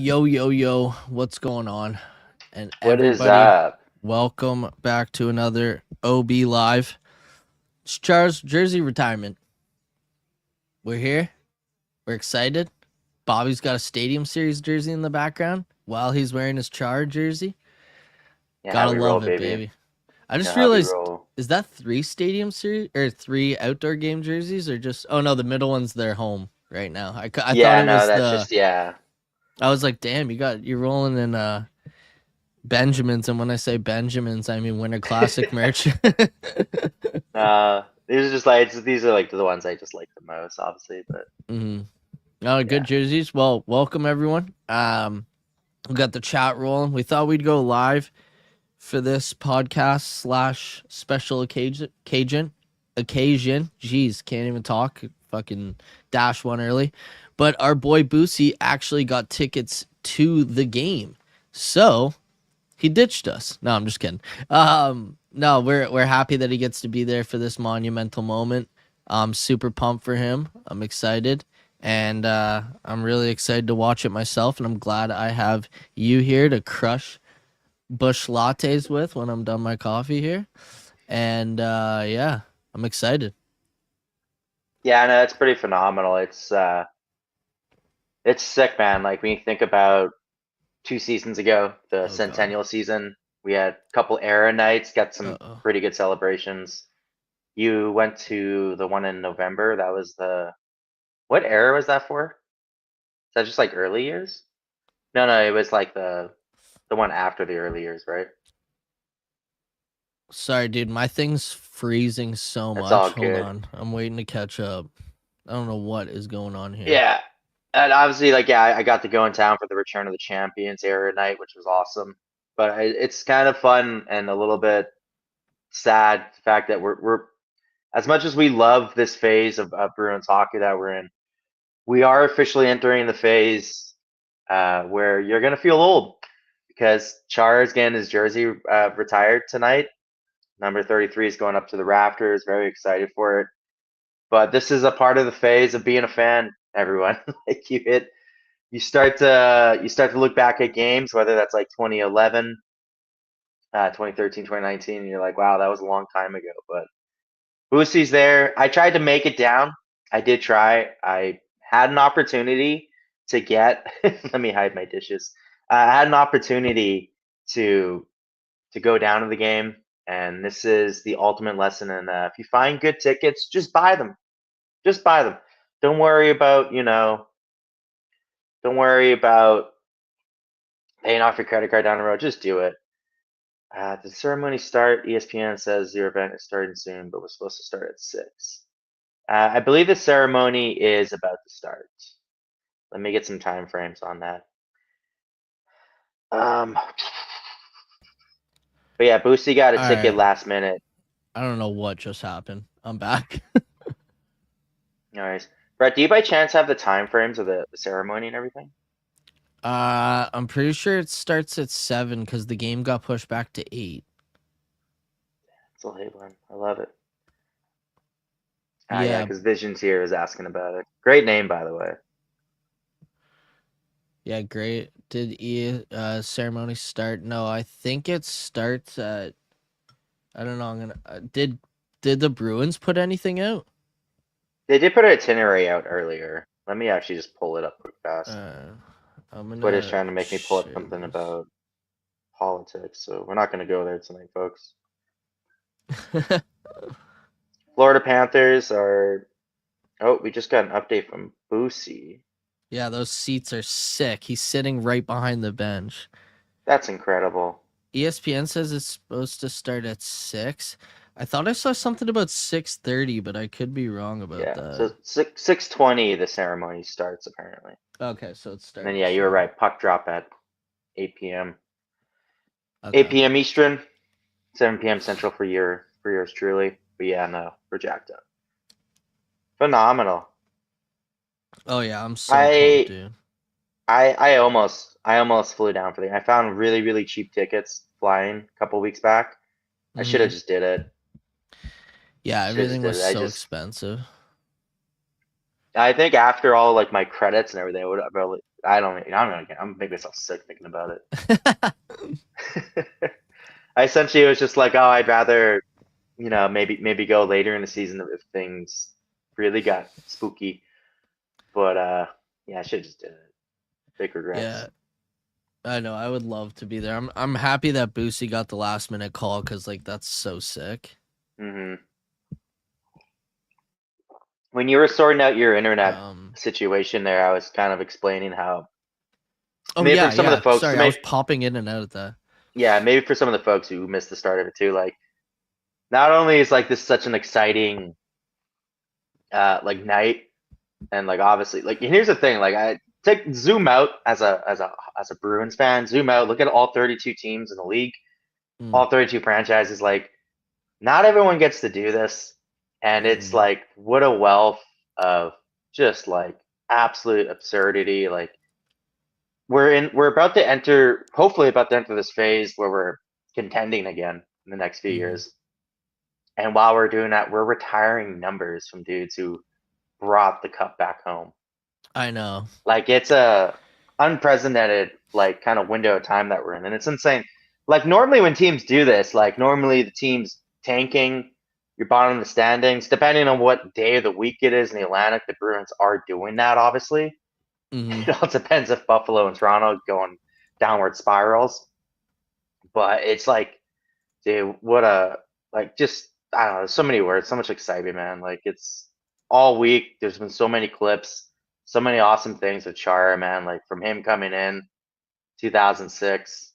Yo, yo, yo, what's going on? And What is everybody, up? welcome back to another OB Live. It's Char's jersey retirement. We're here. We're excited. Bobbie's got a Stadium Series jersey in the background while he's wearing his Char jersey. Yeah, how Gotta we roll, love it, baby. baby. I just Yeah, how we realized, roll. is that 3 Series or 3 outdoor game jerseys or just, oh no, the middle one's their home right now. I thought Yeah, it no, was that's just yeah. I was like, damn, you're rolling in, Benjamins, and when I say Benjamins, I mean Winter Classic merch. These are just like these are like the ones I just like the most, obviously. But hmm Oh, good yeah, jerseys. Well, welcome everyone. We got the chat rolling. We thought we'd go live for this podcast slash special occasion. Jeez, can't even talk. Fucking dash one early. But our boy Boosie actually got tickets to the game, so he ditched us. No, I'm just kidding. No, we're happy that he gets to be there for this monumental moment. I'm super pumped for him. I'm excited, and I'm really excited to watch it myself. And I'm glad I have you here to crush bush lattes with when I'm done my coffee here. And yeah, I'm excited. yeah, no, it's pretty phenomenal. It's sick, man. Like when you think about 2 seasons ago, the Oh God. Centennial season, we had a couple era nights, got Uh some oh. pretty good celebrations. You went to the one in November. That was the what era was that for? Is that just like early years? No, no, it was like the one after the early years, right? Sorry, dude. My thing's freezing so That's all much. Hold good. on. I'm waiting to catch up. I don't know what is going on here. Yeah. And obviously, like, yeah, I got to go in town for the Return of the Champions era night, which was awesome. But it's kind of fun and a little bit sad the fact that we're as much as we love this phase of Bruins hockey that we're in, we are officially entering the phase where you're gonna feel old because Chara is getting his jersey retired tonight. Number 33 is going up to the rafters. Very excited for it. But this is a part of the phase of being a fan, everyone. Like you start to look back at games, whether that's like 2011, 2013, 2019, and you're like, wow, that was a long time ago. But Boosie's there. I tried to make it down. I did try. I had an opportunity to get. Let me hide my dishes. I had an opportunity to to go down to the game, and this is the ultimate lesson. And if you find good tickets, just buy them. Just buy them. Don't worry about don't worry about paying off your credit card down the road. Just do it. The ceremony start? ESPN says your event is starting soon, but we're supposed to start at 6. I believe the ceremony is about to start. Let me get some time frames on that. But yeah, Boosie got a All ticket right. last minute. I don't know what just happened. I'm back. All right, Brett, do you by chance have the time frames of the ceremony and everything? I'm pretty sure it starts at 7 because the game got pushed back to 8. It's a late one. I love it. Ah, yeah, Yeah, because Visions here is asking about it. Great name, by the way. yeah, great. Did ceremony start? No, I think it starts at. I don't know. I'm gonna. Did the Bruins put anything out? They did put an itinerary out earlier. Let me actually just pull it up quick fast. Uh, I'm Twitter's gonna trying to make me pull up share something this. about politics, so we're not going to go there tonight, folks. Florida Panthers are. Oh, we just got an update from Boosie. Yeah, those seats are sick. He's sitting right behind the bench. That's incredible. ESPN says it's supposed to start at 6. I thought I saw something about 6:30, but I could be wrong about Yeah. that. So 6:20 the ceremony starts apparently. Okay, so it's And then starting yeah, you were soon. right. Puck drop at 8 p.m. Okay. 8 p.m. Eastern, 7 p.m. Central for yours truly. But yeah, no, we're jacked up. Phenomenal. Oh yeah, I'm so pumped, I dude. I almost flew down for the. I found really cheap tickets flying a couple weeks back. I should Mhm. have just did it. Yeah, Should have just everything did was it. so expensive. I think after all like my credits and everything, I would have I don't I'm making myself sick thinking about it. I essentially was just like, oh, I'd rather, maybe go later in the season if things really got spooky. But yeah, I should just did it. Big regrets. Yeah, I know. I would love to be there. I'm happy that Boosie got the last minute call because like that's so sick. Hmm. When you were sorting out your internet Um. situation there, I was kind of explaining how Oh maybe for yeah, some of the yeah. folks, Sorry, I was popping in and out of that. yeah, maybe for some of the folks who missed the start of it too, like not only is like this such an exciting like night, and like obviously like here's the thing, like I take zoom out as a Bruins fan, zoom out, look at all 32 teams in the league, Mm, all 32 franchises, like not everyone gets to do this, and it's mm, like what a wealth of just like absolute absurdity. Like we're about to enter, hopefully about to enter this phase where we're contending again in the next few mm. years. And while we're doing that, we're retiring numbers from dudes who brought the cup back home. I know. Like it's a unprecedented like kind of window of time that we're in, and it's insane. Like normally when teams do this, like normally the team's tanking, you're bottom of the standings. Depending on what day of the week it is in the Atlantic, the Bruins are doing that. Obviously, Hmm. it all depends if Buffalo and Toronto going downward spirals. But it's like, dude, what a like just I don't know. There's so many words, so much excitement, man. Like it's all week. There's been so many clips, so many awesome things with Chara, man. Like from him coming in 2006,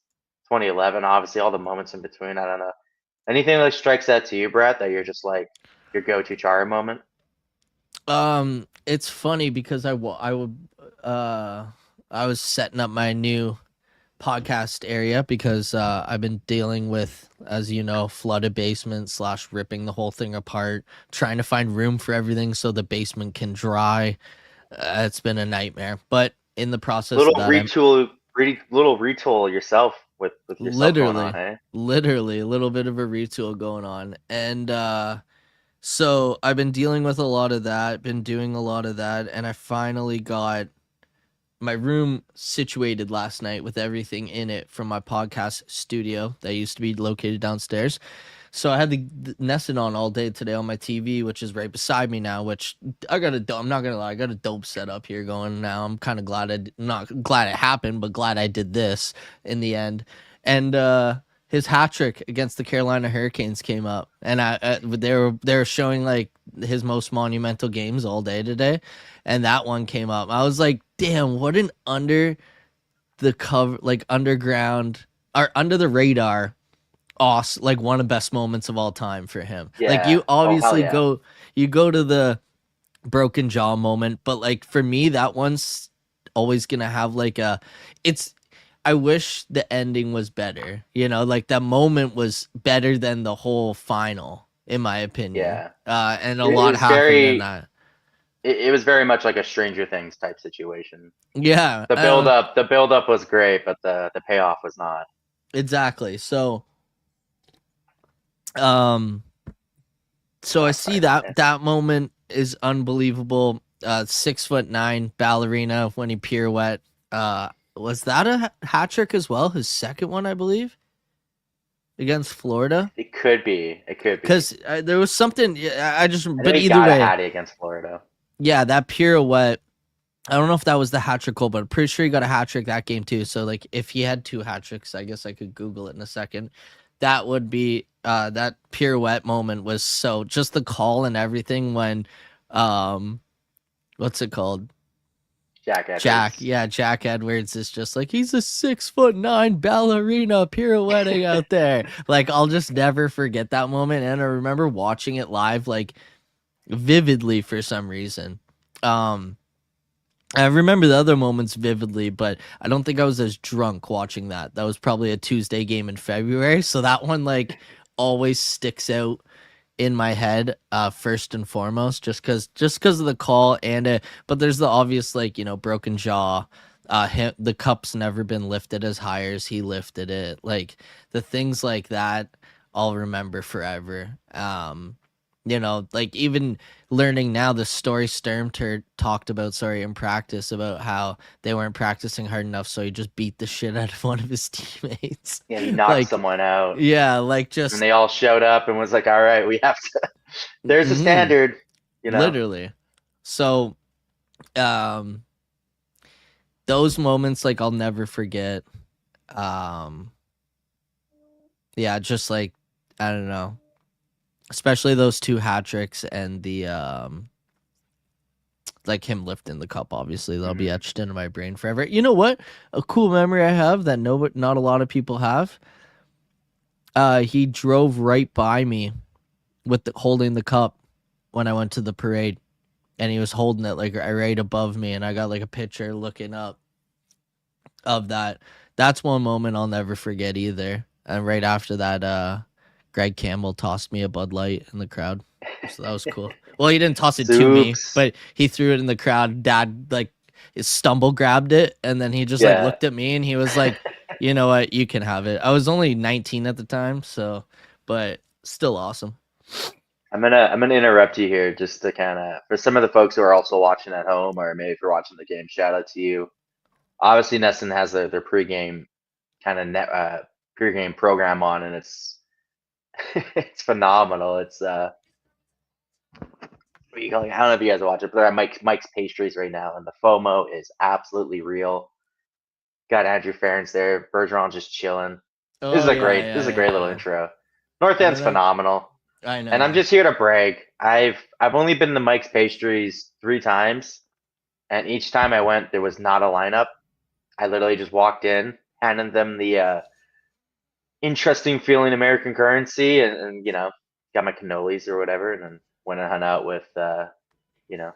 2011, obviously all the moments in between. I don't know. Anything that strikes out to you, Brett, that you're just like your go-to Chara moment? It's funny because uh, I was setting up my new podcast area because I've been dealing with, as you know, flooded basement slash ripping the whole thing apart, trying to find room for everything so the basement can dry. It's been a nightmare, but in the process of Little that, I'm retool, little retool yourself with yourself going on, literally, hey? literally a little bit of a retool going on, and so I've been dealing with a lot of that, been doing a lot of that, and I finally got my room situated last night with everything in it from my podcast studio that used to be located downstairs. So I had the Nessun on all day today on my TV, which is right beside me now. Which I'm not gonna lie, I got a dope setup here going now. I'm kind of glad not glad it happened, but glad I did this in the end. And his hat trick against the Carolina Hurricanes came up, and they were showing like his most monumental games all day today, and that one came up. I was like, damn, what an under the cover, like underground or under the radar, awesome, like one of the best moments of all time for him. Like Yeah. you Oh hell obviously yeah. go to the broken jaw moment, but like for me, that one's always gonna have like it's. I wish the ending was better. You know, like that moment was better than the whole final, in my opinion. Yeah. And a It lot was happened in very that. it was very much like a Stranger Things type situation. Yeah, The build up was great, but the payoff was not. exactly. Um, so I That's see fine, man. that moment is unbelievable. 6'9" ballerina when he pirouette. Was that a hat trick as well? His second one, I believe, against Florida. It could be. It could be. Because there was something. Yeah, I just. I know But he either got a way, Hattie against Florida. yeah, that pirouette. I don't know if that was the hat trick goal, but I'm pretty sure he got a hat trick that game too. So like, if he had two hat tricks, I guess I could Google it in a second. That would be that pirouette moment was so just the call and everything when, what's it called? Jack Jack, Edwards. yeah, Jack Edwards is just like he's a 6'9" ballerina pirouetting out there. Like I'll just never forget that moment, and I remember watching it live like vividly for some reason. Um, I remember the other moments vividly, but I don't think I was as drunk watching that. That was probably a Tuesday game in February, so that one like always sticks out in my head first and foremost just cuz of the call and it, but there's the obvious like, broken jaw. The cup's never been lifted as high as he lifted it. Like the things like that I'll remember forever. You know, like even learning now the story talked about, sorry, in practice about how they weren't practicing hard enough, so he just beat the shit out of one of his teammates. Yeah, he knocked Like, someone out, yeah, like and just they all showed up and was like, "All right, we have to." There's a mhm, standard, you know. literally. So, um, those moments like I'll never forget. Um, yeah, just like I don't know, especially those two hat tricks and the like him lifting the cup. Obviously, they'll be Hmm. etched into my brain forever. You know what? A cool memory I have that not a lot of people have. He drove right by me with holding the cup when I went to the parade, and he was holding it like right above me, and I got like a picture looking up of that. That's one moment I'll never forget either. And right after that, Greg Campbell tossed me a Bud Light in the crowd, so that was cool. Well, he didn't toss it to me, Soups. but he threw it in the crowd. Dad like his stumble grabbed it, and then he just like Yeah. looked at me and he was like, "You know what? You can have it." I was only 19 at the time, so but still awesome. I'm gonna interrupt you here just to kind of for some of the folks who are also watching at home or maybe if you're watching the game, shout out to you. Obviously, Nesson has their pregame kind of pregame program on, and it's it's phenomenal. It's what do you call it? I don't know if you guys watch it, but they're at Mike's Pastries right now, and the FOMO is absolutely real. Got Andrew Ferentz there. Bergeron just chilling. Oh yeah, This is yeah, a great little yeah. intro. North And End's then phenomenal. I And I'm know. just here to brag. I've only been to Mike's Pastries 3 times, and each time I went, there was not a lineup. I literally just walked in, handed them the interesting feeling American currency, and got my cannolis or whatever, and then went and hung out with you know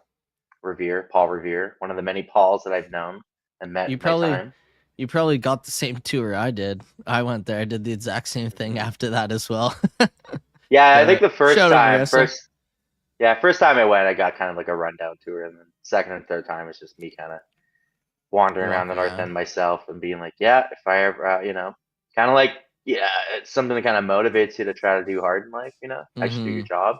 Paul Revere, one of the many Pauls that I've known and met You in my probably time. you probably got the same tour I did. I went there. I did the exact same thing Hmm. after that as well. Yeah, I think the Shout out Marissa. first time I went, I got kind of like a rundown tour, and then second and third time was just me kind of wandering around Walk the North around. End myself and being like, yeah, if I ever, kind of like, yeah, it's something that kind of motivates you to try to do hard in life, actually do your Mm-hmm. job.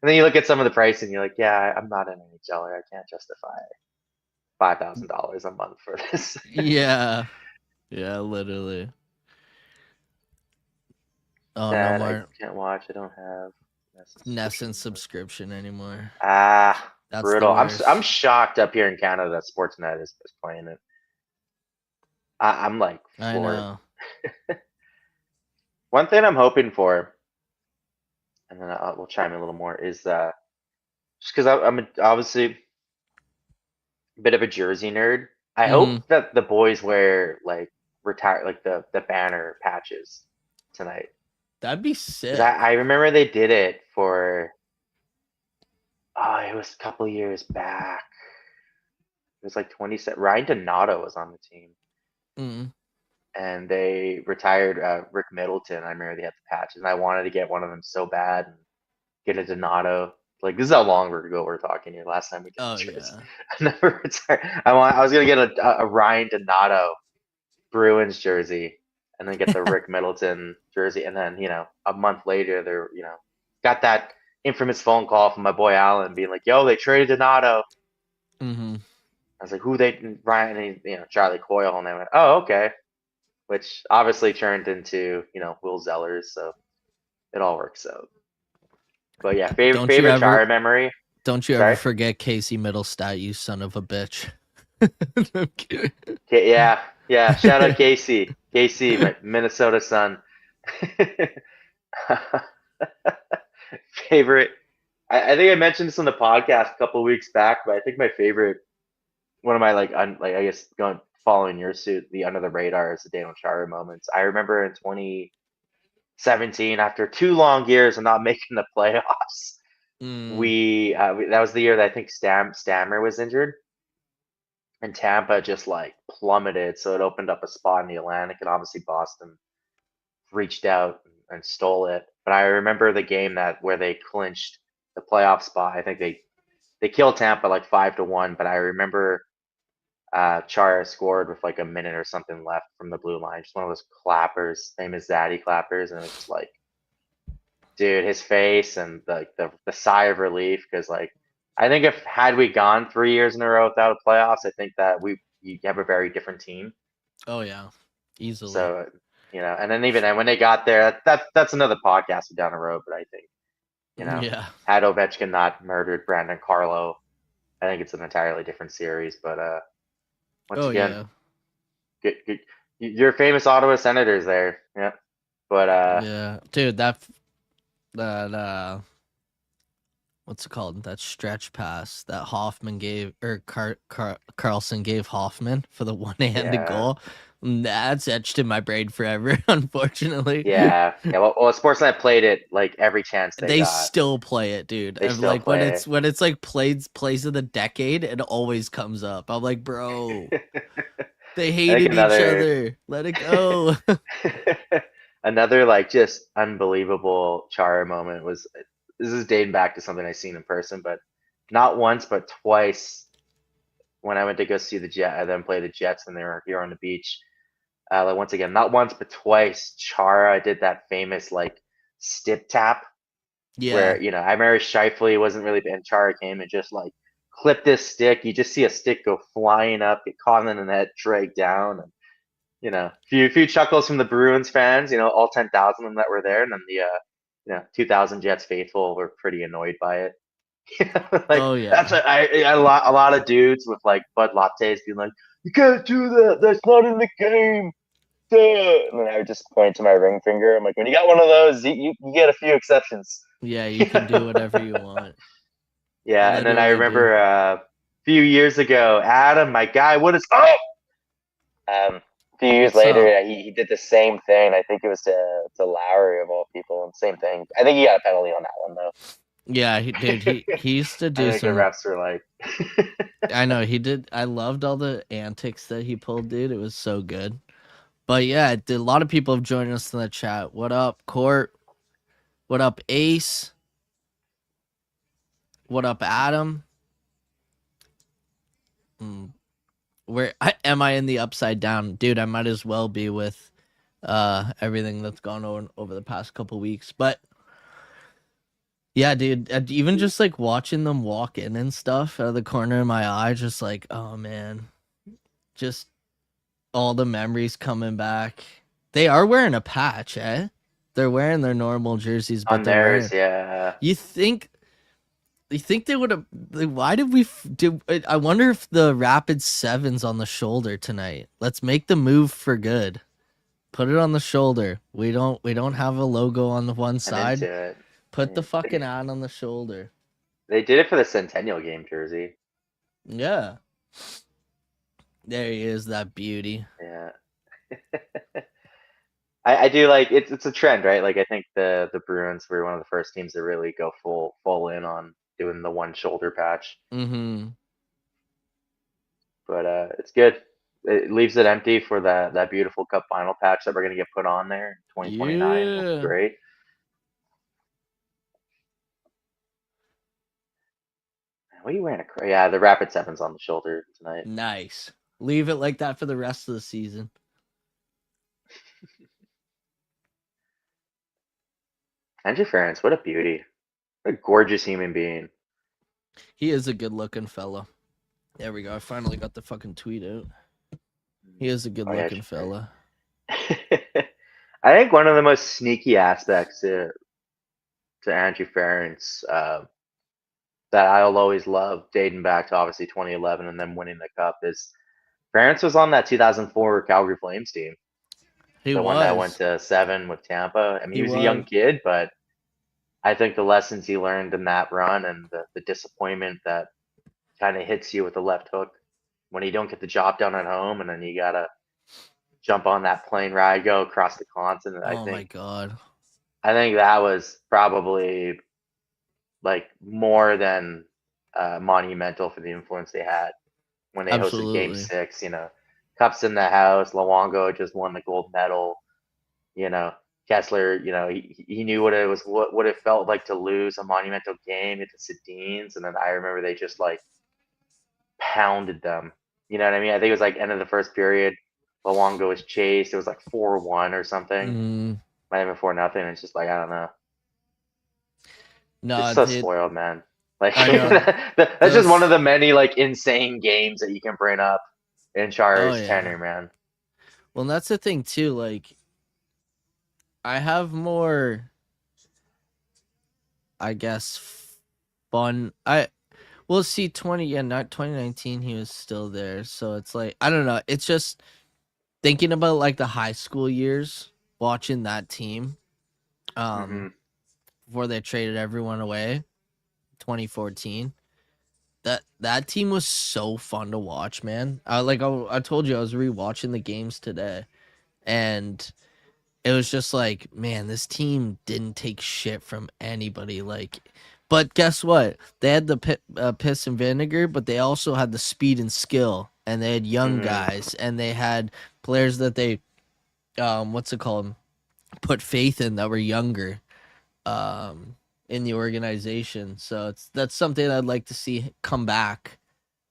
And then you look at some of the price and you're like, yeah, I'm not an NHLer. I can't justify $5,000 a month for this. Yeah. Yeah, literally. Oh, no Sad, I more can't watch. I don't have a subscription Nesson anymore. subscription anymore. That's the Brutal. I'm worst. shocked up here in Canada that Sportsnet is playing it. I'm like I floored. know. One thing I'm hoping for, and then we'll chime in a little more, is just because obviously a bit of a jersey nerd. I Mm-hmm. hope that the boys wear like retire like the banner patches tonight That'd be because sick. I remember they did it for it was a couple years back. It was like 27. Ryan Donato was on the team, Mm. and they retired Rick Middleton. I remember they had the patches, and I wanted to get one of them so bad and get a Donato. Like this is how long ago we're talking here. Last time we did Oh the jersey, yeah. I never retired. I was gonna get a Ryan Donato Bruins jersey, and then get the Rick Middleton jersey, and then a month later they're got that infamous phone call from my boy Allen being like, "Yo, they traded Donato." Mm-hmm. I was like, "Who they Ryan?" And Charlie Coyle, and they went, "Oh, okay," which obviously turned into Will Zellers, so it all works out. But yeah, Don't you favorite ever Chara memory. don't you ever Sorry. forget Casey Middlestat, you son of a bitch. I'm kidding. Yeah, yeah. Shout out KC, my Minnesota son. Favorite. I think I mentioned this on the podcast a couple of weeks back, but I think my favorite, one of my like I guess going following your suit, the under the radar is the Zdeno Chara moments. I remember in 2017, after 2 long years of not making the playoffs, Mm, that was the year that I think Stammer was injured, and Tampa just like plummeted, so it opened up a spot in the Atlantic, and obviously Boston reached out and stole it. But I remember the game where they clinched the playoff spot. I think they killed Tampa like 5-1, but I remember Chara scored with like a minute or something left from the blue line. Just one of those clappers, famous Zaddy clappers, and it was just like dude, his face and the sigh of relief because like I think if had we gone 3 years in a row without a playoffs, I think that you have a very different team. Oh yeah, easily. So and then even then when they got there, that's another podcast down the road. But I think you know Yeah. had Ovechkin not murdered Brandon Carlo, I think it's an entirely different series. But once Oh again, yeah. good. Your famous Ottawa Senators there, yeah. But Yeah, dude. That what's it called? That stretch pass that Hoffman gave, or Carlson gave Hoffman for the one-handed yeah, goal. That's etched in my brain forever. Unfortunately, yeah. Well, Sportsnet played it like every chance they they got. still play it, dude. They And still like play when it's like plays of the decade, it always comes up. I'm like, bro, it. they I think hated each other. Let it go. another like just unbelievable Chara moment was this is dating back to something I seen in person, but not once but twice when I went to go see the Jet, I then play the Jets when they were here on the beach. Like once again, not once but twice, Chara did that famous like stip tap Yeah, where I remember Shifley wasn't really, and Chara came and just like clipped this stick. You just see a stick go flying up, get caught in the net, drag down, and few chuckles from the Bruins fans. All 10,000 of them that were there, and then the 2,000 Jets faithful were pretty annoyed by it. Like oh that's yeah. a lot of dudes with like Bud Lattes being like, "You can't do that. That's not in the game." Duh. And then I would just point to my ring finger. I'm like, when you got one of those, you get a few exceptions. Yeah, you can do whatever you want. Yeah, and then I Literally, dude. remember a few years ago, Adam, my guy, what is a few years What's later, up? he did the same thing. I think it was to Lowry of all people, and same thing. I think he got a penalty on that one though. Yeah, dude, he used to I do think the some. refs were like, I know he did. I loved all the antics that he pulled, dude. It was so good. But yeah, a lot of people have joined us in the chat. What up, Court? What up, Ace? What up, Adam? Hmm, am I in the upside down, dude? I might as well be with everything that's gone on over the past couple weeks. But yeah, dude, even just like watching them walk in and stuff out of the corner of my eye, just like, oh man, just all the memories coming back. They are wearing a patch, eh? They're wearing their normal jerseys, but on they're theirs, wearing. yeah. You think? You think they would have? Why did we do? I wonder if the Rapid Sevens on the shoulder tonight. Let's make the move for good. Put it on the shoulder. We don't have a logo on the one I'm into side. it. Put Yeah. the fucking ad on the shoulder. They did it for the Centennial game jersey. Yeah. There he is, that beauty. Yeah. I do like it's a trend, right? Like I think the Bruins were one of the first teams to really go full in on doing the one shoulder patch. Mm-hmm. But it's good. It leaves it empty for that beautiful cup final patch that we're gonna get put on there in 2029. Will be Yeah. great. What are you wearing? Yeah, the Rapid Sevens on the shoulder tonight. Nice. Leave it like that for the rest of the season. Andrew Ference, what a beauty. What a gorgeous human being. He is a good looking fella. There we go. I finally got the fucking tweet out. He is a good Oh yeah, looking fella. I think one of the most sneaky aspects to Andrew Ference that I'll always love, dating back to obviously 2011 and then winning the cup, is Ference was on that 2004 Calgary Flames team, He the one that went was. to 7 with Tampa. I mean, He he was a young was. kid, but I think the lessons he learned in that run and the disappointment that kind of hits you with the left hook when you don't get the job done at home and then you gotta jump on that plane ride, go across the continent. I Oh my think god. I think that was probably like more than monumental for the influence they had when they hosted Game Absolutely. 6. Cups in the house. Luongo just won the gold medal. You know, Kessler. He knew what it felt like to lose a monumental game at the Sedins, and then I remember they just like pounded them. You know what I mean? I think it was like end of the first period. Luongo was chased. It was like 4-1 or something. Mm, Might have been 4-0. It's just like I don't know. No, It's so it. spoiled, man. Like I know that's just one of those. the many like insane games that you can bring up in Oh Chara's yeah. tenure, man. Well, and that's the thing too. Like, I have more, I guess, fun. I We'll see 20, yeah, not 2019, he was still there. So it's like, I don't know. It's just thinking about like the high school years, watching that team, Hmm. um, before they traded everyone away, 2014. That team was so fun to watch, man. I told you I was rewatching the games today, and it was just like, man, this team didn't take shit from anybody. Like, but guess what? They had the piss and vinegar, but they also had the speed and skill, and they had young Hmm. guys, and they had players that they, what's it called, put faith in that were younger, um, in the organization. So that's something I'd like to see come back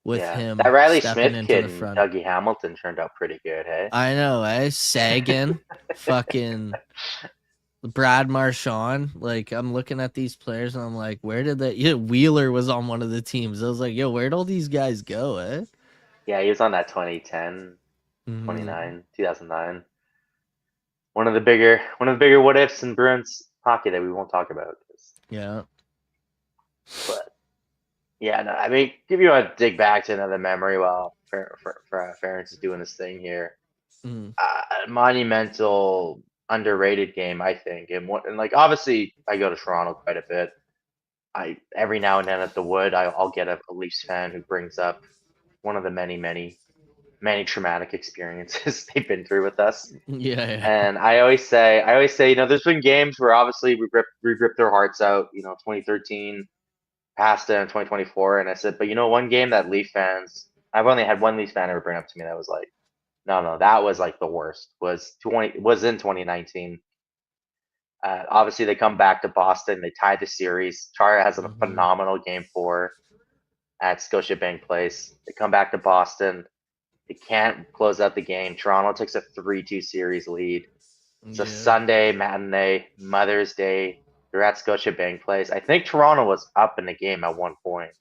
with Yeah, that him Riley stepping Smith into kid the and front. Dougie Hamilton turned out pretty good, hey? I know, eh? Sagan, fucking Brad Marchand. Like, I'm looking at these players and I'm like, where did that? Yeah, Wheeler was on one of the teams. I was like, yo, where'd all these guys go? Eh? Yeah, he was on that 2010, Hmm. 2009. One of the bigger what ifs in Bruins hockey that we won't talk about. Yeah. But yeah, no, I mean, if you want to dig back to another memory while Ference is doing this thing here, Mm. a monumental, underrated game, I think. And like obviously, I go to Toronto quite a bit. I every now and then at the Wood, I'll get a Leafs fan who brings up one of the many traumatic experiences they've been through with us. Yeah. Yeah. And I always say, there's been games where obviously we ripped their hearts out. 2013, past it in 2024, and I said, but one game that Leaf fans, I've only had one Leaf fan ever bring up to me that was like, no, no, that was like the worst. Was in 2019. Obviously, they come back to Boston. They tie the series. Chara has a Hmm. phenomenal game 4 at Scotiabank Place. They come back to Boston. They can't close out the game. Toronto takes a 3-2 series lead. It's a Yeah. Sunday matinee, Mother's Day. They're at Scotiabank Place. I think Toronto was up in the game at one point,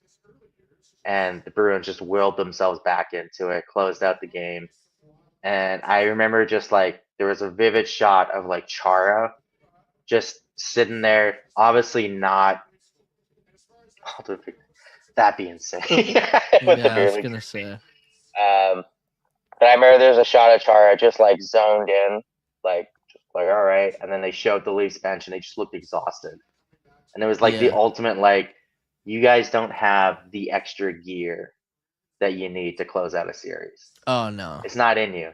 and the Bruins just willed themselves back into it, closed out the game. And I remember just like there was a vivid shot of like Chara just sitting there, obviously not. That'd be insane with the Yeah. I beer was league. gonna say. Um, but I remember there's a shot of Chara just like zoned in, like all right, and then they showed the Leafs bench and they just looked exhausted, and it was like the Yeah. ultimate like, you guys don't have the extra gear that you need to close out a series. Oh no. It's not in you.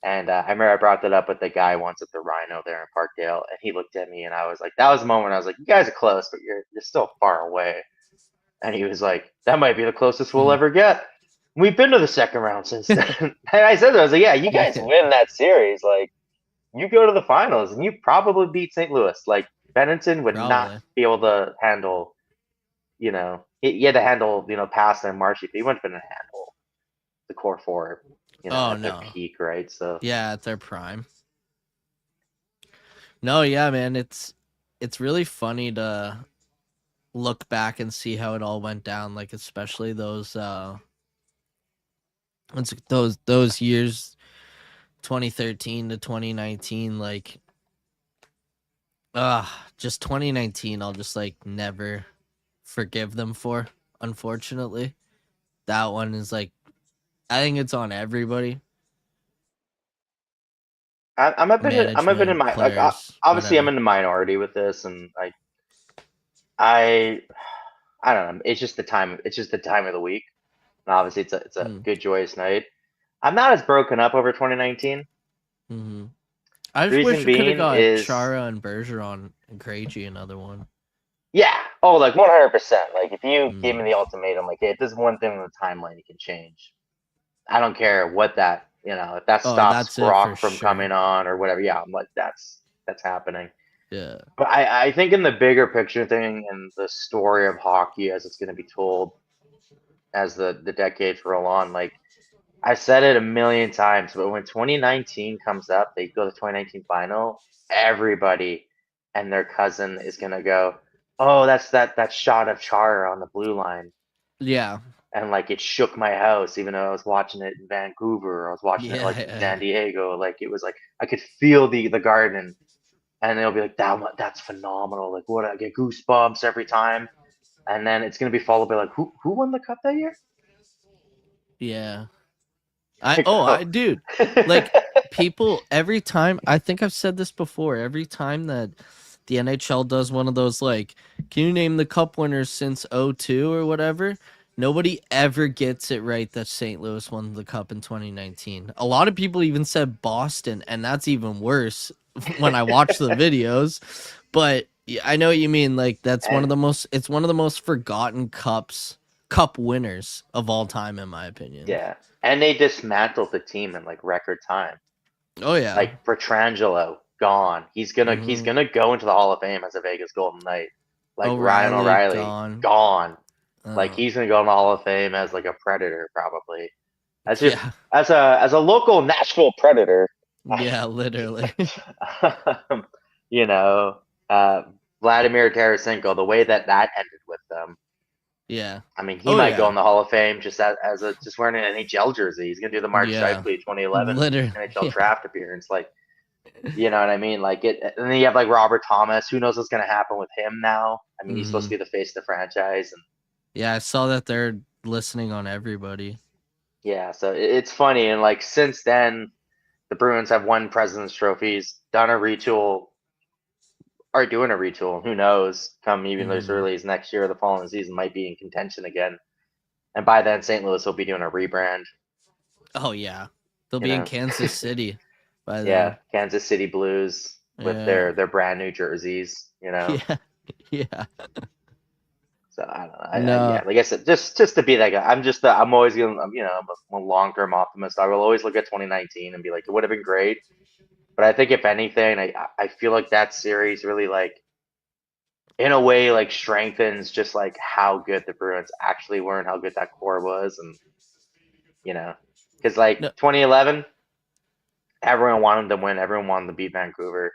And I remember I brought that up with the guy once at the Rhino there in Parkdale, and he looked at me, and I was like, that was a moment I was like, you guys are close, but you're still far away. And he was like, that might be the closest we'll Hmm. ever get. We've been to the second round since then. And I said that, I was like, yeah, you guys Yeah. win that series. Like, you go to the finals and you probably beat St. Louis. Like, Bennington would not Probably. be able to handle, he had to handle, Pasta and Marshy, but he wouldn't have been able to handle the core 4, Oh at their no. peak, right? So, Yeah, at their prime. No, yeah, man. It's really funny to look back and see how it all went down. Like, especially those years, 2013 to 2019. Like, just 2019. I'll just like never forgive them for. Unfortunately, that one is like, I think it's on everybody, I'm a bit in management, my, like, players, obviously I'm whatever. in the minority with this, and like, I, I don't know. It's just the time of the week. And obviously, it's a Mm, good joyous night. I'm not as broken up over 2019. hmm. I just Reason wish it could have being got is, Chara and Bergeron and Krejci another one. yeah, oh, like 100%. Like, if you gave me Mm. the ultimatum, like, hey, if there's one thing on the timeline you can change, I don't care what that, if that Oh, stops that's it for Brock from sure. coming on or whatever. Yeah, I'm like, that's happening. Yeah. But I think in the bigger picture thing and the story of hockey as it's going to be told as the decades roll on, like, I said it a million times, but when 2019 comes up, they go to the 2019 final, everybody and their cousin is going to go, Oh, that's that shot of Chara on the blue line, Yeah. and like it shook my house, even though I was watching it in Vancouver, or I was watching it Yeah. like in Yeah. San Diego. Like it was like I could feel the garden, and they'll be like, that's phenomenal. Like what I get goosebumps every time, and then it's gonna be followed by like who won the cup that year? Yeah. Like, oh. Dude, like people every time, I think I've said this before, every time that the NHL does one of those, like, can you name the cup winners since '02 or whatever? Nobody ever gets it right that St. Louis won the cup in 2019. A lot of people even said Boston, and that's even worse when I watch the videos. But yeah, I know what you mean. Like that's one of And the most, it's one of the most forgotten cup winners of all time, in my opinion. yeah, and they dismantled the team in like record time. Oh yeah. Like Petrangelo gone. He's Hmm. gonna go into the Hall of Fame as a Vegas Golden Knight. Like Ryan O'Reilly O'Reilly gone. gone. Like Oh he's gonna go in the Hall of Fame as like a Predator probably. As just yeah, as a local Nashville Predator, yeah, literally. um, you know, uh, Vladimir Tarasenko. The way that ended with them. Yeah. I mean, he Oh might go yeah. in the Hall of Fame just as a just wearing an NHL jersey. He's gonna do the Mark Yeah. Scheifele 2011 Literally. NHL Yeah. draft appearance. Like, you know what I mean? Like it, and then you have like Robert Thomas. Who knows what's gonna happen with him now? I mean, he's supposed Hmm. to be the face of the franchise, and Yeah, I saw that they're listening on everybody. yeah, so it's funny. And like since then, the Bruins have won President's trophies, done a retool, are doing a retool. Who knows? Come even as Hmm. early as next year, the following season might be in contention again. And by then, St. Louis will be doing a rebrand. Oh yeah. They'll You be in know, Kansas City by yeah, then. Kansas City Blues with Yeah. their brand new jerseys. You know, Yeah. Yeah. so I don't know. No. Yeah, like I said, just to be that guy. I'm always gonna, I'm a long term optimist. I will always look at 2019 and be like, it would have been great. But I think if anything, I feel like that series really like in a way like strengthens just like how good the Bruins actually were and how good that core was, and you know, because like No. 2011, everyone wanted to win, everyone wanted to beat Vancouver.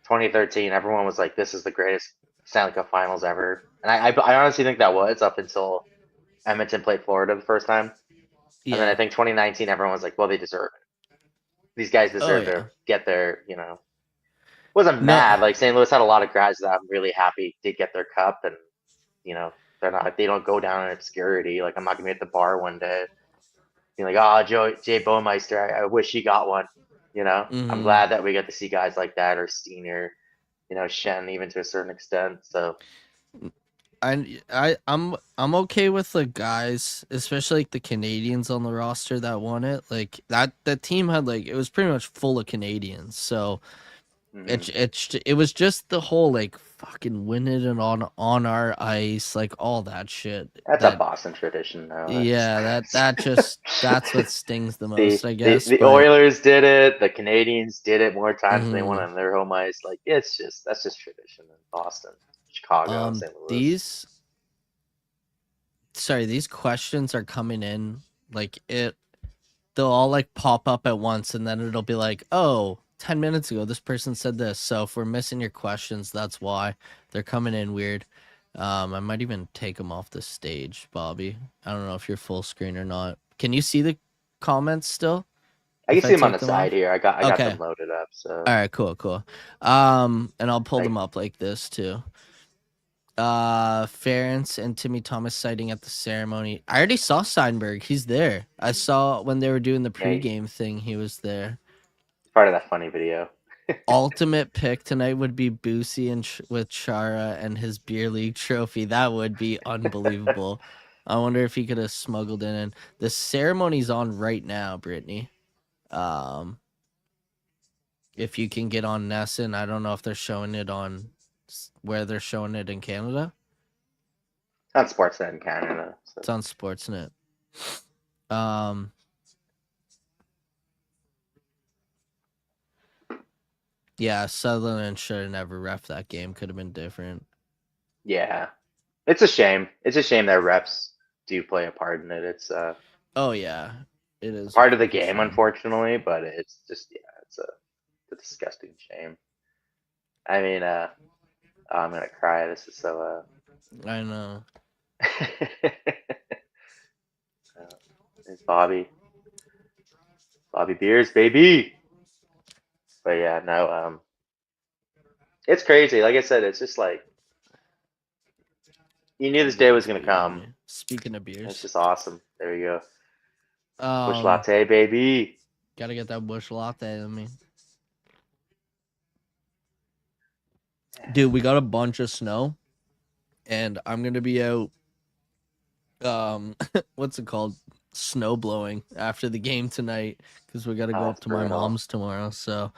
2013, everyone was like, "This is the greatest Stanley Cup Finals ever," and I honestly think that was up until Edmonton played Florida the first time, and then I Yeah. think 2019, everyone was like, "Well, they deserve it. These guys Oh deserve to yeah. get their, you know." Wasn't No. mad. Like St. Louis had a lot of guys that I'm really happy did get their cup, and you know they don't go down in obscurity. Like I'm not gonna be at the bar one day being like, "Oh, Jay Bowmeister, I wish he got one." You know, I'm Hmm. glad that we get to see guys like that or Steiner, Shen even to a certain extent. So I'm okay with the guys, especially like the Canadians on the roster that won it. Like that team had, like, it was pretty much full of Canadians. So mhm. it was just the whole, like, fucking winning it on our ice, like all that shit. That's a That Boston tradition, though. Yeah, that's what stings the most, the, I the guess. the But Oilers did it. The Canadians did it more times than they won mhm. on their home ice. Like that's just tradition in Boston, Chicago, St. Louis. These these questions are coming in, like, they'll all like pop up at once, and then it'll be like, oh, 10 minutes ago this person said this. So if we're missing your questions, that's why they're coming in weird. I might even take them off the stage, Bobby. I don't know if you're full screen or not. Can you see the comments still I can if I see them on take the them side off? here. I got Okay. them loaded up. So All right, cool, cool. And I'll pull them like up like this too. Ference and Timmy Thomas sighting at the ceremony. I already saw Seinberg. He's there. I saw when they were doing the yeah, pregame thing. He was there. part of that funny video. Ultimate pick tonight would be Boosie and with Chara and his beer league trophy. That would be unbelievable. I wonder if he could have smuggled in. And the ceremony's on right now, Brittany. Um, if you can get on Nesson, I don't know if they're showing it on where they're showing it in Canada. On Sportsnet in Canada. So It's on Sportsnet. Um, yeah, Sutherland should have never ref that game. Could have been different. yeah, it's a shame. It's a shame that refs do play a part in it. It's Oh yeah, it a is a part of the fucking game, shame. unfortunately. But it's just it's a disgusting shame. I mean, Oh, I'm gonna cry. This is so. I know. There's Bobbie Beers, baby. But yeah, no. It's crazy. Like I said, it's just like you knew Gotta this get day was this gonna beer in come. me. Speaking of It's beers, just awesome. There you go. Bush um, latte, baby. gotta get that bush latte in me. Dude, we got a bunch of snow, and I'm gonna be out. What's it called? Snow blowing after the game tonight because we gotta Oh, go up that's to my brutal. mom's tomorrow. So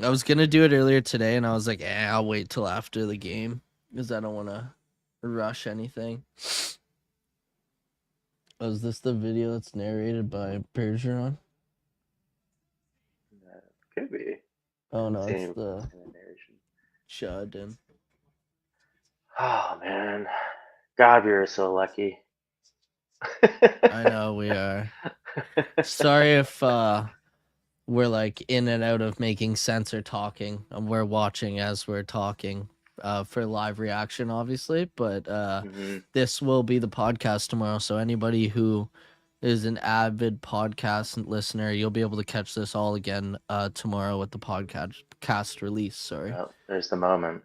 I was gonna do it earlier today, and I was like, I'll wait till after the game because I don't want to rush anything. Oh, is this the video that's narrated by Bergeron? Could be. I Oh haven't no, seen it's any the narration. Chud and Oh man, God, we were so lucky. I know we are. Sorry if we're like in and out of making sense or talking. We're watching as we're talking for live reaction, obviously. But Mhm. this will be the podcast tomorrow. So anybody who is an avid podcast listener, you'll be able to catch this all again tomorrow with the podcast release. Sorry. Well, there's the moment.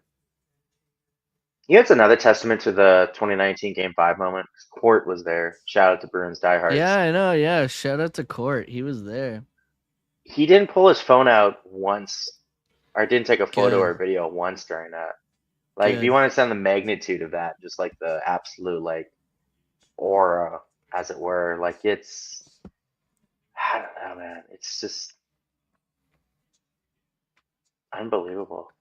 Yeah, it's another testament to the 2019 Game 5 moment. Court was there. Shout out to Bruins Yeah, diehards. I know. Yeah, shout out to Court. He was there. He didn't pull his phone out once, or didn't take a photo Good. or video once during that. Like, if you Good. want to send the magnitude of that, just like the absolute, like, aura, as it were, like, it's, I don't know, man. It's just unbelievable.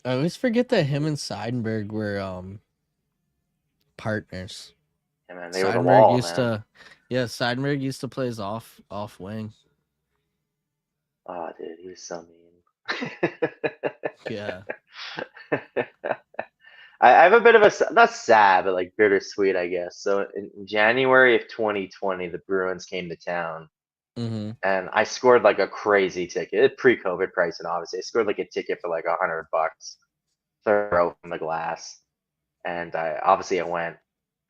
I always forget that him and Seidenberg were partners. Yeah, man, they were the Seidenberg wall, used man. to, yeah, Seidenberg used to play his off wing. Oh, dude, he was so mean. Yeah. I have a bit of a not sad, but like bittersweet, I guess. So in January of 2020, the Bruins came to town, Mm-hmm. and I scored like a crazy ticket, pre-COVID pricing, obviously. I scored like a ticket for like $100, throw from the glass, and I went,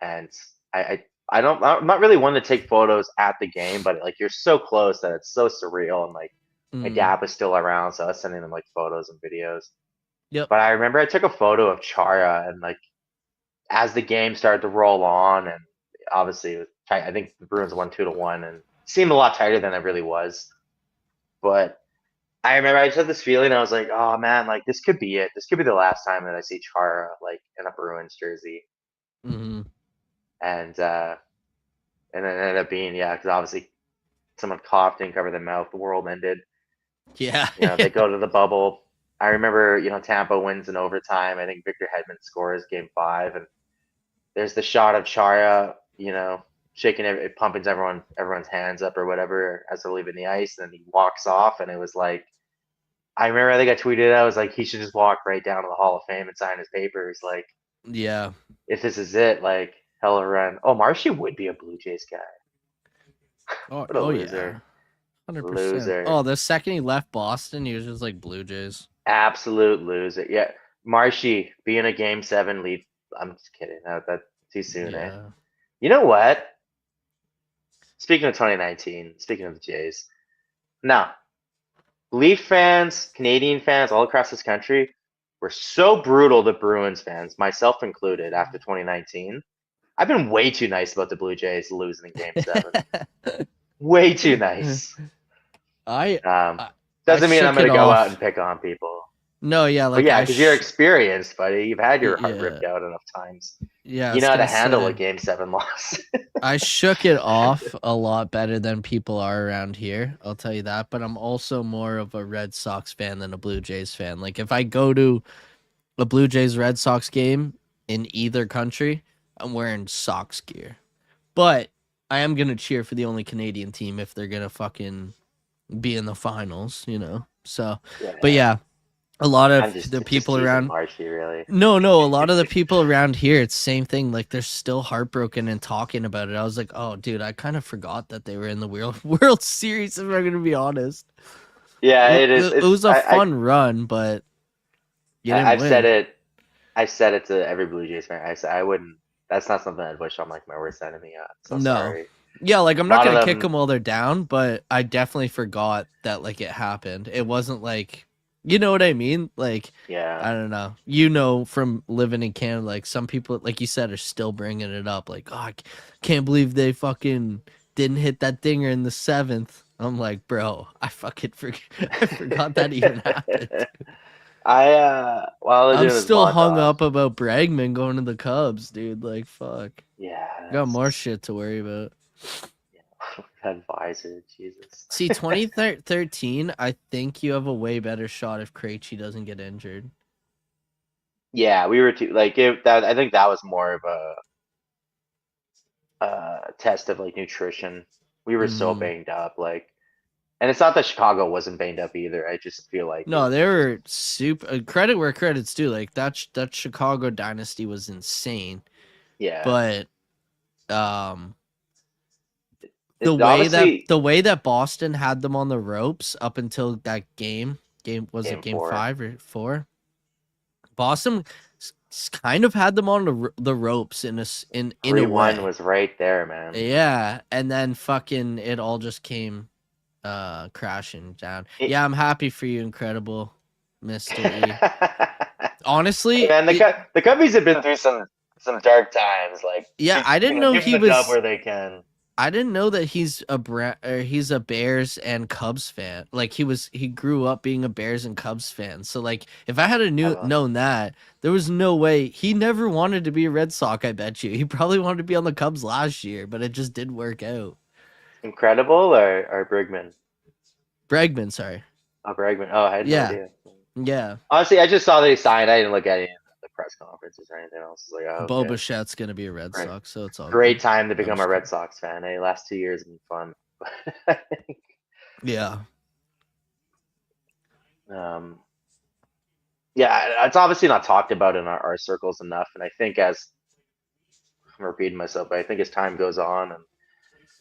and I'm not really one to take photos at the game, but like you're so close that it's so surreal, and like my Mm. dad was still around, so I was sending him like photos and videos. Yep. But I remember I took a photo of Chara, and like as the game started to roll on, and obviously it was tight. I think the Bruins won 2-1, and it seemed a lot tighter than it really was. But I remember I just had this feeling. I was like, oh man, like this could be it. This could be the last time that I see Chara like in a Bruins jersey. Mm-hmm. And then it ended up being, yeah, because obviously someone coughed, didn't cover their mouth, the world ended. Yeah. You know, they go to the bubble. I remember, Tampa wins in overtime. I think Victor Hedman scores game 5, and there's the shot of Chara, shaking it, pumping everyone's hands up or whatever as they're leaving the ice, and then he walks off, and it was like, I remember, I think I tweeted, I was like, he should just walk right down to the Hall of Fame and sign his papers. Like, Yeah. if this is it, like, hell of a run. Oh, Marshy would be a Blue Jays guy. Oh, What a yeah. loser. 100%. Loser. Oh, the second he left Boston, he was just like Blue Jays. Absolute loser. Yeah. Marshy being a game 7 lead. I'm just kidding. That's too soon, eh? Yeah. You know what? Speaking of 2019, speaking of the Jays, now, Leaf fans, Canadian fans all across this country were so brutal to Bruins fans, myself included, after 2019. I've been way too nice about the Blue Jays losing in game 7. Way too nice. I, Um, I I doesn't mean I'm shook going it to go out off. and pick on people. No, yeah, But like yeah, because you're experienced, buddy. You've had your heart yeah. ripped out enough times. Yeah, I You was know how to gonna handle a say game 7 loss. I shook it off a lot better than people are around here. I'll tell you that. But I'm also more of a Red Sox fan than a Blue Jays fan. Like if I go to a Blue Jays Red Sox game in either country, I'm wearing Sox gear. But I am gonna cheer for the only Canadian team if they're gonna fucking be in the finals, So, but Yeah, yeah, a lot I'm of just the just people teasing around. Marshy, really. No, no, a lot of the people around here, it's the same thing. Like they're still heartbroken and talking about it. I was like, oh, dude, I kind of forgot that they were in the World Series. If I'm gonna be honest, Yeah, it, it is. it, it It's was a fun run, but you didn't I've said win. it. I said it to every Blue Jays fan. I said I wouldn't. That's not something I'd wish on like my worst enemy. So No. sorry. Yeah, like I'm A not lot of gonna kick them. them while they're down, but I definitely forgot that like it happened. It wasn't like, you know what I mean? Like, Yeah. I don't know. You know, from living in Canada, like some people, like you said, are still bringing it up. Like, oh, can't believe they fucking didn't hit that dinger in the seventh. I'm like, bro, I fucking I forgot that even happened. While they're I'm doing this still hung montage. up about Bregman going to the Cubs, dude. Like, fuck. Yeah, Got that's more just shit to worry about. advisor. Jesus. See, 2013, I think you have a way better shot if Krejci doesn't get injured. Yeah, we were too like that. I think that was more of a test of like nutrition. We were so Hmm. banged up, like, and it's not that Chicago wasn't banged up either. I just feel like it No, was they just were super. Credit where credit's due. Like that Chicago dynasty was insane, yeah. but um, It honestly the way that Boston had them on the ropes up until that game was it game game four. 5 or 4? Boston kind of had them on the ropes in a 3-1 way. was right there, man. Yeah, and then fucking it all just came crashing down. It, Yeah, I'm happy for you, incredible Mr. E. Hey Honestly, man, the Cubbies have been through some dark times. Like, yeah, I didn't know give them he the dub was where they can. I didn't know that he's a Bears and Cubs fan. Like he grew up being a Bears and Cubs fan. So like if I had known that, there was no way he never wanted to be a Red Sox, I bet you. He probably wanted to be on the Cubs last year, but it just didn't work out. Incredible or Brigman? Bregman, sorry. Oh, Bregman. Oh, I had no Yeah. idea. Yeah. Honestly, I just saw that he signed. I didn't look at any of the press conferences or anything else. It's like, oh, Bo okay. Bichette's gonna be a Red Right. Sox, so it's all Great good. time to No, I'm become a just Red kidding. Sox fan. Last 2 years have been fun. Yeah. um, yeah, it's obviously not talked about in our circles enough. And I think as I'm repeating myself, but I think as time goes on and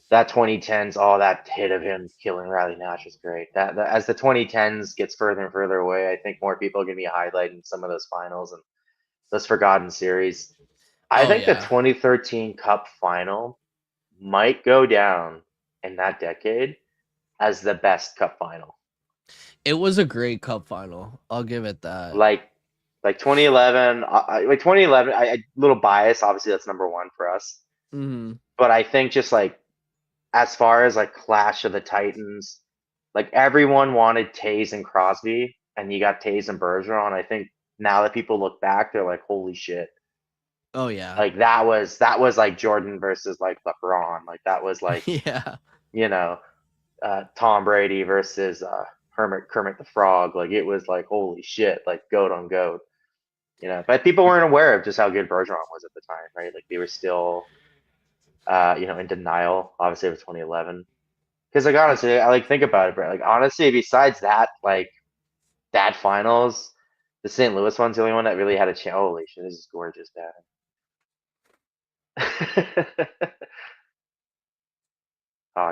that 2010s, all that hit of him killing Riley Nash was great. That as the 2010s gets further and further away, I think more people are gonna be highlighting some of those finals and those forgotten series. I Oh think the yeah. 2013 Cup final might go down in that decade as the best Cup final. It was a great cup final. I'll give it that. Like like 2011, like 2011. I little bias, obviously that's number one for us. Hmm. But I think just like as far as like Clash of the Titans, like everyone wanted Tays and Crosby, and you got Tays and Bergeron. I think now that people look back, they're like, holy shit. Oh yeah. Like that was like Jordan versus like LeBron. Like that was like, Yeah. you know, Tom Brady versus Kermit the Frog. Like it was like holy shit, like goat on goat. But people weren't aware of just how good Bergeron was at the time, right? Like they were still in denial, obviously of 2011. Because like honestly, I like think about it, bro. Like honestly, besides that, like that finals, the St. Louis one's the only one that really had a chance. Holy shit, this is gorgeous, man. Oh,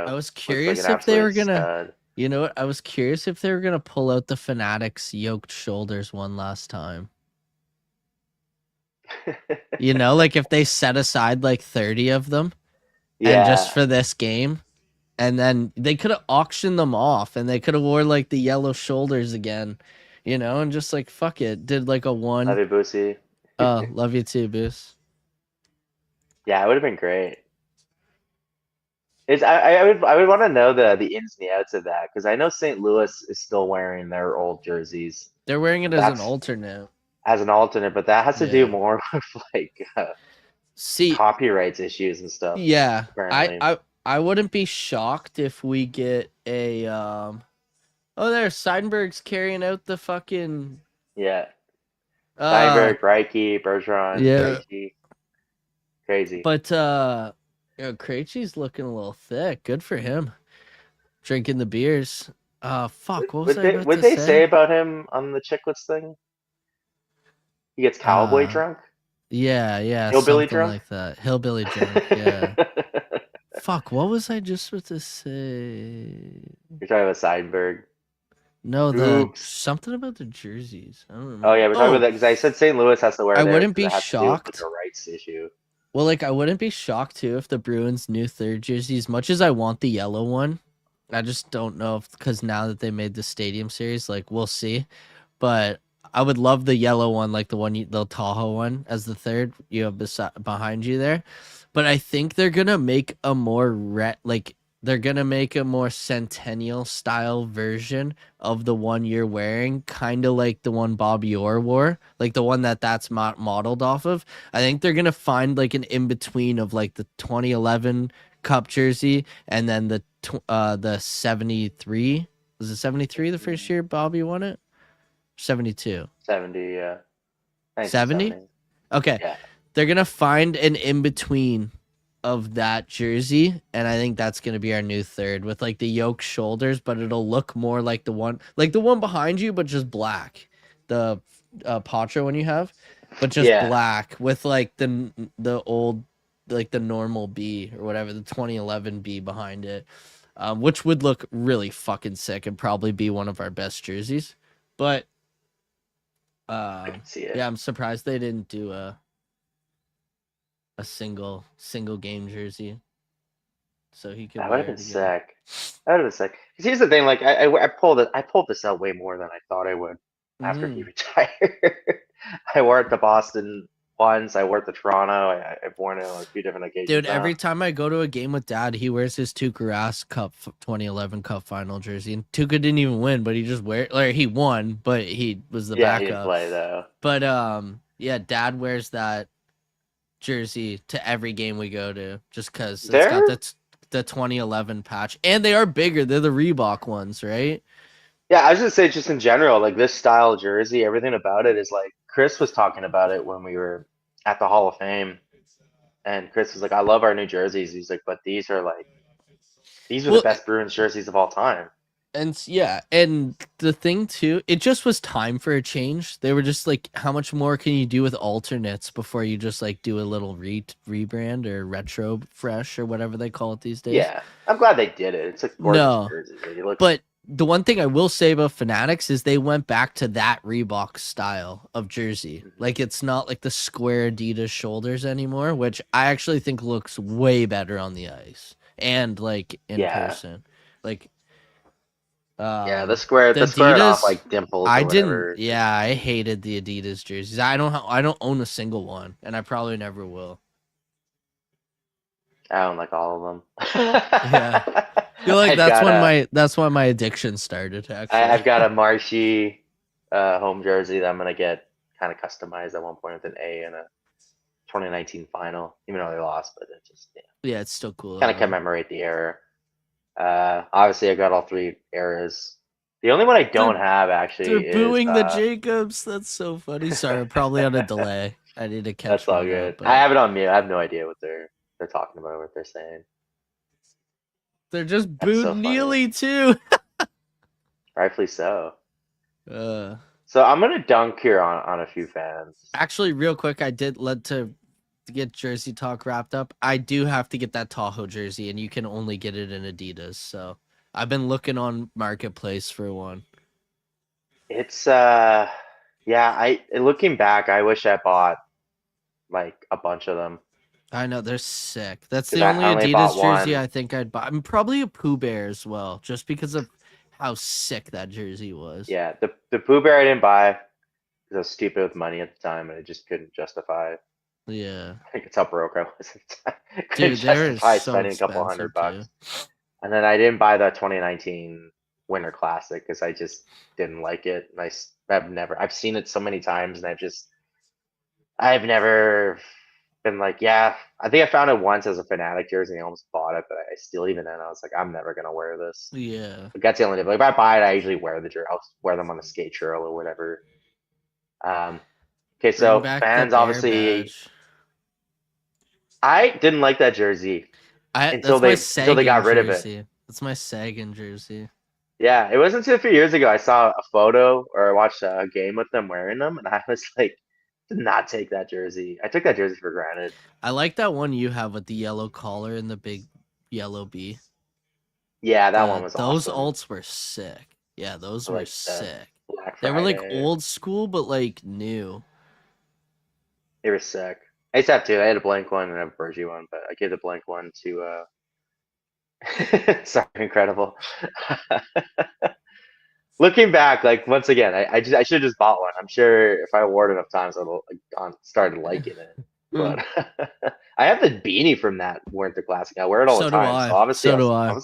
I Krejcio was looks like an curious if they were absolute gonna, stud. you know what? I was curious if they were gonna pull out the Fanatics yoked shoulders one last time. You know, like if they set aside like 30 of them and just Yeah, for this game, and then they could have auctioned them off and they could have wore like the yellow shoulders again, and just like fuck it, did like a one. Levy Bussy. Oh, love you too, Boos. Yeah, it would have been great. I would want to know the ins and the outs of that because I know St. Louis is still wearing their old jerseys. They're wearing it as an That's alternate. as an alternate, but that has to do Yeah. more with like See, copyrights issues and stuff. yeah, Apparently, I wouldn't be shocked if we get a Oh, there Seidenberg's carrying out the fucking yeah. uh Steinberg, Reiki, Bergeron, yeah. Krejci, crazy. But Krejci's looking a little thick. Good for him. Drinking the beers. Fuck, what was Would I they about would to they say say? about him on the Chicklets thing? He gets cowboy Uh drunk, yeah, hillbilly something drunk. like that. Hillbilly drunk, yeah. Fuck, what was I just about to say? You're talking about Seidenberg. No, the Oops. something about the jerseys. I don't Oh remember. yeah, we're talking about Oh, that because I said St. Louis has to wear I theirs wouldn't because be it has to do with like shocked. a rights issue. Well, like I wouldn't be shocked too if the Bruins new third jersey, as much as I want the yellow one, I just don't know if because now that they made the Stadium Series, like we'll see. But I would love the yellow one, like the one the Tahoe one, as the third you have behind you there. But I think they're gonna make a more like they're gonna make a more centennial style version of the one you're wearing, kind of like the one Bobby Orr wore, like the one that's modeled off of. I think they're gonna find like an in between of like the 2011 Cup jersey and then the 73. Was it 73 the first year Bobby won it? 72. 70, 70? 1970. Okay. Yeah. They're going to find an in between of that jersey, and I think that's going to be our new third with like the yoke shoulders, but it'll look more like the one behind you, but just black. The Patra one you have, but just Yeah. black with like the old, like the normal B or whatever, the 2011 B behind it, which would look really fucking sick and probably be one of our best jerseys. But I can see it. yeah, I'm surprised they didn't do a single game jersey so he could That would have wear been it again. sick. That would have been sick. 'Cause here's the thing, like I pulled this out way more than I thought I would after he Mm. retired. I wore it to Boston once. I wore it to Toronto. I've worn it on a few different occasions Dude, now. every time I go to a game with Dad, he wears his Tuukka Rask Cup 2011 Cup final jersey, and Tuukka didn't even win, but he just like he won, but he was the Yeah, he didn't backup. play though. But yeah, Dad wears that jersey to every game we go to, just because it's got They're the 2011 patch, and they are bigger. They're the Reebok ones, right? Yeah, I was gonna say just in general, like this style jersey, everything about it is like Chris was talking about it when we were at the Hall of Fame, and Chris was like, "I love our new jerseys." He's like, "But these are the Well, best Bruins jerseys of all time." yeah, and the thing too, it just was time for a change. They were just like, how much more can you do with alternates before you just like do a little rebrand or retro fresh or whatever they call it these days? Yeah, I'm glad they did it. It's a gorgeous No, jersey. Like, it looks. but the one thing I will say about Fanatics is they went back to that Reebok style of jersey. Mhm. Like it's not like the square Adidas shoulders anymore, which I actually think looks way better on the ice and like in Yeah, person. Like yeah, the the square it off Adidas, like dimples I or didn't. whatever. Yeah, I hated the Adidas jerseys. I don't own a single one, and I probably never will. I don't like all of them. Yeah, I feel like I've got a that's why my addiction started. I've Actually, got a Marshy home jersey that I'm gonna get kind of customized at one point with an A and a 2019 final, even though they lost, but it just yeah, it's still cool kind of though. commemorate the era. Obviously, I got all three eras. The only one I They're don't have they're actually is booing the Jacobs. That's so funny. Sorry, probably on a delay. I need to that's catch all mine up, good. I but have it on mute. I have no idea what they're talking about, what they're saying. they're just That's booed so funny. Neely too. Rightfully so. uh, So I'm gonna dunk here on a few fans. Actually, real quick, I did led to get jersey talk wrapped up. I do have to get that Tahoe jersey, and you can only get it in Adidas. So I've been looking on Marketplace for one. It's yeah. I looking back, I wish I bought like a bunch of them I know they're sick. That's because the I only only bought Adidas jersey one. I think I'd buy. I'm probably a Pooh Bear as well, just because of how sick that jersey was. Yeah, the Pooh Bear I didn't buy because I was stupid with money at the time and I just couldn't justify. Yeah, I think it's how broke I was at the time. Couldn't dude, they're justify so spending a couple hundred expensive too. bucks. And then I didn't buy the 2019 Winter Classic because I just didn't like it. And I've seen it so many times and I've never been like, yeah, I think I found it once as a Fanatic jersey and I almost bought it, but I still, even then, I was like, I'm never gonna wear this. Yeah, But that's the only difference. Like, if I buy it, I usually wear the jersey. I'll wear them on a skate trail or whatever. Um, okay, bring so back the fans Bear obviously, badge. I didn't like that jersey That's my until they Sagan got rid of it. jersey. That's my Sagan jersey. Yeah, it wasn't until a few years ago I saw a photo or I watched a game with them wearing them, and I was like, did not take that jersey. I took that jersey for granted. I like that one you have with the yellow collar and the big yellow B. Yeah, that one was Those awesome. alts were sick. Yeah, those for were like the sick. Black They were like Friday. old school, but like new. They were sick. I used to have two. I had a blank one and a Virgie one, but I gave the blank one to sorry, incredible. Looking back, like once again, I should have just bought one. I'm sure if I wore it enough times, I would have started liking it. Mm. But I have the beanie from that Winter Classic. I wear it all the So do time. So I. obviously, So do I.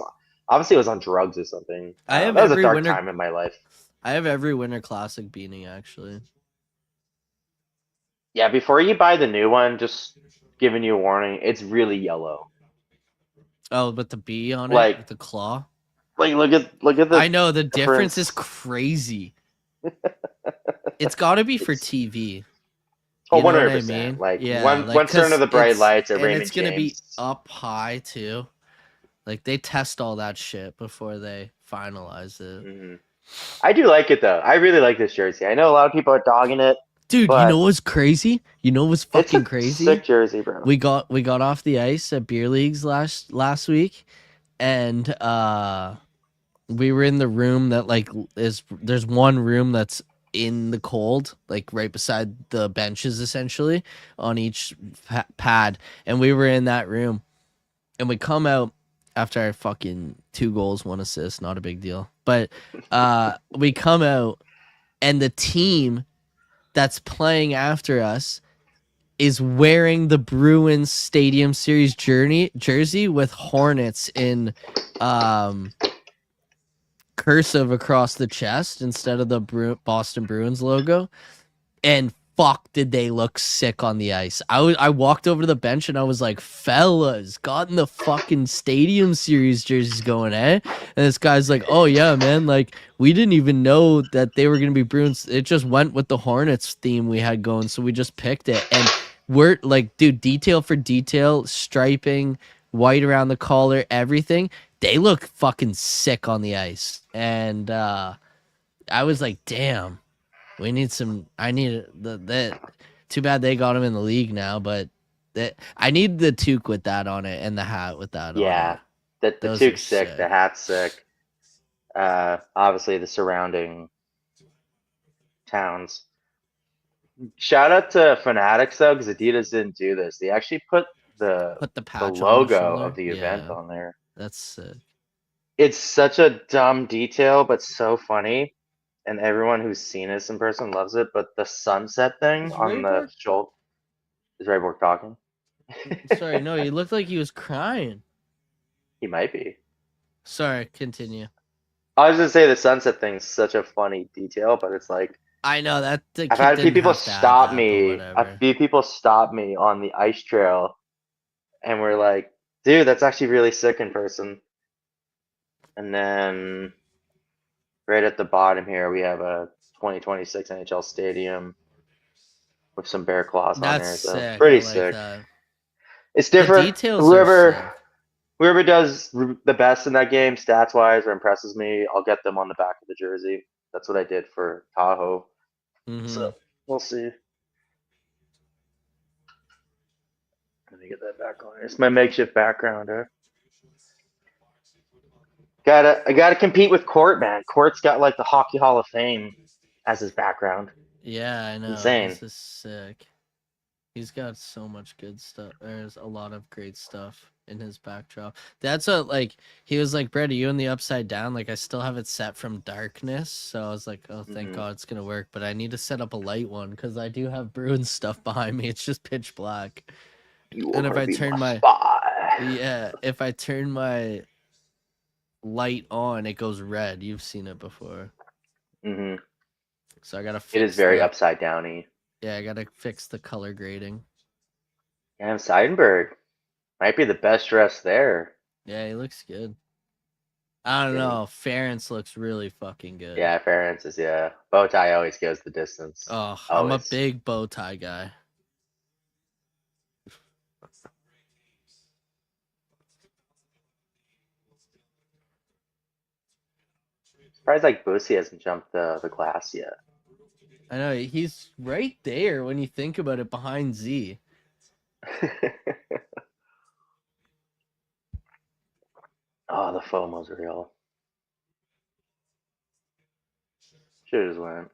obviously I was on drugs or something. I have That was a every dark winter. time in my life. I have every winter classic beanie actually. Yeah, before you buy the new one, just giving you a warning, it's really yellow. Oh, with the bee on it, Like with the claw. look at I the know the difference is difference. crazy. It's got to be for It's TV. oh, You know what I 100%. mean? Like Yeah, like once they're under cuz the bright lights at it's Raymond going to be James. up high too. Like they test all that shit before they finalize it. Hmm. I do like it though. I really like this jersey. I know a lot of people are dogging it, Dude, you know but what's crazy? You know what's it's fucking a crazy? sick jersey, bro. We got off the ice at beer leagues last week, and we were in the room that like is there's one room that's in the cold, like right beside the benches essentially on each pad, and we were in that room, and we come out after our fucking 2 goals, 1 assist, not a big deal, but we come out, and the team that's playing after us is wearing the Bruins Stadium Series jersey with Hornets in um, cursive across the chest instead of the Boston Bruins logo. And fuck, did they look sick on the ice. I walked over to the bench and I was like, fellas, gotten the fucking Stadium Series jerseys going, eh? And this guy's like, oh yeah, man, like we didn't even know that they were gonna be Bruins. It just went with the Hornets theme we had going, so we just picked it. And we're like, dude, detail for detail, striping, white around the collar, everything. They look fucking sick on the ice. And I was like, damn. We need some. I need that. Too bad they got him in the league now, but that I need the toque with that on it and the hat with that on Yeah, it. the Those are toque's sick, sick. the hat's sick. Obviously the surrounding towns. Shout out to Fanatics though, because Adidas didn't do this. They actually put Put the the patch on the logo of shoulder. the event Yeah, on there. that's sick. It's such a dumb detail, but so funny. And everyone who's seen this in person loves it. But the sunset thing Is on the Rayborg? shoulder is Rayborg talking. Sorry, no. He looked like he was crying. He might be. Sorry, continue. I was gonna say the sunset thing's such a funny detail, but it's like I know that the I've kid had a few didn't people have to add stop that, but me. A whatever. few people stop me on the ice trail, and we're like, "Dude, that's actually really sick in person." And then right at the bottom here, we have a 2026 NHL stadium with some bear claws on That's there, so sick. I pretty like sick. that. It's The different. details are Whoever sick. whoever does the best in that game, stats wise, or impresses me, I'll get them on the back of the jersey. That's what I did for Tahoe. Mm-hmm. So we'll see. Let me get that back on. It's my makeshift background. I gotta compete with Court, man. Court's got like the Hockey Hall of Fame as his background. Yeah, I know. Insane. This is sick. He's got so much good stuff. There's a lot of great stuff in his backdrop. That's what like he was like, Brett, are you in the upside down? Like I still have it set from darkness. So I was like, oh thank Hmm. God it's gonna work. But I need to set up a light one because I do have Bruins stuff behind me. It's just pitch black. You And if wanna I be my turn my spy? yeah, if I turn my light on, it goes red. You've seen it before. Hmm. So I gotta It is fix very the upside downy. yeah, I gotta fix the color grading. Damn, Seidenberg might be the best dressed there. Yeah, he looks good. I don't Yeah, know. Ference looks really fucking good. yeah, Ference is yeah. Bow tie always goes the distance. Oh, I'm a Always. big bow tie guy. Surprised like Bussy hasn't jumped the glass yet. I know he's right there when you think about it behind Z. Oh, the FOMO's real. Should have just went.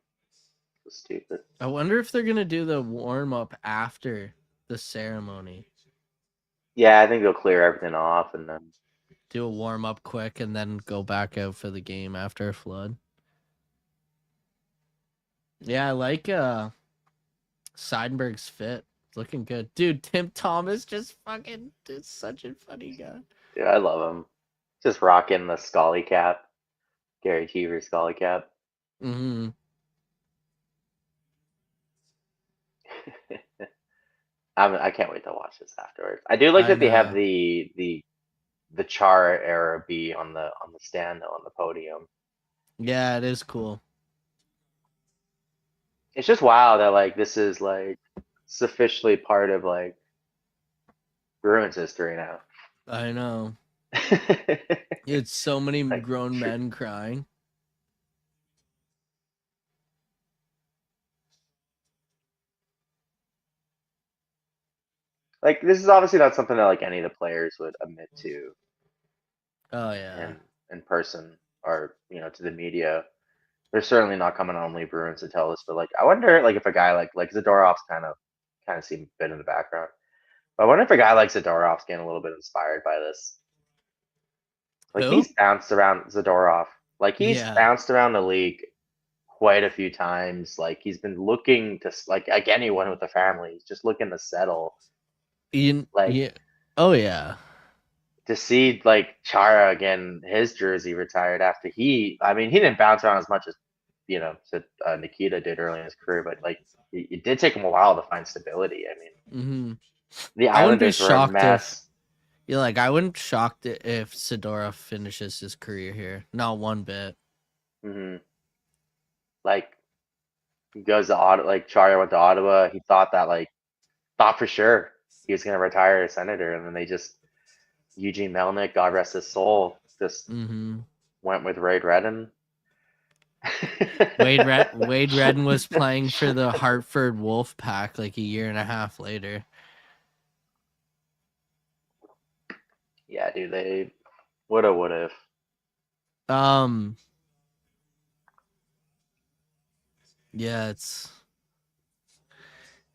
It's stupid. I wonder if they're gonna do the warm up after the ceremony. Yeah, I think they'll clear everything off and then. Do a warm up quick and then go back out for the game after a flood. Yeah, I like Seidenberg's fit. It's looking good. Dude, Tim Thomas just fucking is such a funny guy. Yeah, I love him. Just rocking the Scully cap. Gary Cheever Scully cap. Mm-hmm. I can't wait to watch this afterwards. I do like I that they have know. the Chara era be on the stand though, on the podium. Yeah, it is cool. It's just wow that like this is like sufficiently part of like Bruins history now. I know. It's so many Like grown men crying. like this is obviously not something that like any of the players would admit to Oh yeah. in person or to the media. They're certainly not coming on Only Bruins to tell us, but like I wonder like if a guy like Zadorov's kind of seemed a bit in the background. But I wonder if a guy like Zadorov's getting a little bit inspired by this. Like Who? he's bounced around Zadorov. Like he's Yeah. bounced around the league quite a few times. Like he's been looking to like anyone with a family, he's just looking to settle. Ian, Like yeah. Oh yeah. to see like Chara again, his jersey retired after I mean, he didn't bounce around as much as Nikita did early in his career, but like it did take him a while to find stability. I mean, Mm-hmm. the I wouldn't be Islanders were a shocked if mess. I wouldn't shocked if Sidorov finishes his career here. Not one bit. hmm Like he goes to Ottawa. Like Chara went to Ottawa. He thought for sure he was going to retire as senator, and then they just Eugene Melnick, God rest his soul, just Mm-hmm. went with Ray Redden. Wade Redden was playing for the Hartford Wolf Pack like a year and a half later. Yeah, dude, they would have. Yeah,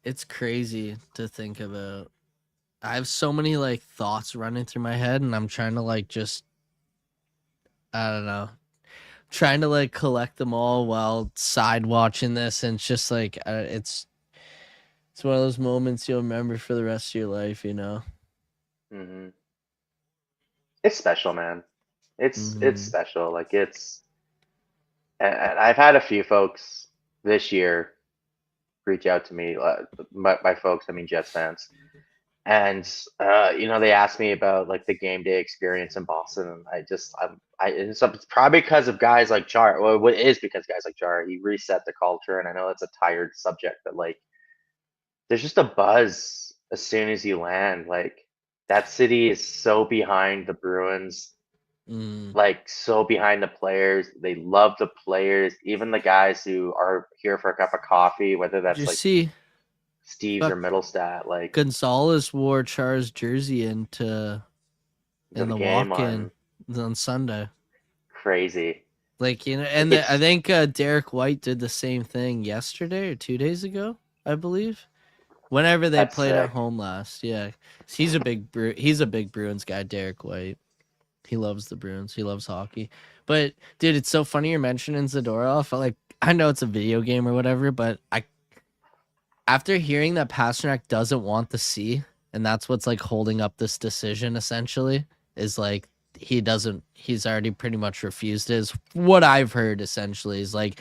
it's crazy to think about. I have so many like thoughts running through my head, and I'm trying to like just I don't know, trying to like collect them all while side watching this, and it's just like it's one of those moments you'll remember for the rest of your life, you know. hmm It's special, man. It's Mm-hmm. special. Like and I've had a few folks this year reach out to me. By folks, I mean Jets fans, and they asked me about like the game day experience in Boston, and it's probably because of guys like Char. Well, what is because guys like Char, he reset the culture, and I know it's a tired subject, but like there's just a buzz as soon as you land. Like that city is so behind the Bruins, Mm. like so behind the players. They love the players, even the guys who are here for a cup of coffee, whether Did that's you like see? Steve's or Fuck, Middlestat. Like Gonzalez wore Char's jersey into to in the the game walk-in on on Sunday. crazy. Like Like and I think Derek White did the same thing yesterday or 2 days ago, I believe. Whenever they that's played at sick. home last, yeah, he's a big Bruins guy, Derek White. He loves the Bruins. He loves hockey. But dude, it's so funny you're mentioning Zadorov. Like I know it's a video game or whatever, but I after hearing that Pasternak doesn't want the C, and that's what's like holding up this decision essentially, is like he's already pretty much refused it, is what I've heard essentially. He's like,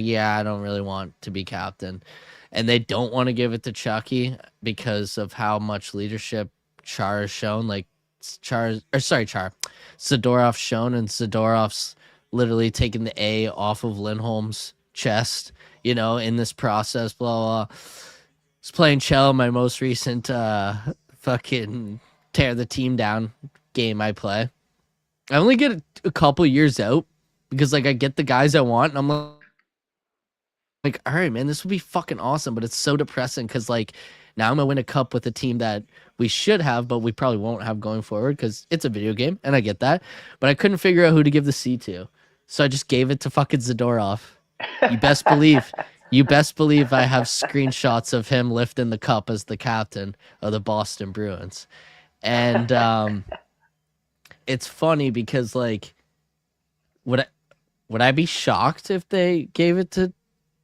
yeah, I don't really want to be captain. And they don't want to give it to Chucky because of how much leadership Char has shown. Like Char. Zadorov's shown, and Zadorov's literally taken the A off of Lindholm's chest, in this process, blah, blah. I was playing cello my most recent fucking tear the team down game I play. I only get a couple years out because like I get the guys I want, and I'm like, all right, man, this would be fucking awesome, but it's so depressing because like now I'm gonna win a cup with a team that we should have, but we probably won't have going forward because it's a video game, and I get that. But I couldn't figure out who to give the C to, so I just gave it to fucking Zadorov. You best believe. You best believe I have screenshots of him lifting the cup as the captain of the Boston Bruins. And it's funny because like would I would I be shocked if they gave it to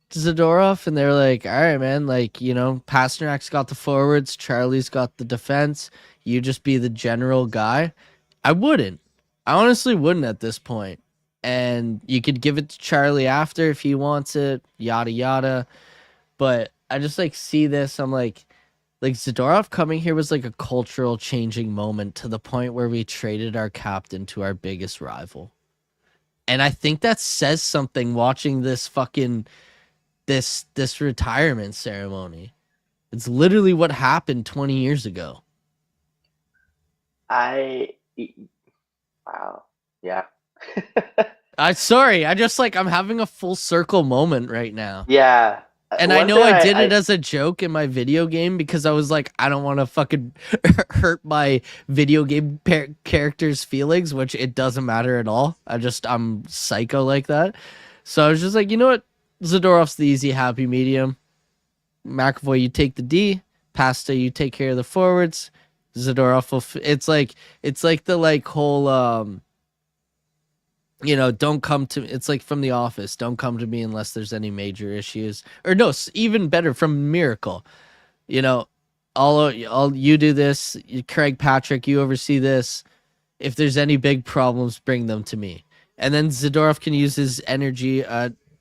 Zadorov and they're like, all right, man, like, Pasternak's got the forwards, Charlie's got the defense, you just be the general guy. I wouldn't. I honestly wouldn't at this point. And you could give it to Charlie after if he wants it, yada yada. But I just like see this, I'm like Zadorov coming here was like a cultural changing moment to the point where we traded our captain to our biggest rival. And I think that says something watching this retirement ceremony. It's literally what happened 20 years ago. I wow. Yeah. I sorry, I just like I'm having a full circle moment right now. Yeah. And I One know thing I did I it as a joke in my video game because I was like, I don't want to fucking hurt my video game character's feelings, which it doesn't matter at all. I'm psycho like that. So I was just like, you know what? Zadorov's the easy, happy medium. McAvoy, you take the D. Pasta, you take care of the forwards. Zadorov, it's like the like whole don't come to it's like from The Office. Don't come to me unless there's any major issues. Or no, even better from Miracle. You know, all you do this. Craig Patrick, you oversee this. If there's any big problems, bring them to me. And then Zadorov can use his energy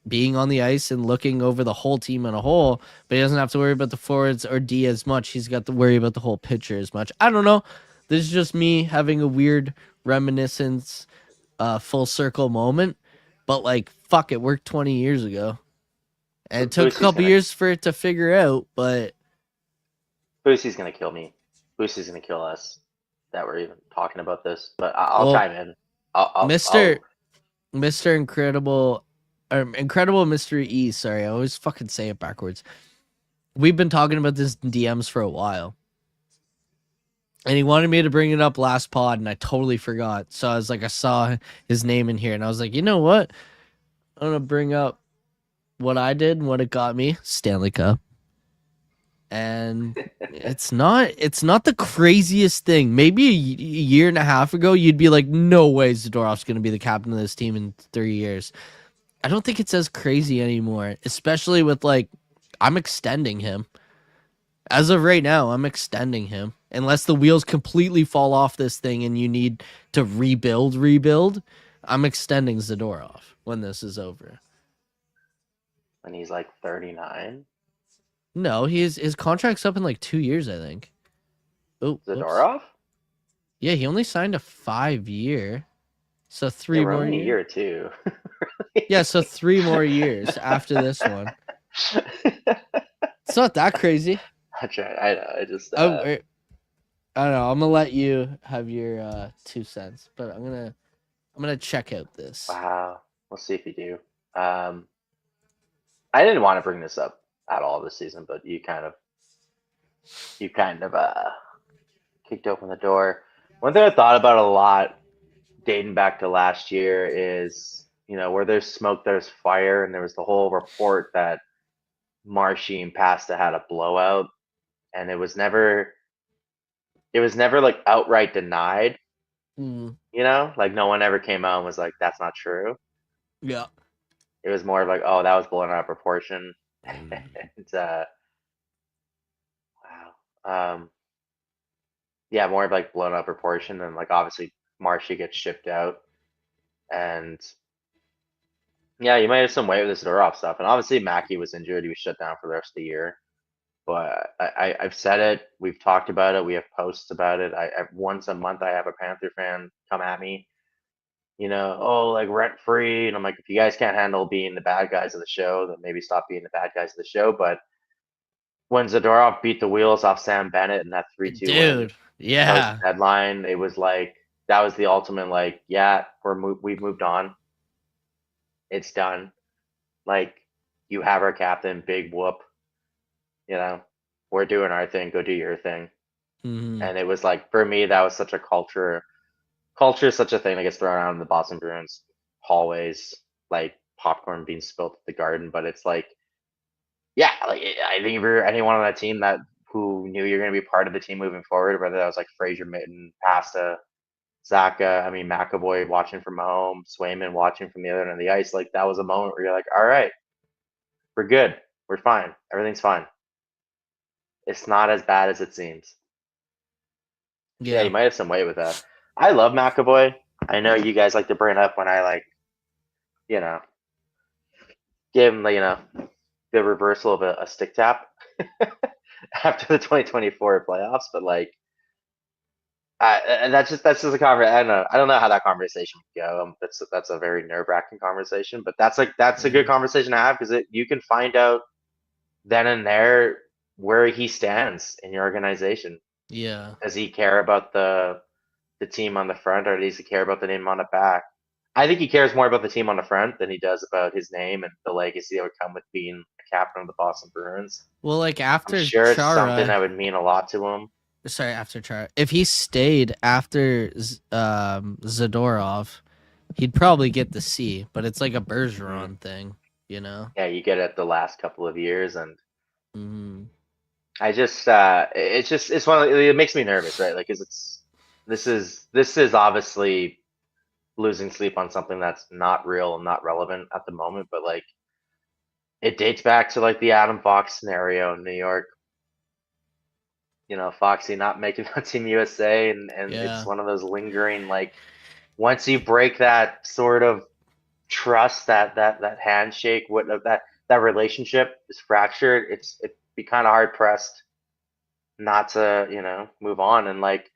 being on the ice and looking over the whole team in a whole, but he doesn't have to worry about the forwards or D as much. He's got to worry about the whole picture as much. I don't know. This is just me having a weird reminiscence full circle moment, but like fuck, it worked 20 years ago, and it took a couple years for it to figure out. But Boosie's gonna kill me. Boosie's gonna kill us. That we're even talking about this, but I'll well, chime in. I'll Mister Incredible, or Incredible Mystery E. Sorry, I always fucking say it backwards. We've been talking about this in DMs for a while. And he wanted me to bring it up last pod, and I totally forgot. So I was like, I saw his name in here, and I was like, you know what? I'm gonna bring up what I did and what it got me. Stanley Cup. And it's not the craziest thing. Maybe a year and a half ago, you'd be like, no way Zadorov's gonna be the captain of this team in 3 years. I don't think it's as crazy anymore, especially with like, I'm extending him. As of right now, I'm extending him. Unless the wheels completely fall off this thing and you need to rebuild, I'm extending Zadorov when this is over. When he's like 39. No, his contract's up in like 2 years, I think. Oh, Zadorov? Oops. Yeah, he only signed a 5-year. So 3 more years. A year or two. Yeah, so 3 more years after this one. It's not that crazy. That's right. I know. I just. I don't know. I'm gonna let you have your 2 cents, but I'm gonna check out this. Wow. We'll see if you do. I didn't want to bring this up at all this season, but you kind of kicked open the door. One thing I thought about a lot, dating back to last year, is where there's smoke, there's fire, and there was the whole report that Marshy and Pasta had a blowout, and it was never like outright denied. Like no one ever came out and was like, "That's not true." Yeah. It was more of like, "Oh, that was blown out of proportion." And, wow. Yeah, more of like blown out proportion, and like obviously Marshy gets shipped out, and yeah, you might have some weight with this Zadorov stuff, and obviously Mackey was injured; he was shut down for the rest of the year. But I've said it. We've talked about it. We have posts about it. I once a month I have a Panther fan come at me, oh, like rent free, and I'm like, if you guys can't handle being the bad guys of the show, then maybe stop being the bad guys of the show. But when Zadorov beat the wheels off Sam Bennett in that 3-2 win, yeah, post deadline, it was like that was the ultimate. Like, yeah, we've moved on. It's done. Like, you have our captain. Big whoop. We're doing our thing. Go do your thing. Mm-hmm. And it was like, for me, that was such a culture is such a thing that gets thrown around in the Boston Bruins hallways. Like, popcorn being spilled at the Garden, but it's like, yeah, like I think if you're anyone on that team that who knew you're going to be part of the team moving forward, whether that was like Fraser Mitten, Pasta, Zaka, I mean McAvoy watching from home, Swayman watching from the other end of the ice, like that was a moment where you're like, all right, we're good, we're fine, everything's fine. It's not as bad as it seems. Yeah, Yeah. you might have some weight with that. I love McAvoy. I know you guys like to bring up when I like, you know, give him the, the reversal of a stick tap after the 2024 playoffs, but like, and that's just a conversation. I don't know how that conversation would go. That's a very nerve wracking conversation, but that's a good Yeah. conversation to have because you can find out then and there where he stands in your organization. Yeah. Does he care about the team on the front, or does he care about the name on the back? I think he cares more about the team on the front than he does about his name and the legacy that would come with being a captain of the Boston Bruins. Well, like I'm after sure it's something Chara, that would mean a lot to him. sorry, after Chara, if he stayed after Zadorov, he'd probably get the C, but it's like a Hmm. Bergeron thing, you know? Yeah, you get it the last couple of years, and Mm, I just, it's one of it makes me nervous, right? Like, 'cause this is obviously losing sleep on something that's not real and not relevant at the moment, but like it dates back to like the Adam Fox scenario in New York. Foxy not making on Team USA, and it's yeah. one of those lingering like once you break that sort of trust, that handshake, that relationship is fractured, it'd be kind of hard pressed not to move on. And like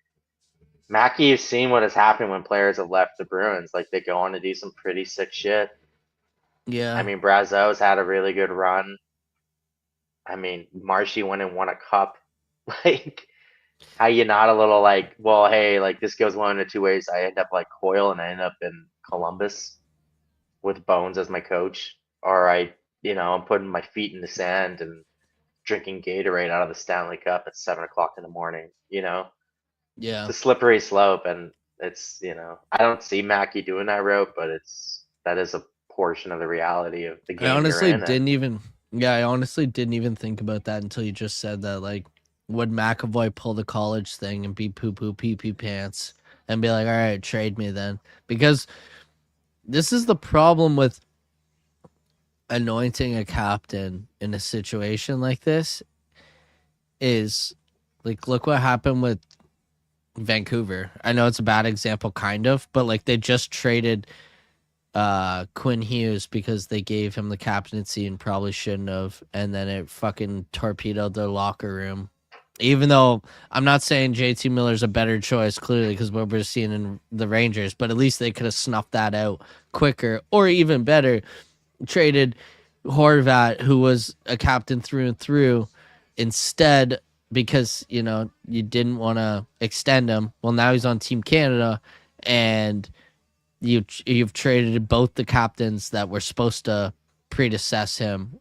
Mackey, you've seen what has happened when players have left the Bruins. Like they go on to do some pretty sick shit. I Yeah. mean, Brazeau's had a really good run. I mean, Marshy went and won a cup. Like, how you not a little like, well, hey, like this goes one of two ways. I end up like Hoyle and I end up in Columbus with Bones as my coach, or I'm putting my feet in the sand and drinking Gatorade out of the Stanley Cup at 7 o'clock in the morning. It's Yeah. a slippery slope, and I don't see Mackey doing that route, but that is a portion of the reality of the I game you're honestly in, and didn't even yeah, I honestly didn't even think about that until you just said that. Like, would McAvoy pull the college thing and be poo poo pee pee pants and be like, all right, trade me then? Because this is the problem with anointing a captain in a situation like this is like, look what happened with Vancouver. I know it's a bad example, kind of, but like they just traded Quinn Hughes because they gave him the captaincy and probably shouldn't have, and then it fucking torpedoed their locker room. Even though I'm not saying JT Miller's a better choice, clearly, because what we're seeing in the Rangers, but at least they could have snuffed that out quicker, or even better, traded Horvat, who was a captain through and through, instead, because you didn't want to extend him. Well, now he's on Team Canada, and you've traded both the captains that were supposed to predecess him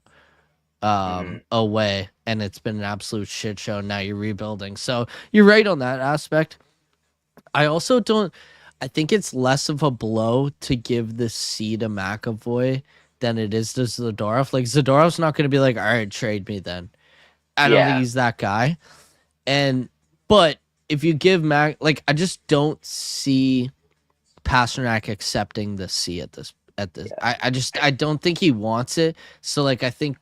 mhm. away, and it's been an absolute shit show. Now you're rebuilding, so you're right on that aspect. I also don't. I think it's less of a blow to give the C to McAvoy than it is to Zadorov. Like Zadorov's not going to be like, all right, trade me then. I don't think Yeah, he's that guy. And but if you give Mac, like, I just don't see Pasternak accepting the C at this. At this, yeah, I don't think he wants it. So like I think,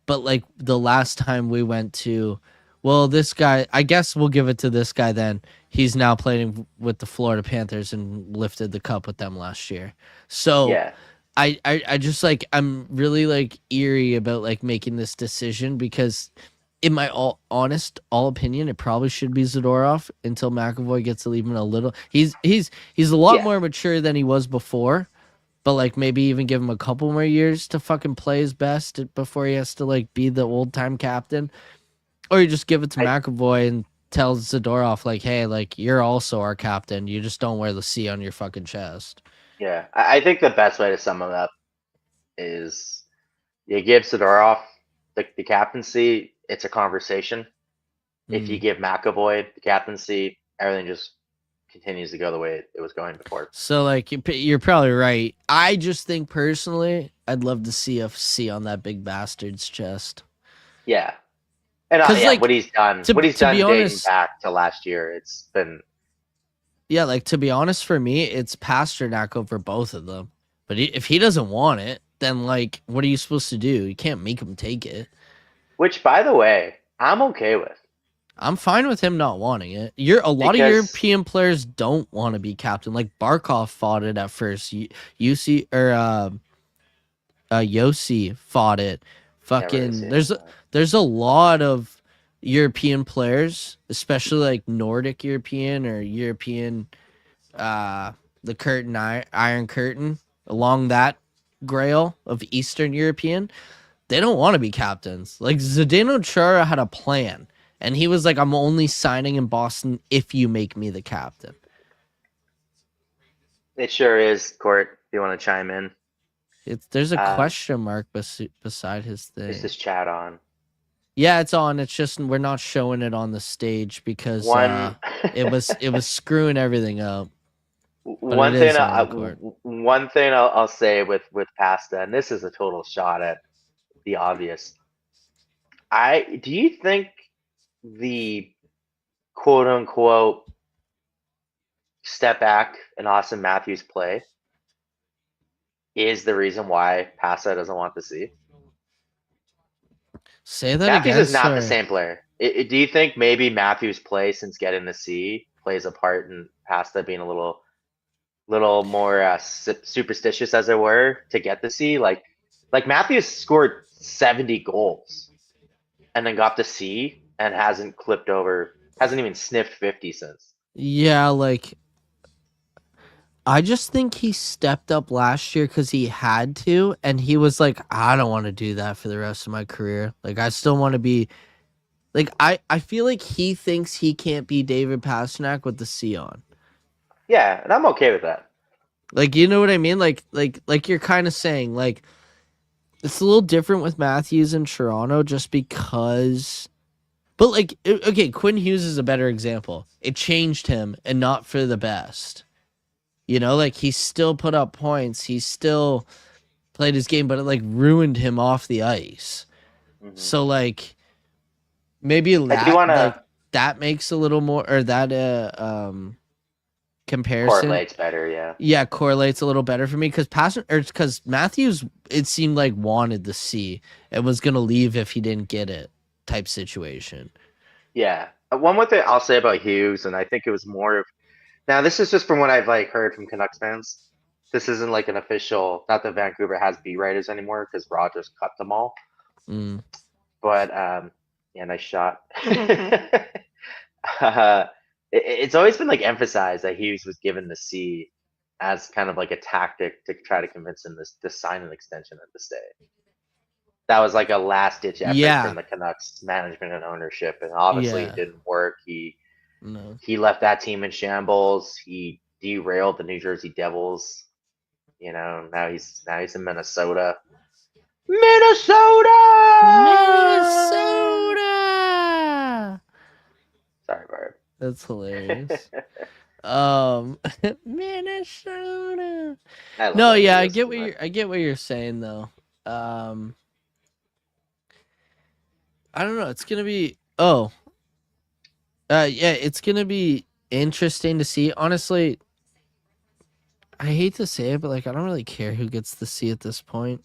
but like the last time we went to, well, this guy, I guess we'll give it to this guy then. He's now playing with the Florida Panthers and lifted the cup with them last year. So yeah. I just like, I'm really like eerie about like making this decision because in my all opinion, it probably should be Zadorov until McAvoy gets to leave him a little. He's a lot Yeah, more mature than he was before, but like maybe even give him a couple more years to fucking play his best before he has to like be the old time captain, or you just give it to I McAvoy and tell Zadorov like, hey, like you're also our captain. You just don't wear the C on your fucking chest. yeah, I think the best way to sum it up is you give Sidorov the captaincy. It's a conversation. If you Mm, give McAvoy the captaincy, everything just continues to go the way it was going before. So like you're probably right. I just think personally, I'd love to see a C on that big bastard's chest. Yeah, and Cause yeah, like what he's to be done dating honest, back to last year, it's been yeah, like to be honest, for me, it's Pasternak over both of them. But if he doesn't want it, then like, what are you supposed to do? You can't make him take it. which, by the way, I'm okay with I'm fine with him not wanting it. A lot of because European players don't want to be captain. Like Barkov fought it at first. UC or Yossi fought it. never really Fucking seen it. there's a lot of European players, especially like Nordic European or European the Iron Curtain along that grail of Eastern European. They don't want to be captains. Like Zdeno Chara had a plan, and he was like, "I'm only signing in Boston if you make me the captain." It sure is, Court. If you want to chime in, There's a um, question mark beside his is thing. this chat on? Yeah, it's on. It's just we're not showing it on the stage because One, it was screwing everything up. But it one thing, is on court. one thing I'll say with Pasta, and this is a total shot at the obvious. Do you think the quote unquote step back in Austin Matthews play is the reason why Pasta doesn't want to see? Say that Matthews again, is not the sorry. same player. Do you think maybe Matthews' play since getting the C plays a part in Pasta being a little more superstitious, as it were, to get the C? Like Matthews scored 70 goals and then got the C and hasn't even sniffed 50 since. Yeah, like I just think he stepped up last year because he had to, and he was like, I don't want to do that for the rest of my career. Like I still want to be like I feel like he thinks he can't be David Pasternak with the C on. Yeah, and I'm okay with that. Like you know what I mean? Like you're kind of saying like it's a little different with Matthews in Toronto just because. But like okay, Quinn Hughes is a better example. It changed him and not for the best. You know, like he still put up points. He still played his game, but it like ruined him off the ice. Hmm. So like maybe I do want to that makes a little more or that comparison. correlates better, yeah. Yeah, correlates a little better for me because Matthews it seemed like wanted the C and was gonna leave if he didn't get it type situation. Yeah. One more thing I'll say about Hughes, and I think it was more of now this is just from what I've like heard from Canucks fans. This isn't like an official, not that Vancouver has beat writers anymore because Rogers cut them all. Mm. But yeah, nice shot. It's always been like emphasized that Hughes was given the C as kind of like a tactic to try to convince him to sign an extension and to stay. That was like a last ditch effort Yeah, from the Canucks management and ownership, and obviously it yeah, didn't work. no. He left that team in shambles. He derailed the New Jersey Devils. You know, now he's in Minnesota. Minnesota. Minnesota. Sorry, Barb. That's hilarious. Minnesota. I love No, that yeah, video so much. I get what you're saying though. I don't know. It's gonna be yeah, it's gonna be interesting to see. Honestly, I hate to say it, but like I don't really care who gets the C at this point.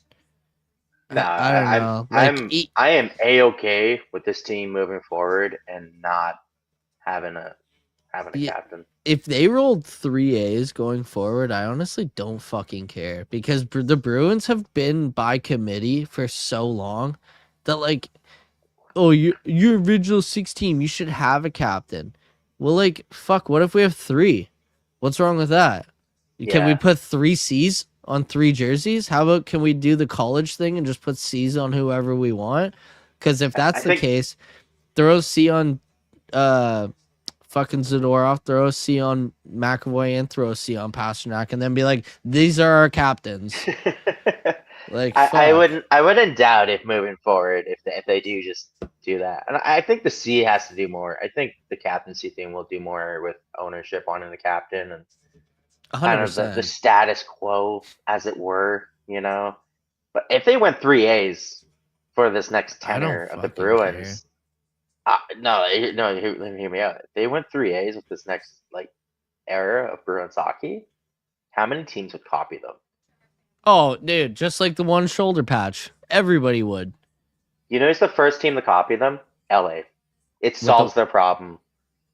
No, I don't know. Like I am a-okay with this team moving forward and not having a yeah, captain. if they rolled 3As going forward, I honestly don't fucking care because the Bruins have been by committee for so long that like, oh, your original 16, you should have a captain. Well, like, fuck, what if we have 3? What's wrong with that? Can we Yeah. put 3 C's on 3 jerseys? How about can we do the college thing and just put C's on whoever we want? Because if I that's the think case, throw C on fucking Zadorov, throw a C on McAvoy, and throw a C on Pasternak, and then be like, these are our captains. Like I fuck. wouldn't doubt if moving forward if they do just do that. And I think the C has to do more. I think the captaincy thing will do more with ownership on the captain and kind of the 100%. status quo, as it were, you know. But if they went 3 A's for this next I tenure don't of the fucking care. Bruins, no, no, hear me out. If they went 3 A's with this next like era of Bruins hockey, how many teams would copy them? Oh, dude, just like the one shoulder patch. Everybody would. You know, who's the first team to copy them? LA. It With the solves their problem.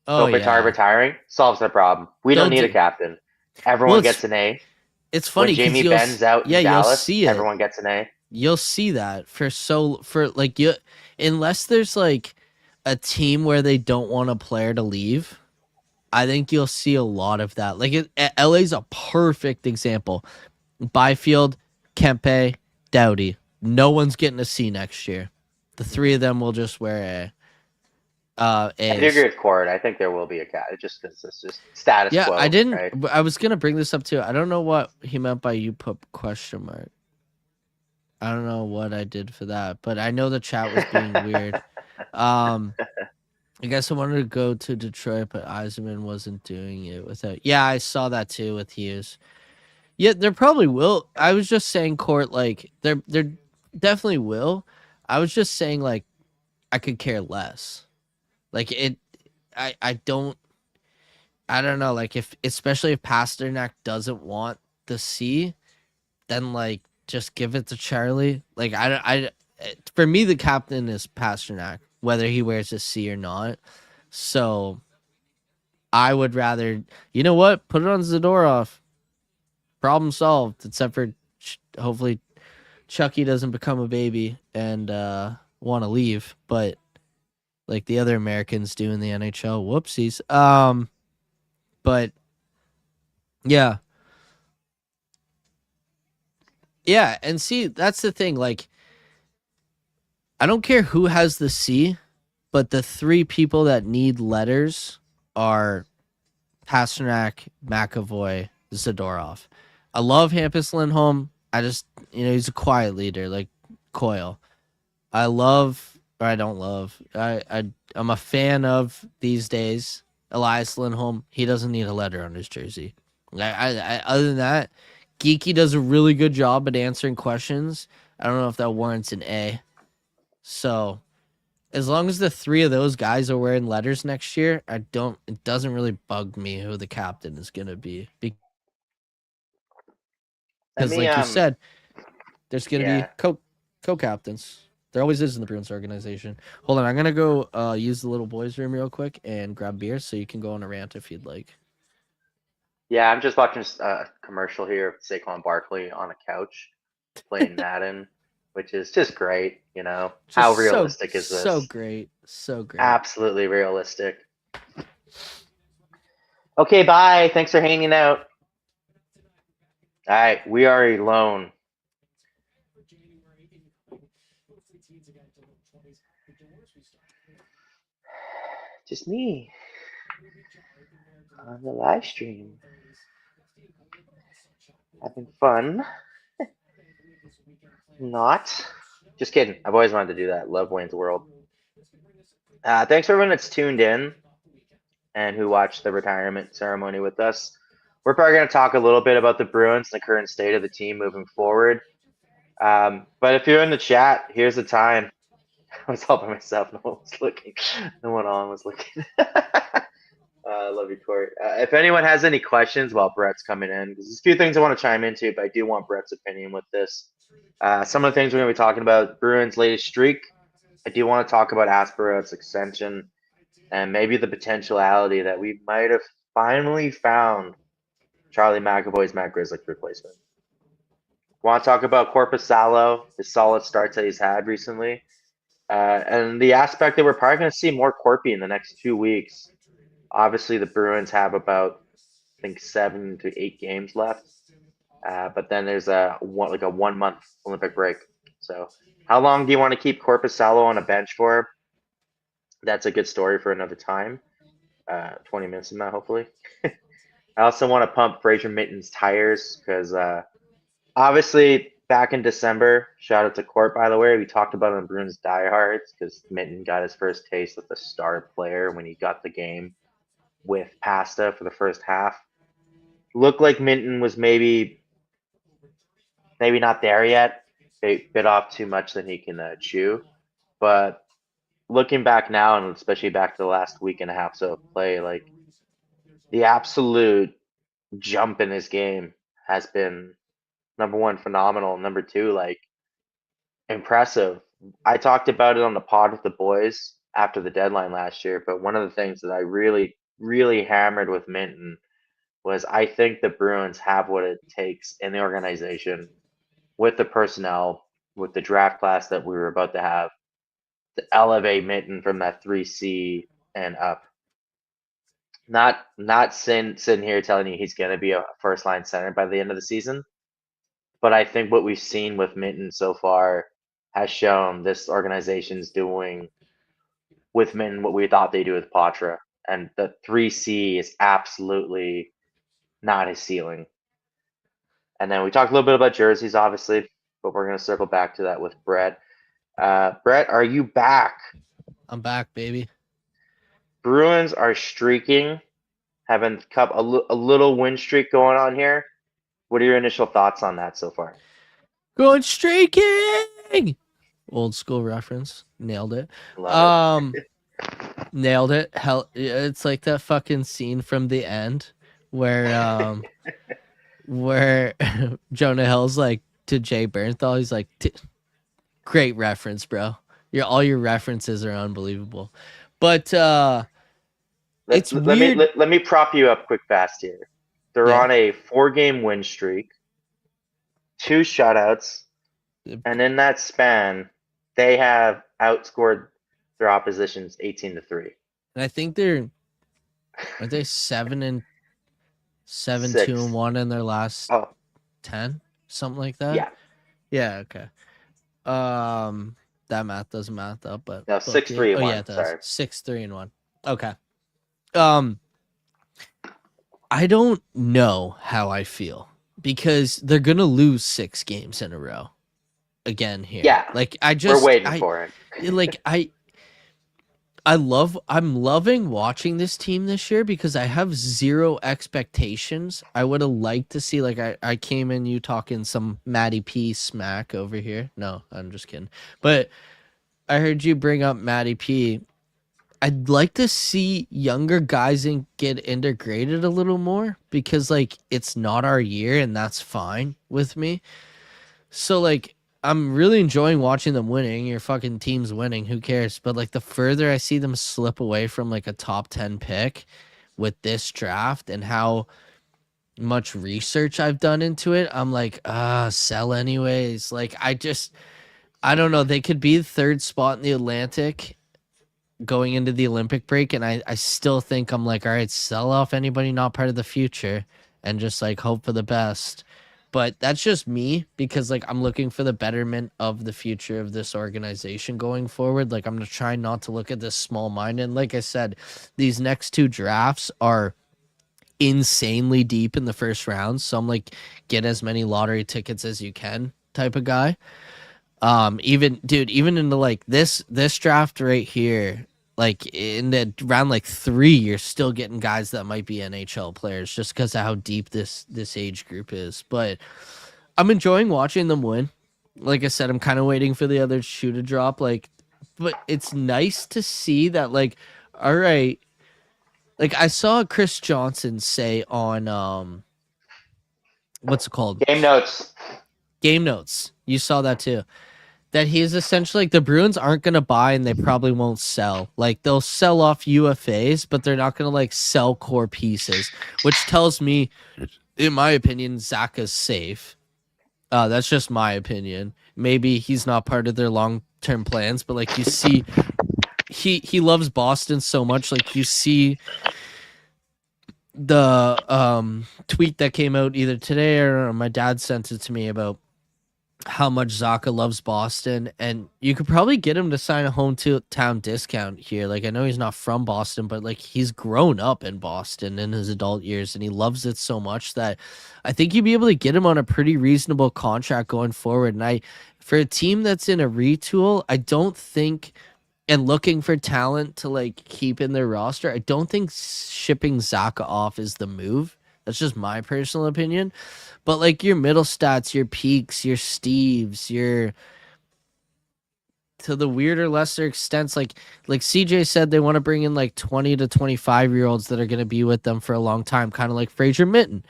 Oh Kopitar yeah. retiring solves their problem. We don't They'll need a do captain. Well, Everyone gets an A. it's When funny cuz Jamie Benn's out in you'll Dallas, see it. everyone gets an A. You'll see that for like you unless there's like a team where they don't want a player to leave. I think you'll see a lot of that. Like LA's a perfect example. Byfield, Kempe, Doughty. No one's getting a C next year. The three of them will just wear I do agree A's. with Cord. I think there will be a cat. It just because it's just status Yeah, I quo, didn't. right? I was gonna bring this up too. I don't know what he meant by you put question mark. I don't know what I did for that, but I know the chat was being weird. Um, I guess I wanted to go to Detroit, but Eisenman wasn't doing it without. Yeah, I saw that too with Hughes. Yeah, there probably will. I was just saying, Court, like there definitely will. I was just saying, like I could care less. Like it, I don't. I don't know. Like if especially if Pasternak doesn't want the C, then like just give it to Charlie. Like for me the captain is Pasternak, whether he wears a C or not. So I would rather, you know what, put it on Zadorov. Problem solved. Except for hopefully Chucky doesn't become a baby and want to leave, but like the other Americans do in the NHL. Whoopsies. But yeah, yeah, and see that's the thing. Like I don't care who has the C, but the three people that need letters are Pasternak, McAvoy, Zadorov. I love Hampus Lindholm. I just, he's a quiet leader like Coyle. I love, or I don't love. I'm a fan of these days. Elias Lindholm. He doesn't need a letter on his jersey. Other than that, Geeky does a really good job at answering questions. I don't know if that warrants an A. So as long as the three of those guys are wearing letters next year, it doesn't really bug me who the captain is gonna be. Let Because me like you said, there's gonna be yeah. co-captains. There always is in the Bruins organization. Hold on, I'm gonna go use the little boys' room real quick and grab beer so you can go on a rant if you'd like. Yeah, I'm just watching a commercial here of Saquon Barkley on a couch playing Madden, which is just great, you know. How Just realistic is so this? great. So great. Absolutely realistic. Okay, bye. Thanks for hanging out. All right, we are alone. Just me on the live stream. Having fun. Not. Just kidding. I've always wanted to do that. Love Wayne's World. Thanks for everyone that's tuned in and who watched the retirement ceremony with us. We're probably going to talk a little bit about the Bruins and the current state of the team moving forward. But if you're in the chat, here's the time. I was all by myself. No one was looking. No one on was looking. I love you, Corey. If anyone has any questions while Brett's coming in, there's a few things I want to chime into, but I do want Brett's opinion with this. Some of the things we're going to be talking about: Bruins' latest streak. I do want to talk about Aspero's extension and maybe the potentiality that we might have finally found Charlie McAvoy's Matt Grizzlick replacement. Want to talk about Corpusalo, the solid starts that he's had recently, and the aspect that we're probably going to see more Corpy in the next 2 weeks. Obviously, the Bruins have about, I think, 7 to 8 games left, but then there's a 1 month Olympic break. So, how long do you want to keep Corpusalo on a bench for? That's a good story for another time. 20 minutes from now, hopefully. I also want to pump Fraser Mitten's tires because obviously back in December, shout out to Court, by the way. We talked about it on Bruins Diehards because Minton got his first taste with the star player when he got the game with Pasta for the first half. Looked like Minton was maybe not there yet. They bit off too much than he can chew. But looking back now, and especially back to the last week and a half so of play, like the absolute jump in his game has been number one, phenomenal. Number two, like impressive. I talked about it on the pod with the boys after the deadline last year, but one of the things that I really, really hammered with Minton was I think the Bruins have what it takes in the organization with the personnel, with the draft class that we were about to have, to elevate Minton from that 3C and up. Not sitting here telling you he's going to be a first line center by the end of the season, but I think what we've seen with Minton so far has shown this organization's doing with Minton what we thought they do with Patra, and the 3C is absolutely not his ceiling. And then we talked a little bit about jerseys, obviously, but we're going to circle back to that with Brett. Brett, are you back? I'm back, baby. Bruins are streaking, having a little win streak going on here. What are your initial thoughts on that so far? Going streaking. Old school reference. Nailed it. Love it. Nailed it. Hell, it's like that fucking scene from The End where where Jonah Hill's like to Jay Bernthal. He's like, great reference, bro. All your references are unbelievable. But it's weird. Let me prop you up quick fast here. They're on a 4-game win streak, 2 shutouts, and in that span, they have outscored their oppositions 18-3. And I think aren't they 7-2-1 in their last 10, something like that? Yeah. Yeah. Okay. That math doesn't math up, but no, 6-3-1. Oh yeah, it does. Sorry. 6-3-1. Okay. I don't know how I feel because they're gonna lose 6 games in a row again here. Yeah, like we're waiting for it. Like I'm loving watching this team this year because I have zero expectations. I would have liked to see, like, I came in you talking some Matty P smack over here. No, I'm just kidding. But I heard you bring up Matty P. I'd like to see younger guys get integrated a little more because, like, it's not our year and that's fine with me. So, like, I'm really enjoying watching them winning. Your fucking team's winning. Who cares? But, like, the further I see them slip away from, like, a top 10 pick with this draft and how much research I've done into it, I'm like, sell anyways. Like, I don't know. They could be the 3rd spot in the Atlantic going into the Olympic break, and I still think I'm like, all right, sell off anybody not part of the future and just, like, hope for the best. But that's just me because, like, I'm looking for the betterment of the future of this organization going forward. Like, I'm going to try not to look at this small-minded. And like I said, these next 2 drafts are insanely deep in the first round. So I'm like, get as many lottery tickets as you can type of guy. Even into, like, this draft right here, like, in the round, like, 3, you're still getting guys that might be NHL players just because of how deep this age group is. But I'm enjoying watching them win. Like I said, I'm kind of waiting for the other shoe to drop. Like, but it's nice to see that, like, all right. Like, I saw Chris Johnson say on what's it called? Game notes. Game notes. You saw that too. That he is essentially like, the Bruins aren't going to buy and they probably won't sell. Like, they'll sell off UFAs, but they're not going to, like, sell core pieces, which tells me, in my opinion, Zaka's safe. That's just my opinion. Maybe he's not part of their long-term plans, but, like, you see, he loves Boston so much. Like, you see the tweet that came out either today or my dad sent it to me about how much Zaka loves Boston, and you could probably get him to sign a hometown discount here. Like, I know he's not from Boston, but like he's grown up in Boston in his adult years, and he loves it so much that I think you'd be able to get him on a pretty reasonable contract going forward. And for a team that's in a retool, I don't think, and looking for talent to like keep in their roster, I don't think shipping Zaka off is the move. That's just my personal opinion. But like your middle stats, your peaks, your Steves, your to the weirder lesser extents, like CJ said, they want to bring in like 20 to 25-year-olds that are going to be with them for a long time, kind of like Fraser Mitten.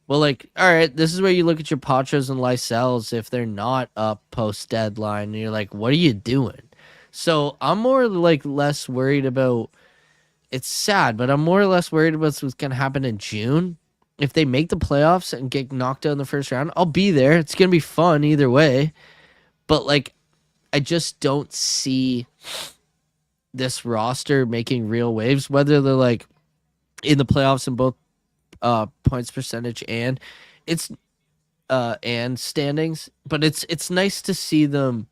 Well, like, all right, this is where you look at your Patros and Lysells if they're not up post deadline, and you're like, what are you doing? So I'm more like less worried about. It's sad, but I'm more or less worried about what's going to happen in June. If they make the playoffs and get knocked out in the first round, I'll be there. It's going to be fun either way. But, like, I just don't see this roster making real waves, whether they're, like, in the playoffs in both points percentage and standings. But it's nice to see them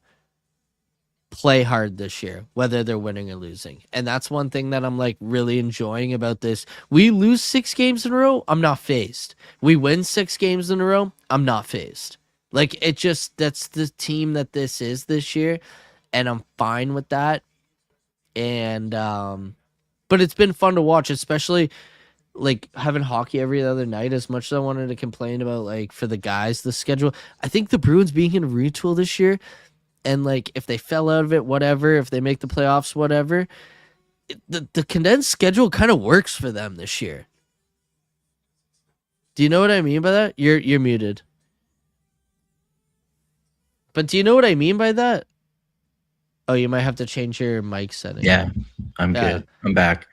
play hard this year, whether they're winning or losing. And that's one thing that I'm like really enjoying about this. We lose 6 games in a row, I'm not phased. We win 6 games in a row, I'm not phased. Like, it just, that's the team that this is this year, and I'm fine with that. And but it's been fun to watch, especially like having hockey every other night. As much as I wanted to complain about, like, for the guys, the schedule, I think the Bruins being in a retool this year, and like if they fell out of it, whatever, if they make the playoffs, whatever, the condensed schedule kind of works for them this year. Do you know what I mean by that? You're muted. But do you know what I mean by that? Oh, you might have to change your mic setting. Yeah, I'm good. I'm back.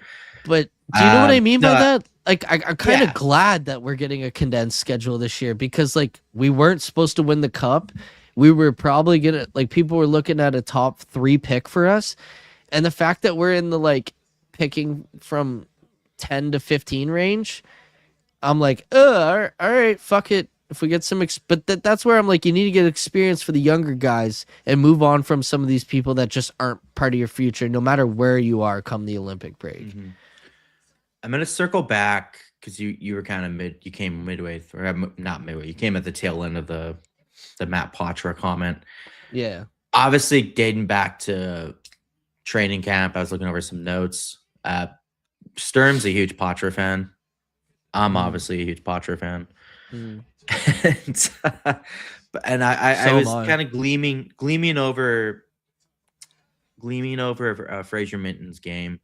But do you know what I mean by no, that? Like, I'm kind of yeah. glad that we're getting a condensed schedule this year, because like we weren't supposed to win the cup. We were probably gonna, like, people were looking at a top 3 pick for us, and the fact that we're in the like picking from 10 to 15 range, I'm like, all right, fuck it. If we get some, but that's where I'm like, you need to get experience for the younger guys and move on from some of these people that just aren't part of your future, no matter where you are come the Olympic break. Mm-hmm. I'm gonna circle back because you were kind of you came midway through, not midway. You came at the tail end of the Matt Poitras comment. Yeah. Obviously, dating back to training camp, I was looking over some notes. Sturm's a huge Poitras fan. I'm obviously a huge Poitras fan. And I was kind of gleaming over Fraser Minton's game.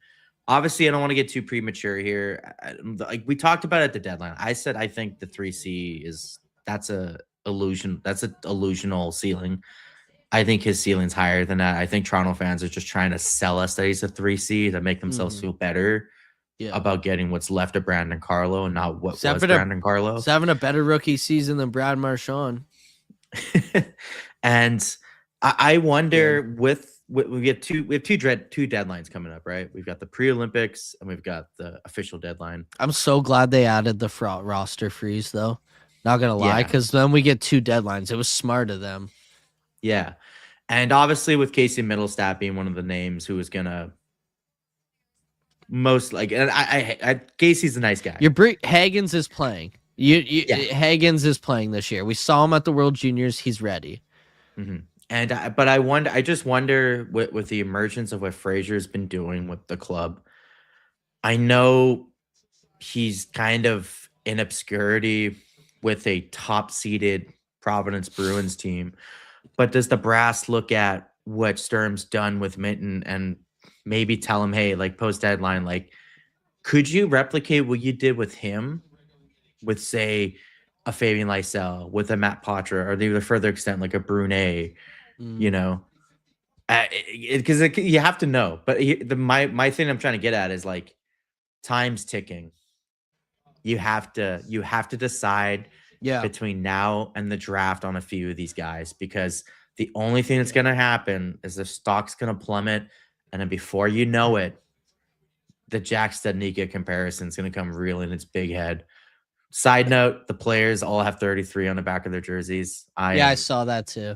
Obviously, I don't want to get too premature here. Like we talked about at the deadline, I said I think the 3C that's a illusion. That's an illusional ceiling. I think his ceiling's higher than that. I think Toronto fans are just trying to sell us that he's a 3C to make themselves feel better about getting what's left of Brandon Carlo and not what was Brandon Carlo. He's having a better rookie season than Brad Marchand. And I wonder we have two deadlines coming up, right? We've got the pre-Olympics and we've got the official deadline. I'm so glad they added the roster freeze, though. Not gonna lie, because then we get 2 deadlines. It was smart of them. Yeah, and obviously with Casey Middlestat being one of the names who was gonna most like, and I Casey's a nice guy. Hagens is playing. Hagens is playing this year. We saw him at the World Juniors. He's ready. Mm-hmm. And I just wonder with the emergence of what Fraser's been doing with the club. I know he's kind of in obscurity with a top-seeded Providence Bruins team, but does the brass look at what Sturm's done with Minton and maybe tell him, hey, like post-deadline, like, could you replicate what you did with him with, say, a Fabian Lysell, with a Matt Poitras, or the further extent, like a Brunet, you know? Because you have to know. But my thing I'm trying to get at is, like, time's ticking. You have to decide between now and the draft on a few of these guys, because the only thing that's going to happen is the stock's going to plummet, and then before you know it, the Jack Studnicka comparison is going to come reeling its big head. Side note: the players all have 33 on the back of their jerseys. I saw that too.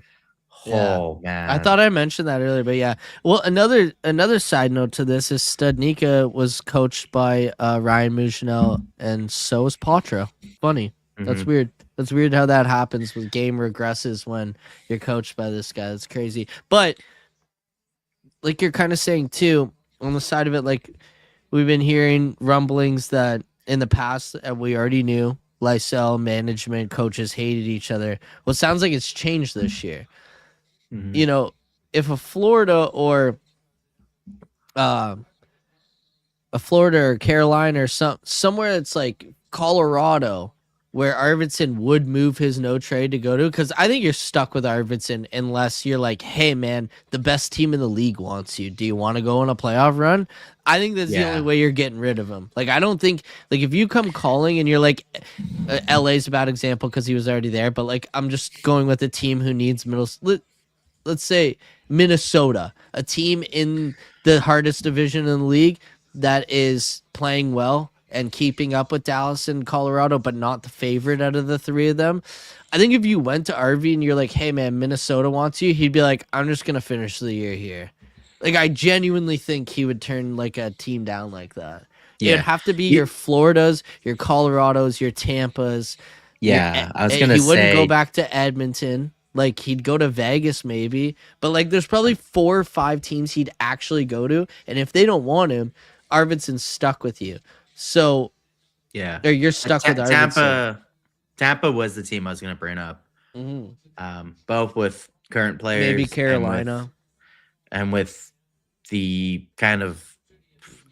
Oh man, I thought I mentioned that earlier, but yeah. Well, another side note to this is Studnicka was coached by Ryan Mouchinel, and so is Patra. Funny. That's weird. That's weird how that happens with game regresses when you're coached by this guy. That's crazy. But like you're kind of saying too, on the side of it, like we've been hearing rumblings that in the past, and we already knew Lysell management coaches hated each other. Well, it sounds like it's changed this year. You know, if a Florida or Carolina or somewhere that's like Colorado, where Arvidsson would move his no trade to go to, because I think you're stuck with Arvidsson unless you're like, hey man, the best team in the league wants you. Do you want to go on a playoff run? I think that's the only way you're getting rid of him. Like, I don't think, like, if you come calling and you're like, LA's a bad example because he was already there, but like, I'm just going with a team who needs let's say Minnesota, a team in the hardest division in the league that is playing well and keeping up with Dallas and Colorado, but not the favorite out of the three of them. I think if you went to RV and you're like, hey man, Minnesota wants you, he'd be like, I'm just going to finish the year here. Like, I genuinely think he would turn like a team down like that. Yeah. It'd have to be your Floridas, your Colorados, your Tampas. Yeah, I was going to say. He wouldn't go back to Edmonton. Like, he'd go to Vegas maybe. But, like, there's probably 4 or 5 teams he'd actually go to. And if they don't want him, Arvidsson's stuck with you. So, yeah. Or you're stuck with Arvidsson. Tampa was the team I was going to bring up. Both with current players. Maybe Carolina. And with the kind of,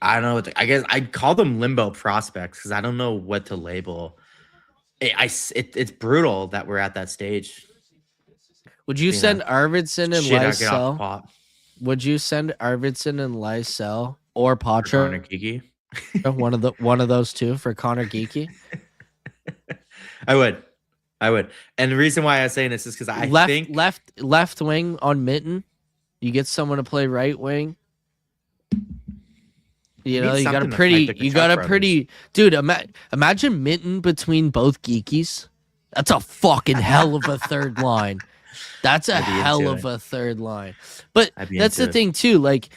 I don't know, I guess I'd call them limbo prospects because I don't know what to label. It's brutal that we're at that stage. Would you send Arvidsson and Lysell? Would you send Arvidsson and Lysell or Patra? Connor Geekie? one of those two for Connor Geekie? I would. And the reason why I was saying this is because I think left wing on Mitten. You get someone to play right wing. You know, you got a pretty dude. Imagine Mitten between both Geekies. That's a fucking hell of a third line. That's a hell of a third line. But that's the thing too. Like,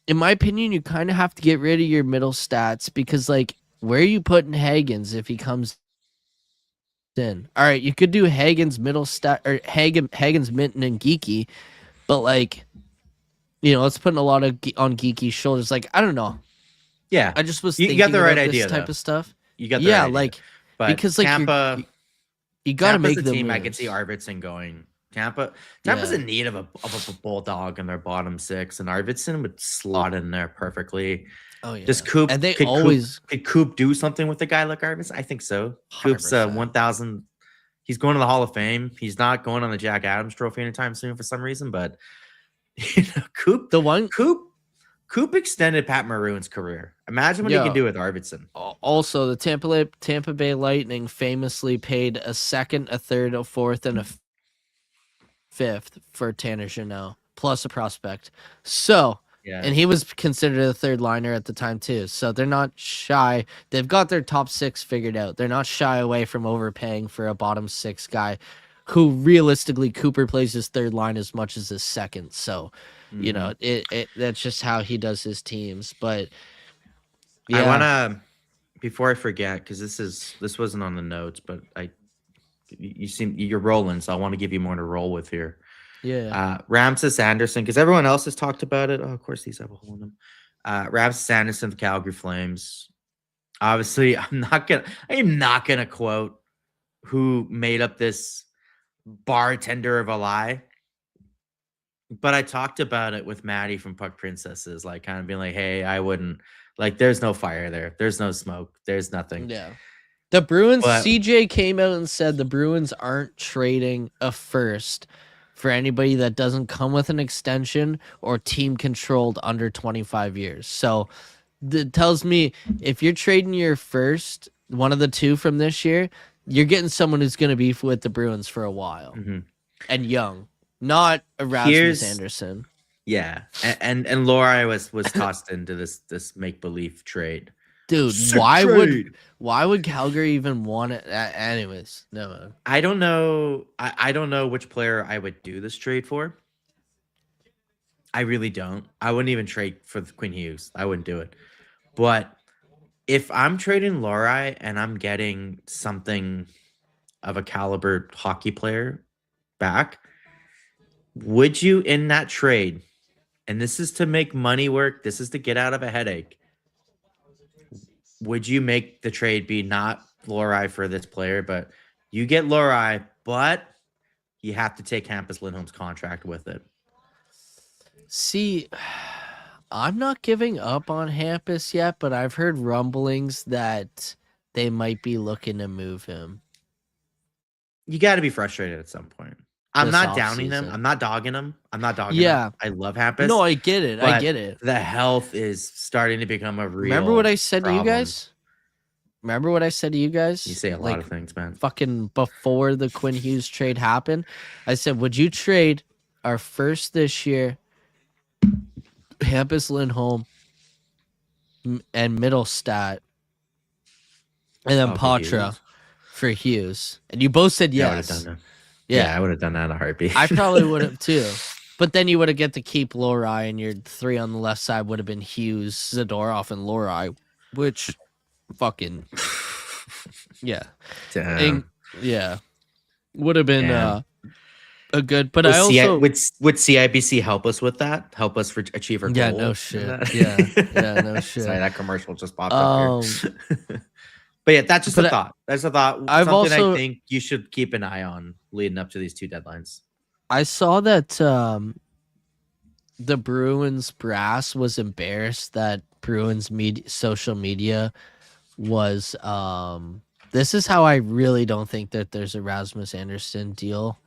in my opinion, you kind of have to get rid of your middle stats because, like, where are you putting Hagens if he comes in? All right, you could do Hagens middle stat or Hagens, Minton, and Geeky, but like, you know, it's putting a lot of on Geeky's shoulders. Like, I don't know. Yeah, I just was. You got the right idea. This type of stuff. You got the right idea. Like, but because like Tampa, you got to make the the team. moves. I can see Arvidsson going. Tampa's in need of a bulldog in their bottom 6, and Arvidsson would slot in there perfectly. Oh yeah, just Coop. And could Coop do something with a guy like Arvidsson? I think so. 100%. Coop's 1,000. He's going to the Hall of Fame. He's not going on the Jack Adams Trophy anytime soon for some reason. But you know, Coop extended Pat Maroon's career. Imagine what he can do with Arvidsson. Also, the Tampa Bay Lightning famously paid a second, a third, a fourth, and a fifth for Tanner Jeannot, plus a prospect. So, and he was considered a third liner at the time too. So they're not shy. They've got their top 6 figured out. They're not shy away from overpaying for a bottom 6 guy who realistically Cooper plays his third line as much as his second. So, you know, that's just how he does his teams. But I want to, before I forget, because this wasn't on the notes, but you're rolling, so I want to give you more to roll with here. Yeah. Ramses Anderson, because everyone else has talked about it. Oh, of course, these have a hole in them. Ramses Anderson, the Calgary Flames. Obviously, I am not gonna quote who made up this bartender of a lie, but I talked about it with Maddie from Puck Princesses, like kind of being like, hey, I wouldn't, like, there's no fire there. There's no smoke. There's nothing. Yeah. The Bruins, CJ came out and said the Bruins aren't trading a first for anybody that doesn't come with an extension or team controlled under 25 years. So that tells me if you're trading your first, one of the 2 from this year, you're getting someone who's going to be with the Bruins for a while and young, not Erasmus Anderson. Yeah. And Laura was tossed into this make-believe trade. Dude, Sick trade. why would Calgary even want it? Anyways, no. I don't know. I don't know which player I would do this trade for. I really don't. I wouldn't even trade for the Quinn Hughes. I wouldn't do it. But if I'm trading Lorai and I'm getting something of a caliber hockey player back, would you in that trade, and this is to make money work, this is to get out of a headache, would you make the trade be not Lorai for this player, but you get Lorai, but you have to take Hampus Lindholm's contract with it? See, I'm not giving up on Hampus yet, but I've heard rumblings that they might be looking to move him. You got to be frustrated at some point. I'm This not downing him. offseason. I'm not dogging him. Yeah. him. I love Hampus. No, I get it. I but get it. The health is starting to become a real Remember what I said problem. to you guys? Remember what I said to you guys? You say a lot of things, man. Fucking before the Quinn Hughes trade happened, I said, would you trade our first this year, Hampus Lindholm, and Middlestat, and then Patra for Hughes? And you both said Yeah, I would yes. have done that. Yeah. Yeah, I would have done that in a heartbeat. I probably would have too. But then you would have get to keep Lorai, and your three on the left side would have been Hughes, Zadorov, and Lorai, which fucking yeah. Damn. Yeah. Would have been Damn. a good, but would I also would CIBC help us with that? Help us achieve our goal? Yeah, no shit. Yeah, no shit. Sorry, that commercial just popped up here. But yeah, that's just but a thought. That's a thought. I've Something also- I think you should keep an eye on leading up to these two deadlines. I saw that the Bruins brass was embarrassed that Bruins social media was this is how I really don't think that there's a Rasmus Anderson deal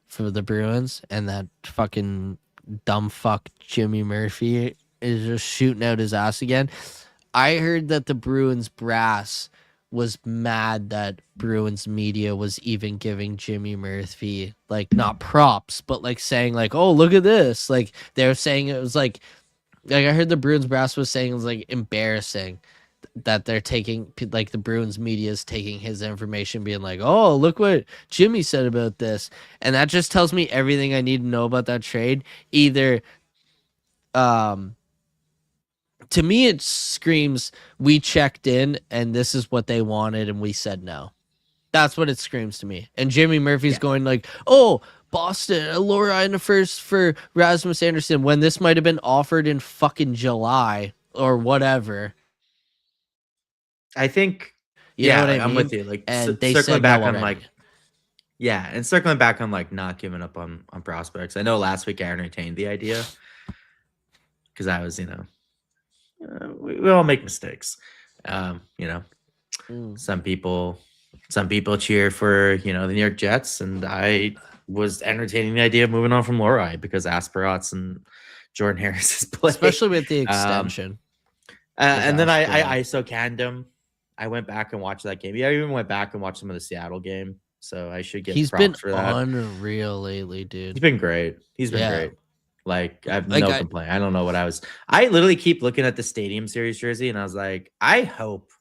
for the Bruins, and that fucking dumb fuck Jimmy Murphy is just shooting out his ass again. I heard that the Bruins brass was mad that Bruins media was even giving Jimmy Murphy like not props, but like saying like, oh, look at this. Like they were saying it was like I heard the Bruins brass was saying it was like embarrassing that they're taking like the Bruins media is taking his information, being like, oh, look what Jimmy said about this. And that just tells me everything I need to know about that trade. Either to me, it screams we checked in and this is what they wanted and we said no. That's what it screams to me. And Jimmy Murphy's going like, oh, Boston, Laura in the first for Rasmus Anderson, when this might have been offered in fucking July or whatever. I think, You know what I I'm mean? with you. Like, And they circling said back no on already. like, yeah, and circling back on like not giving up on prospects. I know last week I entertained the idea because I was, we all make mistakes. Some people cheer for the New York Jets, and I was entertaining the idea of moving on from Lorai because Asperots and Jordan Harris is playing, Especially with the extension. and then I Asperots. ISO canned him. I went back and watched that game. Yeah, I even went back and watched some of the Seattle game. So I should get He's props been for that. unreal lately, dude. He's been great. He's been Yeah. great. Like, I have Like, no complaint. I don't know what I literally keep looking at the Stadium Series jersey, and I was like, I hope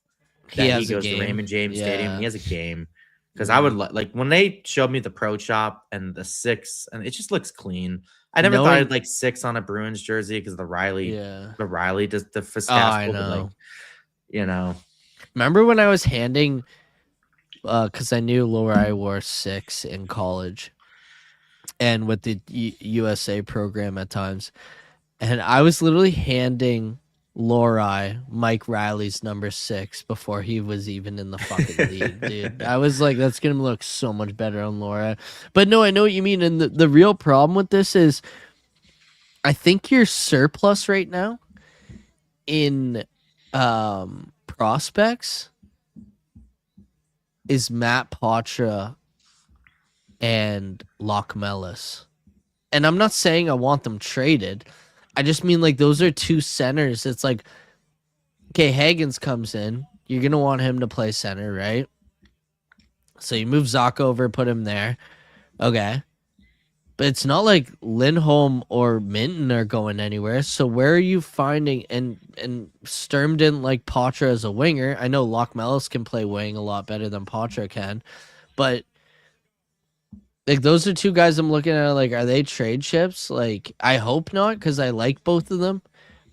that he has a goes to game. Raymond James Stadium. Yeah. He has a game. Because I would like when they showed me the Pro Shop and the 6, and it just looks clean. I never thought I'd like 6 on a Bruins jersey because the Riley does the Fiskasco. I know. But Remember when I was handing, because I knew Laura wore 6 in college, and with the USA program at times, and I was literally handing Laura Mike Riley's number 6 before he was even in the fucking league, dude. I was like, that's gonna look so much better on Laura. But no, I know what you mean, and the real problem with this is, I think your surplus right now in prospects is Matt Patra and Locke Mellis. And I'm not saying I want them traded. I just mean like those are two centers. It's like, okay, Hagens comes in. You're going to want him to play center, right? So you move Zach over, put him there. Okay. But it's not like Lindholm or Minton are going anywhere. So where are you finding and Sturm didn't like Poitras as a winger. I know Locke Mellis can play wing a lot better than Poitras can, but like those are two guys I'm looking at. Like, are they trade chips? Like, I hope not because I like both of them.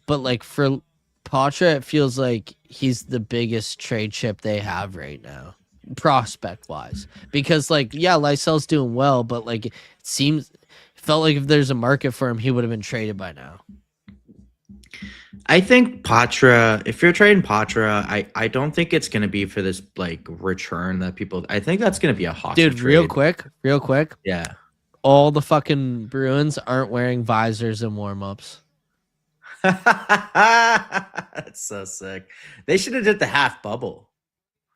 But like for Poitras, it feels like he's the biggest trade chip they have right now, prospect wise. Because like, yeah, Lysel's doing well, but like it felt like if there's a market for him, he would have been traded by now. I think Patra, if you're trading Patra, I don't think it's going to be for this like return that people. I think that's going to be a hockey Dude, trade. real quick. Yeah. All the fucking Bruins aren't wearing visors in warm-ups. That's so sick. They should have did the half bubble.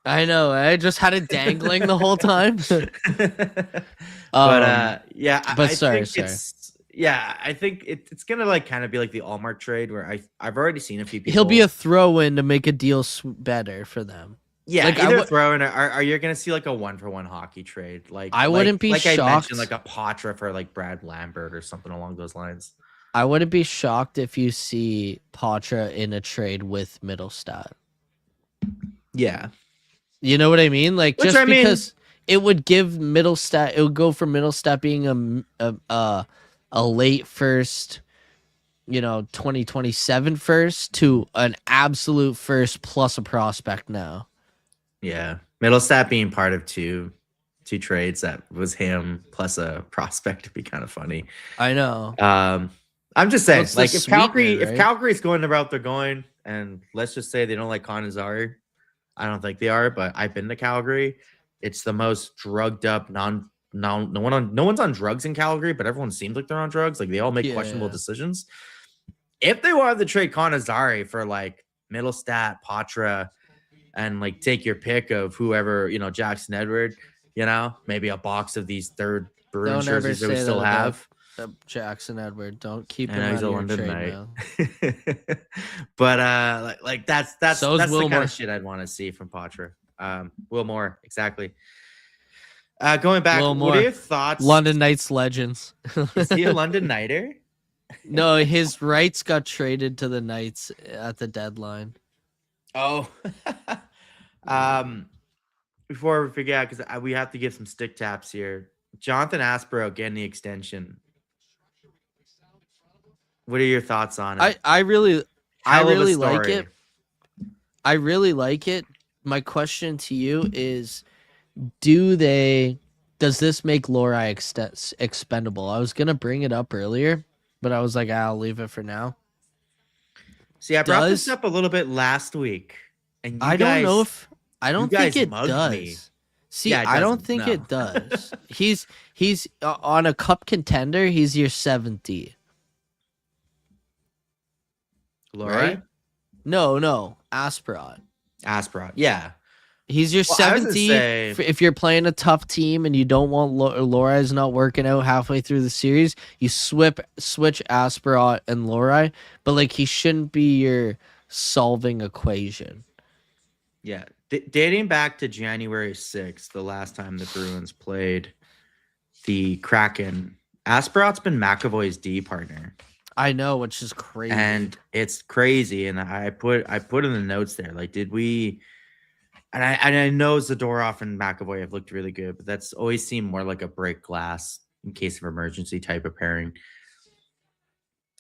I know. I just had it dangling the whole time. Yeah. But I think it's gonna like kind of be like the Allmark trade where I've already seen a few people. He'll be a throw-in to make a deal better for them. Yeah, like either throw in. Are you gonna see like a 1-for-1 hockey trade? Like I wouldn't be shocked. I mentioned, like a Patra for like Brad Lambert or something along those lines. I wouldn't be shocked if you see Poitras in a trade with Middlestat. Yeah. You know what I mean? Like, Which just because it would give Middlestat, it would go from Middlestat being a late first, 2027 first to an absolute first plus a prospect now. Yeah. Middlestat being part of two trades that was him plus a prospect to be kind of funny. I know. I'm just saying, Well, like if Calgary's going the route they're going, and let's just say they don't like Conazari, I don't think they are, but I've been to Calgary. It's the most drugged up, no one's on drugs in Calgary, but everyone seems like they're on drugs. Like they all make questionable decisions. If they wanted to trade Conazari for like Middlestat, Patra, and like take your pick of whoever, Jackson Edward, maybe a box of these third Bruins jerseys that we still have. Jackson Edward, don't keep him And out of your trade now. But like that's So the Wilmore. kind of shit I'd want to see from Patra. Wilmore, exactly. Going back, Wilmore, what are your thoughts? London Knights legends. Is he a London Knighter? No, his rights got traded to the Knights at the deadline. Oh. Before we forget, because we have to give some stick taps here. Jonathan Aspero getting the extension. What are your thoughts on it? I really like it. story. I really like it. My question to you is, does this make Lori expendable? I was gonna bring it up earlier, but I was like, I'll leave it for now. See, I brought this up a little bit last week, and I don't think it does. Me. See, Yeah, I don't think it does. He's on a cup contender. He's your 70. Lori? Right? No, Asperot. Yeah. He's your 70. If you're playing a tough team and you don't want Lori's not working out halfway through the series, you switch Asperot and Lori, but like he shouldn't be your solving equation. Yeah. Dating back to January 6th, the last time the Bruins played the Kraken, Asperot's been McAvoy's D partner. I know, which is crazy. And it's crazy. And I put in the notes there, like, did we? And I know Zadorov and McAvoy have looked really good, but that's always seemed more like a break glass in case of emergency type of pairing.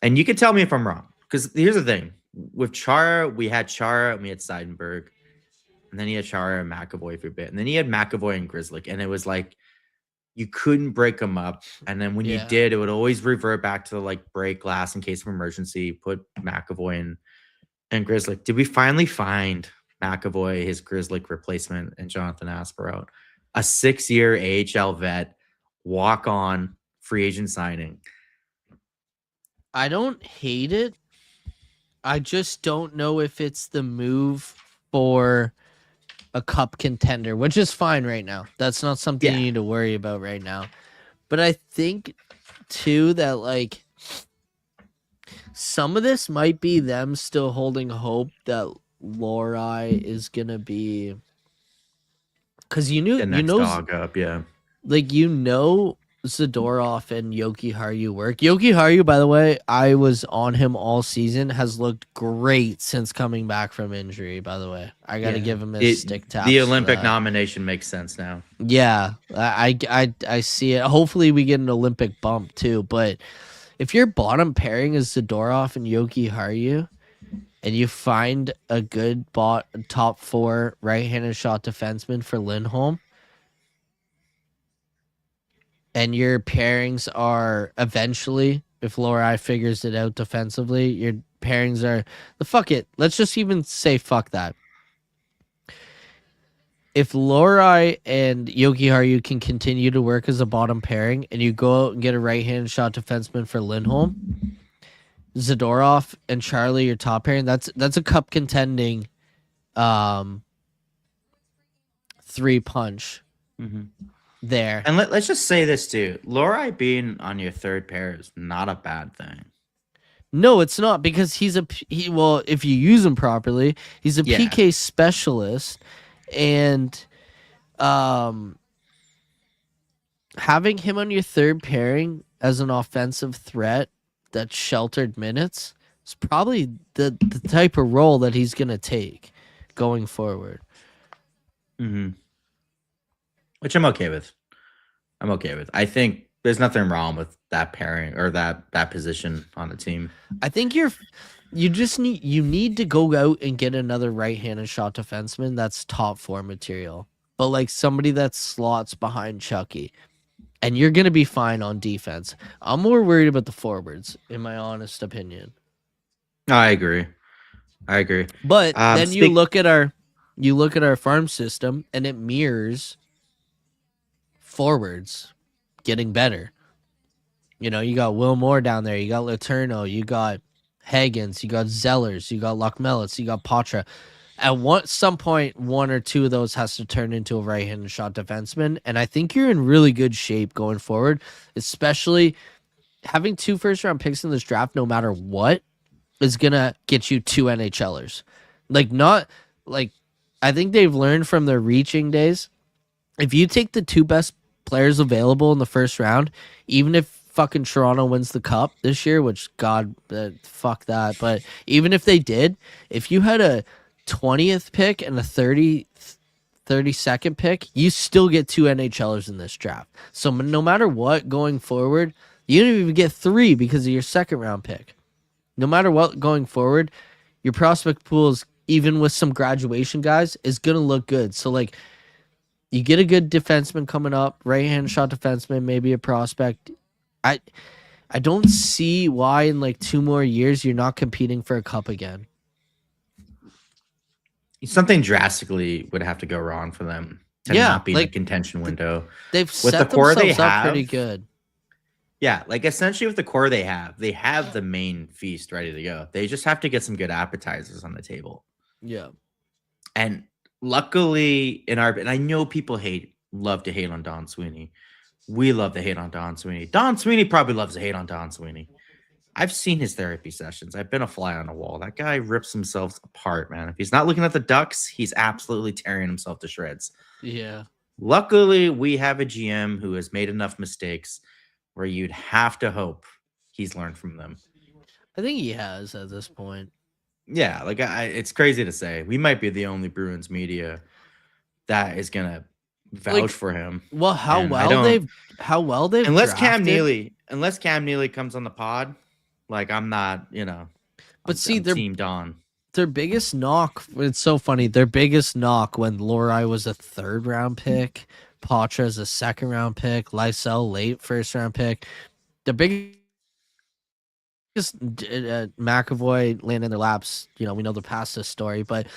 And you can tell me if I'm wrong, because here's the thing: with Chara, we had Chara and we had Seidenberg, and then he had Chara and McAvoy for a bit, and then he had McAvoy and Grzelcyk, and it was like you couldn't break them up. And then when you did, it would always revert back to like break glass in case of emergency. Put McAvoy and Grzelcyk. Did we finally find McAvoy, his Grzelcyk replacement, and Jonathan Asperot, a 6-year AHL vet, walk on free agent signing? I don't hate it. I just don't know if it's the move for a cup contender, which is fine right now. That's not something you need to worry about right now. But I think too that like some of this might be them still holding hope that Lori is gonna be, because the next dog up, yeah. Like Zadorov and Yoki Haru work. Yoki Haru, by the way, I was on him all season, has looked great since coming back from injury, by the way. I got to give him his stick taps. The Olympic nomination makes sense now. Yeah, I see it. Hopefully we get an Olympic bump too, but if your bottom pairing is Zadorov and Yoki Haru, and you find a good top 4 right-handed shot defenseman for Lindholm, and your pairings are eventually, if Lorai figures it out defensively, your pairings are fuck it. Let's just even say fuck that. If Lorai and Yoki Haru can continue to work as a bottom pairing, and you go out and get a right-handed shot defenseman for Lindholm, Zadorov and Charlie, your top pairing, that's a cup contending 3-punch there. And let's just say this too. Lorai being on your third pair is not a bad thing. No, it's not, because well, if you use him properly, he's a PK specialist, and having him on your third pairing as an offensive threat that's sheltered minutes is probably the type of role that he's going to take going forward. Which I'm okay with. I think there's nothing wrong with that pairing or that position on the team. I think you need to go out and get another right-handed shot defenseman that's top 4 material, but like somebody that slots behind Chucky, and you're gonna be fine on defense. I'm more worried about the forwards, in my honest opinion. I agree. But then you look at our farm system, and it mirrors forwards getting better. You know, you got Will Moore down there, you got Letourneau, you got Higgins, you got Zellers, you got Luckmelitz, you got Patra. At some point, one or two of those has to turn into a right-handed shot defenseman, and I think you're in really good shape going forward, especially having 2 first-round picks in this draft, no matter what, is going to get you 2 NHLers. I think they've learned from their reaching days. If you take the 2 best players available in the first round, even if fucking Toronto wins the cup this year, which fuck that, but even if they did, if you had a 20th pick and a 32nd pick, you still get 2 NHLers in this draft. So no matter what going forward, you don't even get 3 because of your second round pick. No matter what going forward, your prospect pool is, even with some graduation guys, is going to look good. So like, you get a good defenseman coming up, right-hand shot defenseman, maybe a prospect. I don't see why in like 2 more years you're not competing for a cup again. Something drastically would have to go wrong for them to not be in the contention window. They've set themselves up pretty good. Yeah, like essentially with the core they have the main feast ready to go. They just have to get some good appetizers on the table. Yeah. And luckily and I know people love to hate on Don Sweeney. We love to hate on Don Sweeney. Don Sweeney probably loves to hate on Don Sweeney. I've seen his therapy sessions. I've been a fly on the wall. That guy rips himself apart, man. If he's not looking at the Ducks, he's absolutely tearing himself to shreds. Yeah. Luckily, we have a GM who has made enough mistakes where you'd have to hope he's learned from them. I think he has at this point. Yeah, like it's crazy to say. We might be the only Bruins media that is gonna vouch for him. Well, how well they've unless drafted. Cam Neely comes on the pod, like I'm not, But I'm Team Don. Their biggest knock, it's so funny. Their biggest knock when Lorai was a 3rd round pick, Patra is a 2nd round pick, Lysell late 1st round pick. The biggest McAvoy land in their laps. We know the past this story, but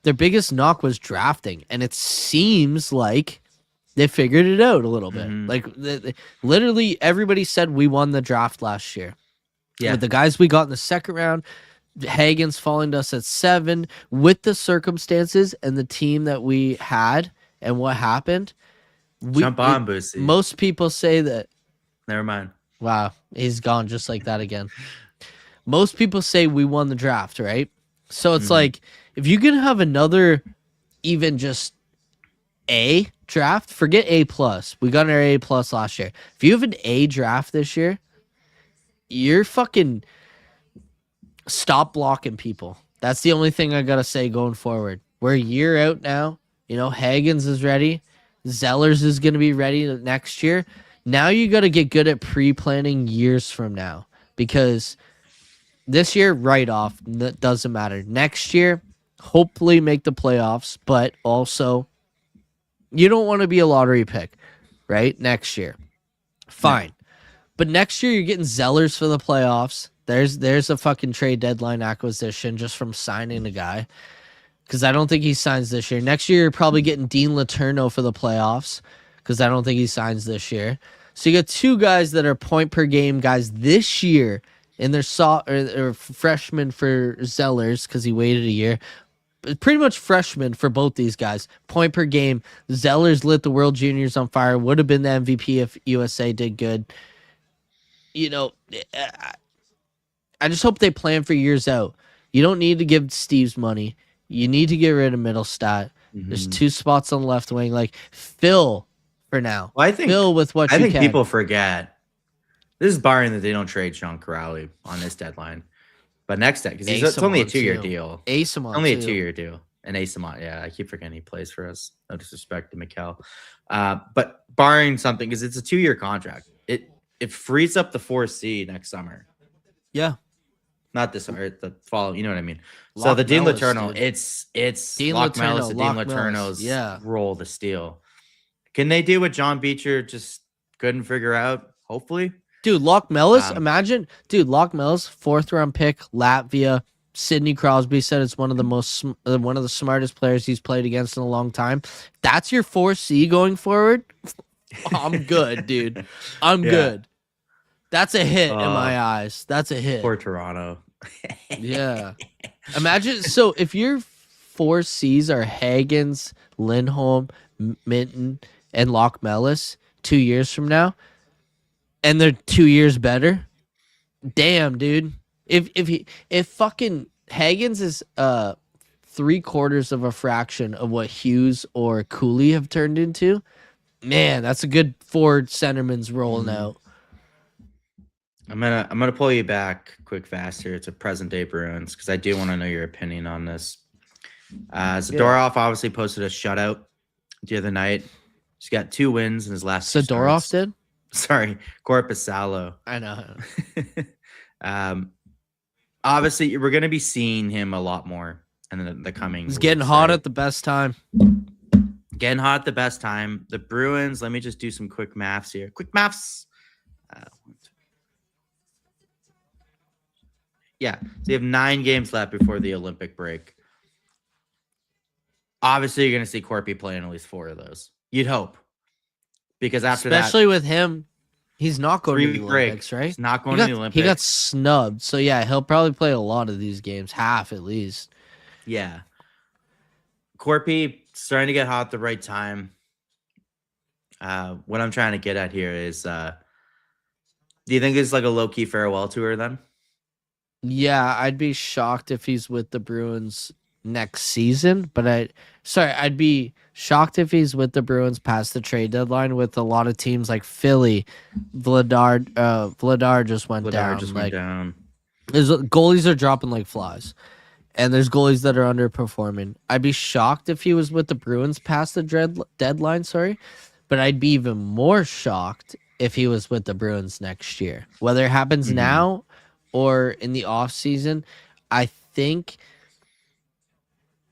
their biggest knock was drafting, and it seems like they figured it out a little bit. Like literally everybody said we won the draft last year. Yeah, with the guys we got in the 2nd round, Hagen's falling to us at 7 with the circumstances and the team that we had and what happened. Jump on, Boosie. Most people say that. Never mind. Wow, he's gone just like that again. Most people say we won the draft, right? So it's like, if you can have another even just A draft, forget A plus. We got our A plus last year. If you have an A draft this year, you're fucking stop blocking people. That's the only thing I gotta say going forward. We're a year out now. You know, Hagens is ready. Zellers is gonna be ready next year. Now you gotta get good at pre-planning years from now, because this year, write off. That doesn't matter. Next year, hopefully make the playoffs, but also you don't want to be a lottery pick, right? Next year. Fine. But next year you're getting Zellers for the playoffs. There's a fucking trade deadline acquisition just from signing the guy, because I don't think he signs this year. Next year you're probably getting Dean Letourneau for the playoffs, because I don't think he signs this year. So you got two guys that are point per game guys this year, and they're freshmen for Zellers because he waited a year. Pretty much freshmen for both these guys. Point per game. Zellers lit the World Juniors on fire. Would have been the MVP if USA did good. You know, I just hope they plan for years out. You don't need to give Steve's money. You need to get rid of Middlestat. There's two spots on the left wing. Like, fill for now. Well, I think fill with what I you think can. people forget. This is barring that they don't trade Sean Corrali on this deadline. But next day, because it's only a 2-year deal. Only a 2-year deal. And Asamont, yeah, I keep forgetting he plays for us. No disrespect to Mikkel. But barring something, because it's a 2-year contract, it frees up the 4C next summer. Yeah. Not this summer, the fall. You know what I mean? Lock so the Dean Mellis, Letourneau, dude. it's Dean Lock Letourneau, Mellis, the Dean Lock Mellis, Letourneau's yeah. role to steal. Can they do what John Beecher just couldn't figure out? Hopefully. Dude, Lock Mellis, imagine, dude, Lock Mellis, 4th-round pick, Latvia. Sidney Crosby said it's one of the smartest players he's played against in a long time. That's your 4C going forward. I'm good, dude. I'm good. That's a hit in my eyes. That's a hit. Poor Toronto. Yeah. Imagine, so if your 4Cs are Hagens, Lindholm, Minton, and Lock Mellis 2 years from now, and they're 2 years better, damn, dude. If fucking Hagens is 3/4 of a fraction of what Hughes or Cooley have turned into, man, that's a good forward centerman's rolling out. I'm gonna pull you back quick fast here to present day Bruins, because I do want to know your opinion on this. Zadorov obviously posted a shutout the other night. He's got 2 wins in his last. Zadorov did? Sorry, Korpisalo. I know. Obviously, we're going to be seeing him a lot more in the coming. He's getting hot at the best time. Getting hot at the best time. The Bruins, let me just do some quick maths here. Quick maths. Yeah, so you have 9 games left before the Olympic break. Obviously, you're going to see Corpy playing at least 4 of those. You'd hope. Because after especially with him, he's not going to the Olympics, right? He's not going to the Olympics. He got snubbed. So, yeah, he'll probably play a lot of these games, half at least. Yeah. Corpy starting to get hot at the right time. What I'm trying to get at here is, do you think it's like a low-key farewell tour then? Yeah, I'd be shocked if he's with the Bruins next season, but I'd be shocked if he's with the Bruins past the trade deadline, with a lot of teams like Philly. Vladar just went down. Goalies are dropping like flies, and there's goalies that are underperforming. I'd be shocked if he was with the Bruins past the deadline, but I'd be even more shocked if he was with the Bruins next year. Whether it happens now or in the off season, I think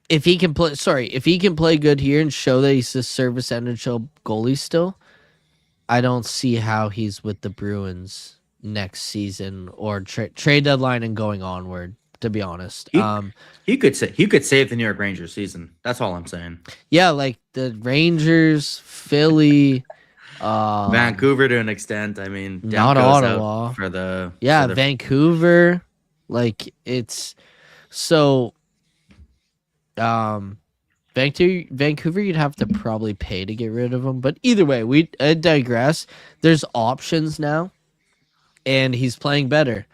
if he can play good here and show that he's a service NHL goalie still, I don't see how he's with the Bruins next season or trade deadline and going onward, to be honest. He could save the New York Rangers season. That's all I'm saying. Yeah, like the Rangers, Philly, Vancouver to an extent. I mean, not Ottawa for the Vancouver. Like, it's so. Vancouver, you'd have to probably pay to get rid of him. But either way, we digress. There's options now, and he's playing better.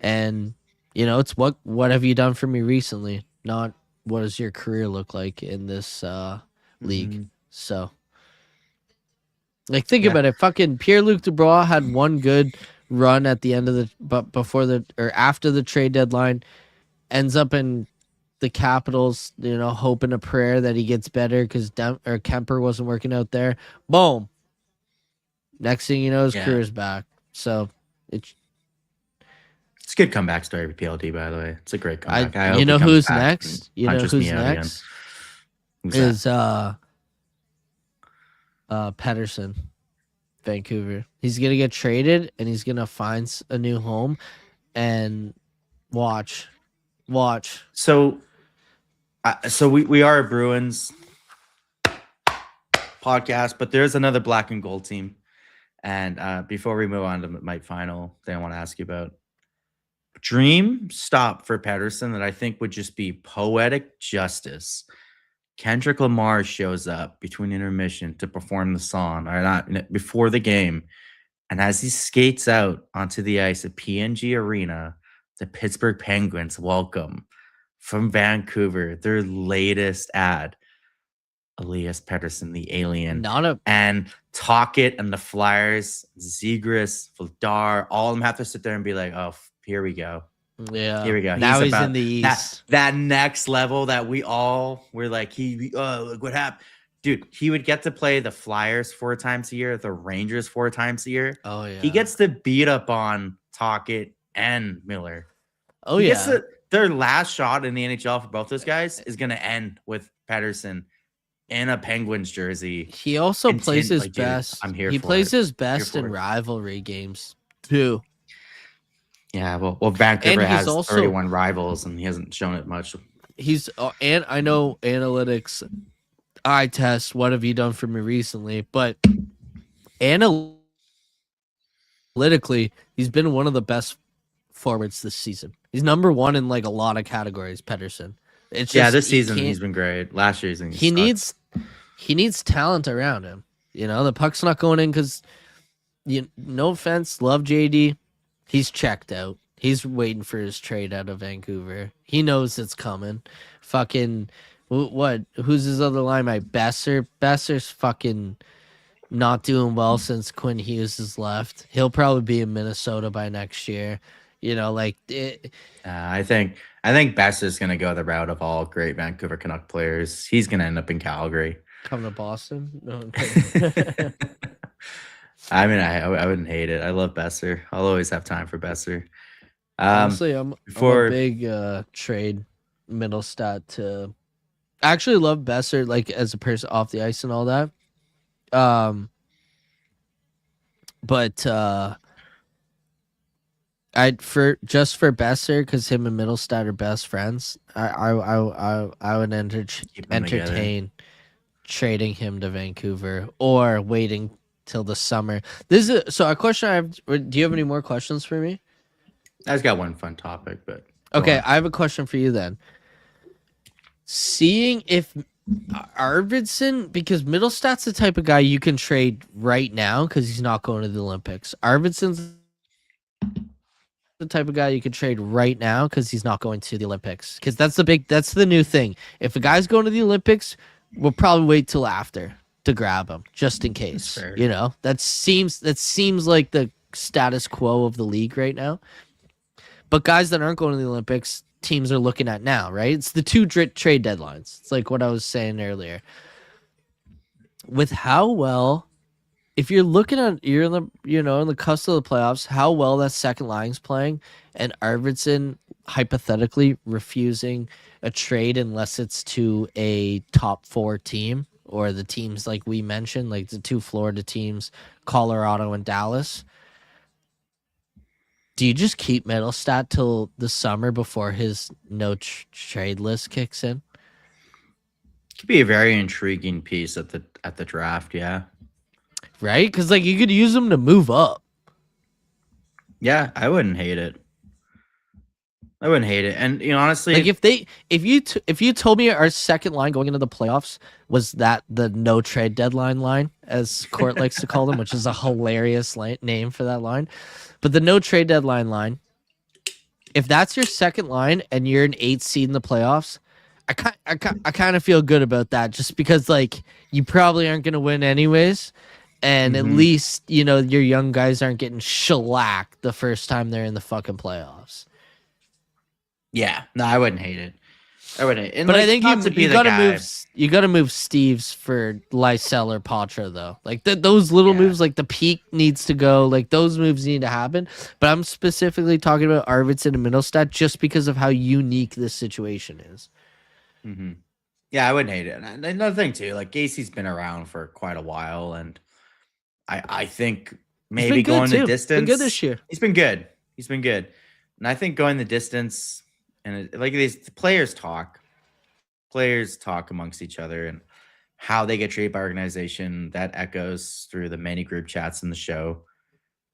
And it's what have you done for me recently? Not what does your career look like in this league? So, like, think about it. Fucking Pierre-Luc Dubois had one good run at the end of after the trade deadline, ends up in the Capitals, hoping a prayer that he gets better because Kemper wasn't working out there. Boom. Next thing you know, his career's back. So it's a good comeback story for PLD, by the way. It's a great comeback. I hope who's next? You know who's next? Is Pettersson, Vancouver. He's gonna get traded and he's gonna find a new home, and watch. So we are a Bruins podcast, but there's another black and gold team. And before we move on to my final thing I want to ask you about, dream stop for Pettersson that I think would just be poetic justice. Kendrick Lamar shows up between intermission to perform the song, or not before the game. And as he skates out onto the ice at PNG Arena, the Pittsburgh Penguins welcome from Vancouver their latest ad, Elias Pettersson, the alien. And Talkit and the Flyers, Zegras, Vladar, all of them have to sit there and be like, oh, here we go. Yeah. Here we go. Now he's in the East. That next level that we all were like, look what happened. Dude, he would get to play the Flyers 4 times a year, the Rangers 4 times a year. Oh, yeah. He gets to beat up on Talkit and Miller. Oh, yeah. Their last shot in the NHL for both those guys is going to end with Pettersson in a Penguins jersey. He also plays his best. I'm here. He plays his best in rivalry games too. Yeah, well, Vancouver has 31 rivals, and he hasn't shown it much. He's and I know analytics, eye test. What have you done for me recently? But analytically, he's been one of the best forwards this season. He's number one in like a lot of categories. Pettersson. It's just, this season he's been great. Last year he needs talent around him. The puck's not going in because no offense, love JD. He's checked out. He's waiting for his trade out of Vancouver. He knows it's coming. Fucking what? Who's his other line? My Besser. Besser's fucking not doing well since Quinn Hughes has left. He'll probably be in Minnesota by next year. I think Besser's gonna go the route of all great Vancouver Canuck players. He's gonna end up in Calgary. Come to Boston. No, I mean, I wouldn't hate it. I love Besser. I'll always have time for Besser. Honestly, I'm a big trade Middlestat to. I actually love Besser, like as a person off the ice and all that. But for Besser, because him and Middlestat are best friends. I would entertain trading him to Vancouver or waiting till the summer. So a question I have. Do you have any more questions for me? I just got one fun topic, but okay, I have a question for you then. Seeing if Arvidsson, because Middlestat's the type of guy you can trade right now because he's not going to the Olympics. Arvidsson's the type of guy you could trade right now because he's not going to the Olympics. Because that's the new thing. If a guy's going to the Olympics, we'll probably wait till after to grab him, just in case. That seems like the status quo of the league right now. But guys that aren't going to the Olympics, teams are looking at now, right? It's the two trade deadlines. It's like what I was saying earlier. With how well, if you're looking at you're in the cusp of the playoffs, how well that second line's playing, and Arvidsson hypothetically refusing a trade unless it's to a top 4 team or the teams like we mentioned, like the 2 Florida teams, Colorado and Dallas. Do you just keep Middlestat till the summer before his no trade list kicks in? Could be a very intriguing piece at the draft, yeah. Right? Because like you could use him to move up. Yeah, I wouldn't hate it. And honestly, like if you told me our second line going into the playoffs was that the no trade deadline line, as Court likes to call them, which is a hilarious name for that line, but the no trade deadline line, if that's your second line and you're an 8th seed in the playoffs, I kind of feel good about that, just because like you probably aren't gonna win anyways, and at least your young guys aren't getting shellacked the first time they're in the fucking playoffs. Yeah, no, I wouldn't hate it. I wouldn't. And But like, I think not to be you the gotta guy. move Steves for Lysell or Patra though. Like those little Yeah. moves, like the peak needs to go. Like those moves need to happen. But I'm specifically talking about Arvidsson and Middlestat just because of how unique this situation is. Mm-hmm. Yeah, I wouldn't hate it. And another thing too, like Gacy's been around for quite a while, and I think maybe good, going the too. distance. Been good this year. He's been good. He's been good, and I think going the distance and like these players talk amongst each other and how they get treated by organization that echoes through the many group chats in the show.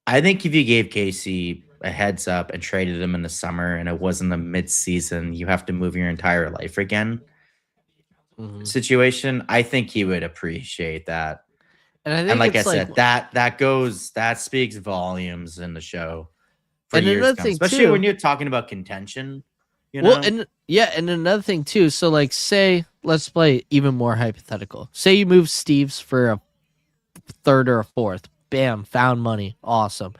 I think if you gave Casey a heads up and traded him in the summer and it wasn't the mid-season, you have to move your entire life again situation, I think he would appreciate that. And I think And like I said, that speaks volumes in the show for and years another to come, thing especially too, when you're talking about contention. and another thing too. So like, say let's play even more hypothetical. Say you move Steves for a third or a fourth. Bam, found money. Awesome.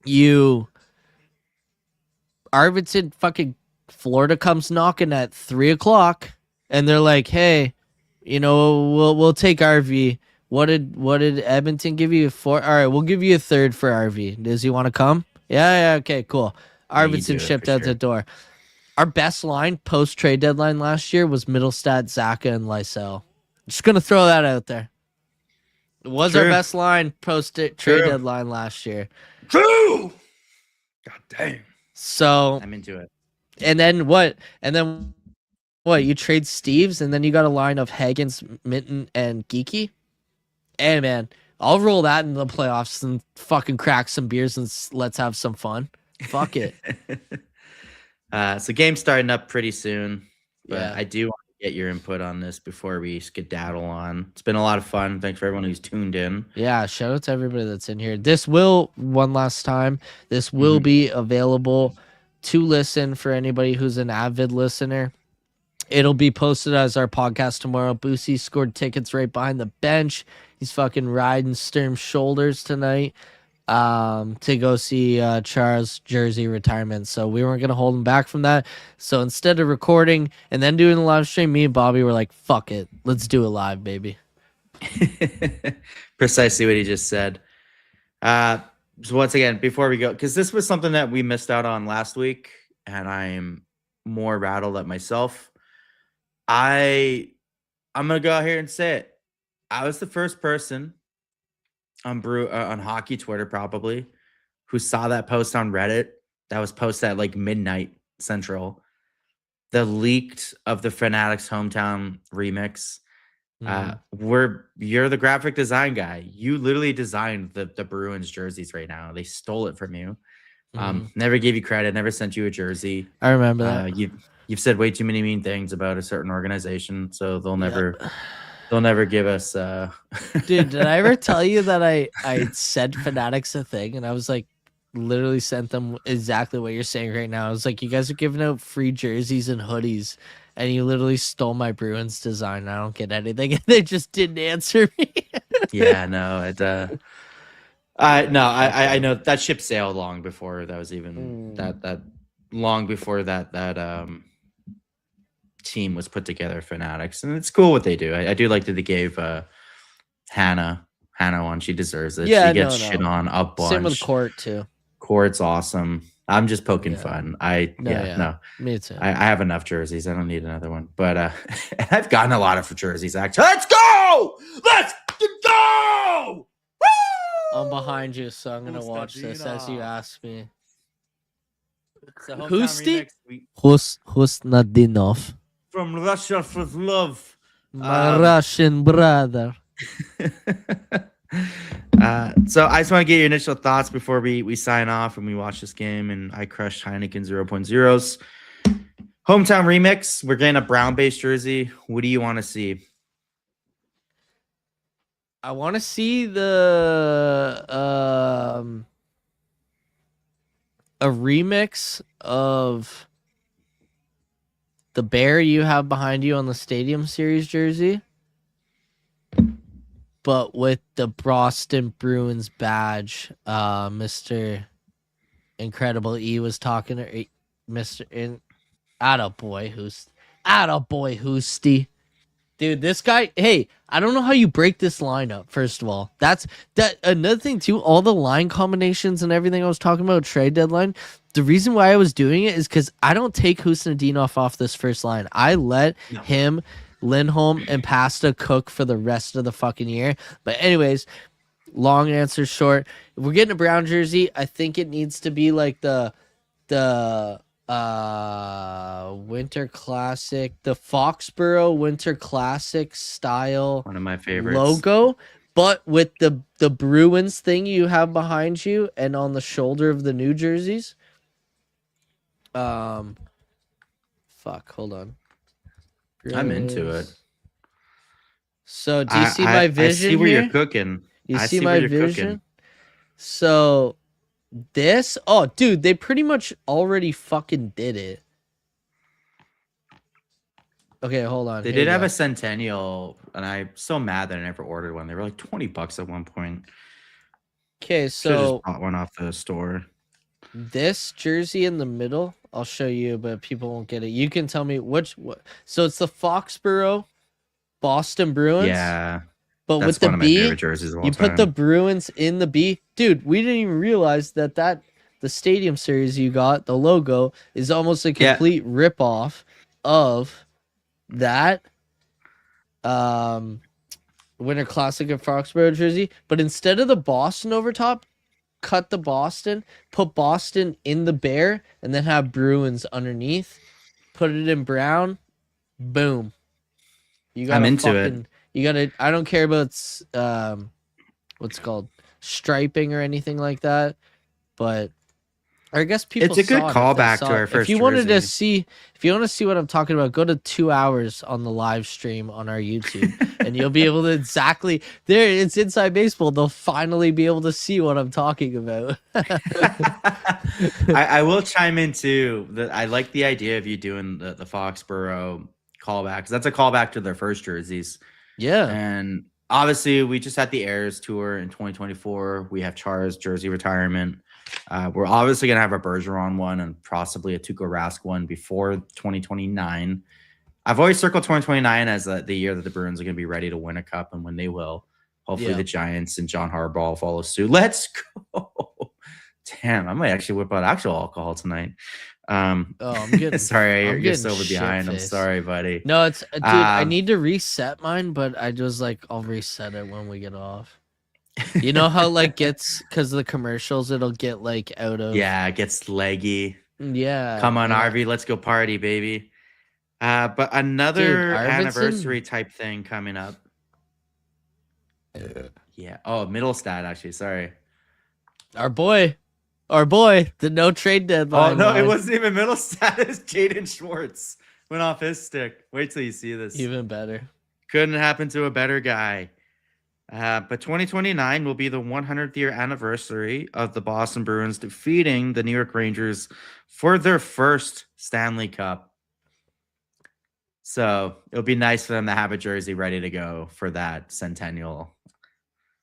You Arvidsson fucking Florida comes knocking at 3:00, and they're like, "Hey, we'll take RV. What did Edmonton give you? All right, we'll give you a third for RV. Does he want to come? Yeah, okay, cool. Arvidsson shipped out the door. Our best line post trade deadline last year was Middlestat, Zaka, and Lysell. Just gonna throw that out there. It was our best line post trade deadline last year. True. God damn. So I'm into it. And then what? You trade Steves, and then you got a line of Higgins, Minton, and Geeky. Hey man, I'll roll that in the playoffs and fucking crack some beers and let's have some fun. Fuck it. So game's starting up pretty soon, but Yeah. I do want to get your input on this before we skedaddle on. It's been a lot of fun. Thanks for everyone who's tuned in. Yeah, shout out to everybody that's in here. This will be available to listen for anybody who's an avid listener. It'll be posted as our podcast tomorrow. Boosie scored tickets right behind the bench. He's fucking riding Sturm's shoulders tonight to go see Chara's jersey retirement. So we weren't going to hold him back from that. So instead of recording and then doing the live stream, me and Bobbie were like, fuck it. Let's do it live, baby. Precisely what he just said. So once again, before we go, because this was something that we missed out on last week, and I'm more rattled at myself. I'm gonna go out here and say it. I was the first person on hockey Twitter probably who saw that post on Reddit that was posted at like midnight Central. The leaked of the Fanatics hometown remix. You're the graphic design guy. You literally designed the Bruins jerseys right now. They stole it from you. Never gave you credit, never sent you a jersey. I remember that. You've said way too many mean things about a certain organization, so they'll never give us Dude, did I ever tell you that I sent Fanatics a thing and I was like literally sent them exactly what you're saying right now. I was like, you guys are giving out free jerseys and hoodies, and you literally stole my Bruins design. I don't get anything. And they just didn't answer me. Yeah, no, I know that ship sailed long before that was even that long before that team was put together, Fanatics, and it's cool what they do. I do like that they gave Hannah one. She deserves it. Yeah, she gets shit on a bunch. Same with Court too. Court's awesome. I'm just poking fun. No, me too. I have enough jerseys. I don't need another one. But I've gotten a lot of jerseys actually. Let's go! Woo! I'm behind you, so I'm gonna watch this as you ask me. Who's Nadinov? From Russia for love. My Russian brother. So I just want to get your initial thoughts before we sign off and we watch this game. And I crushed Heineken 0.0s. Hometown remix. We're getting a brown-based jersey. What do you want to see? I want to see the a remix of the bear you have behind you on the Stadium Series jersey, but with the Boston Bruins badge. Mr. Incredible E was talking to Mr. Attaboy Hoosty. Dude, this guy, hey, I don't know how you break this lineup, first of all. That's another thing too, all the line combinations and everything I was talking about, trade deadline. The reason why I was doing it is because I don't take Husnudinov off this first line. I let him, Lindholm, and Pasta cook for the rest of the fucking year. But anyways, long answer short. If we're getting a brown jersey, I think it needs to be like the Winter Classic, the Foxborough Winter Classic style, One of my favorites. logo, but with the Bruins thing you have behind you and on the shoulder of the new jerseys. Hold on. I'm into it. So do you see my vision I see where here? you're cooking. You I see see my where you're vision? cooking. So this, oh dude, they pretty much already fucking did it. Okay, hold on. They Here did you have go. a Centennial, and I'm so mad that I never ordered one. They were like $20 at one point. Okay, Should have so just bought one off the store. this jersey in the middle, I'll show you, but people won't get it. You can tell me what. So it's the Foxborough Boston Bruins. Yeah, but that's with the one of my B, favorite jerseys of all you time. put the Bruins in the B. Dude, we didn't even realize that the Stadium Series you got, the logo, is almost a complete ripoff of that Winter Classic of Foxborough jersey. But instead of the Boston over top, cut the Boston, put Boston in the bear, and then have Bruins underneath. Put it in brown. Boom. You got I'm into it. You gotta. I don't care about what's it called, striping or anything like that. But I guess people. It's a good saw it if they callback saw to our it. first If you wanted to jersey. see, if you want to see what I'm talking about, go to 2 hours on the live stream on our YouTube, and you'll be able to exactly there. It's Inside Baseball. They'll finally be able to see what I'm talking about. I will chime in too. I like the idea of you doing the Foxborough callback, 'cause that's a callback to their first jerseys. Yeah. And obviously, we just had the Airs tour in 2024. We have Chara's jersey retirement. We're obviously going to have a Bergeron one and possibly a Tuukka Rask one before 2029. I've always circled 2029 as the year that the Bruins are going to be ready to win a cup, and when they will, hopefully the Giants and John Harbaugh follow suit. Let's go. Damn, I might actually whip out actual alcohol tonight. I'm getting sorry, I'm you're getting so behind. I'm shit-faced. sorry, buddy. No, it's dude. I need to reset mine, but I just I'll reset it when we get off. You know how gets because of the commercials, it'll get out of Yeah, it gets leggy. Yeah. Come on, RV, let's go party, baby. But another anniversary type thing coming up. Yeah. Oh, Middlestad, actually. Sorry. Our boy, the no trade deadline. Oh, no, it wasn't even Middlestad. It's Jaden Schwartz. Went off his stick. Wait till you see this. Even better. Couldn't happen to a better guy. But 2029 will be the 100th year anniversary of the Boston Bruins defeating the New York Rangers for their first Stanley Cup. So it'll be nice for them to have a jersey ready to go for that centennial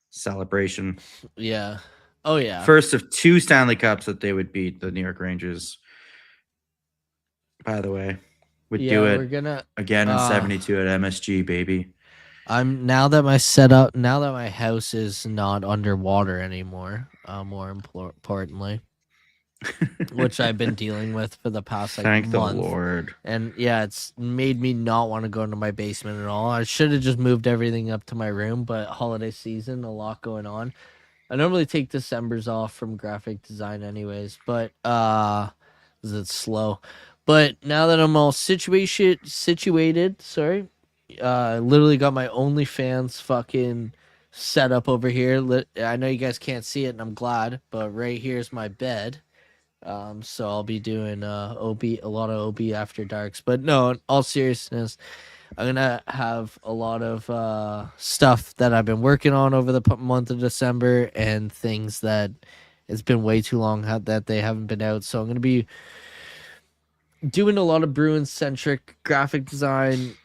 celebration. Yeah. Oh, yeah. First of 2 Stanley Cups that they would beat the New York Rangers. By the way, would do it again in 72 at MSG, baby. Now that my house is not underwater anymore, more importantly, which I've been dealing with for the past Thank month. the Lord. And yeah, it's made me not want to go into my basement at all. I should have just moved everything up to my room, but holiday season, a lot going on. I normally take December's off from graphic design anyways, but it's slow. But now that I'm all situated, sorry, literally got my OnlyFans fucking set up over here. I know you guys can't see it, and I'm glad, but right here's my bed. So I'll be doing a lot of OB after darks. But no, in all seriousness, I'm gonna have a lot of stuff that I've been working on over the month of December, and things that it's been way too long that they haven't been out. So I'm gonna be doing a lot of Bruins centric graphic design,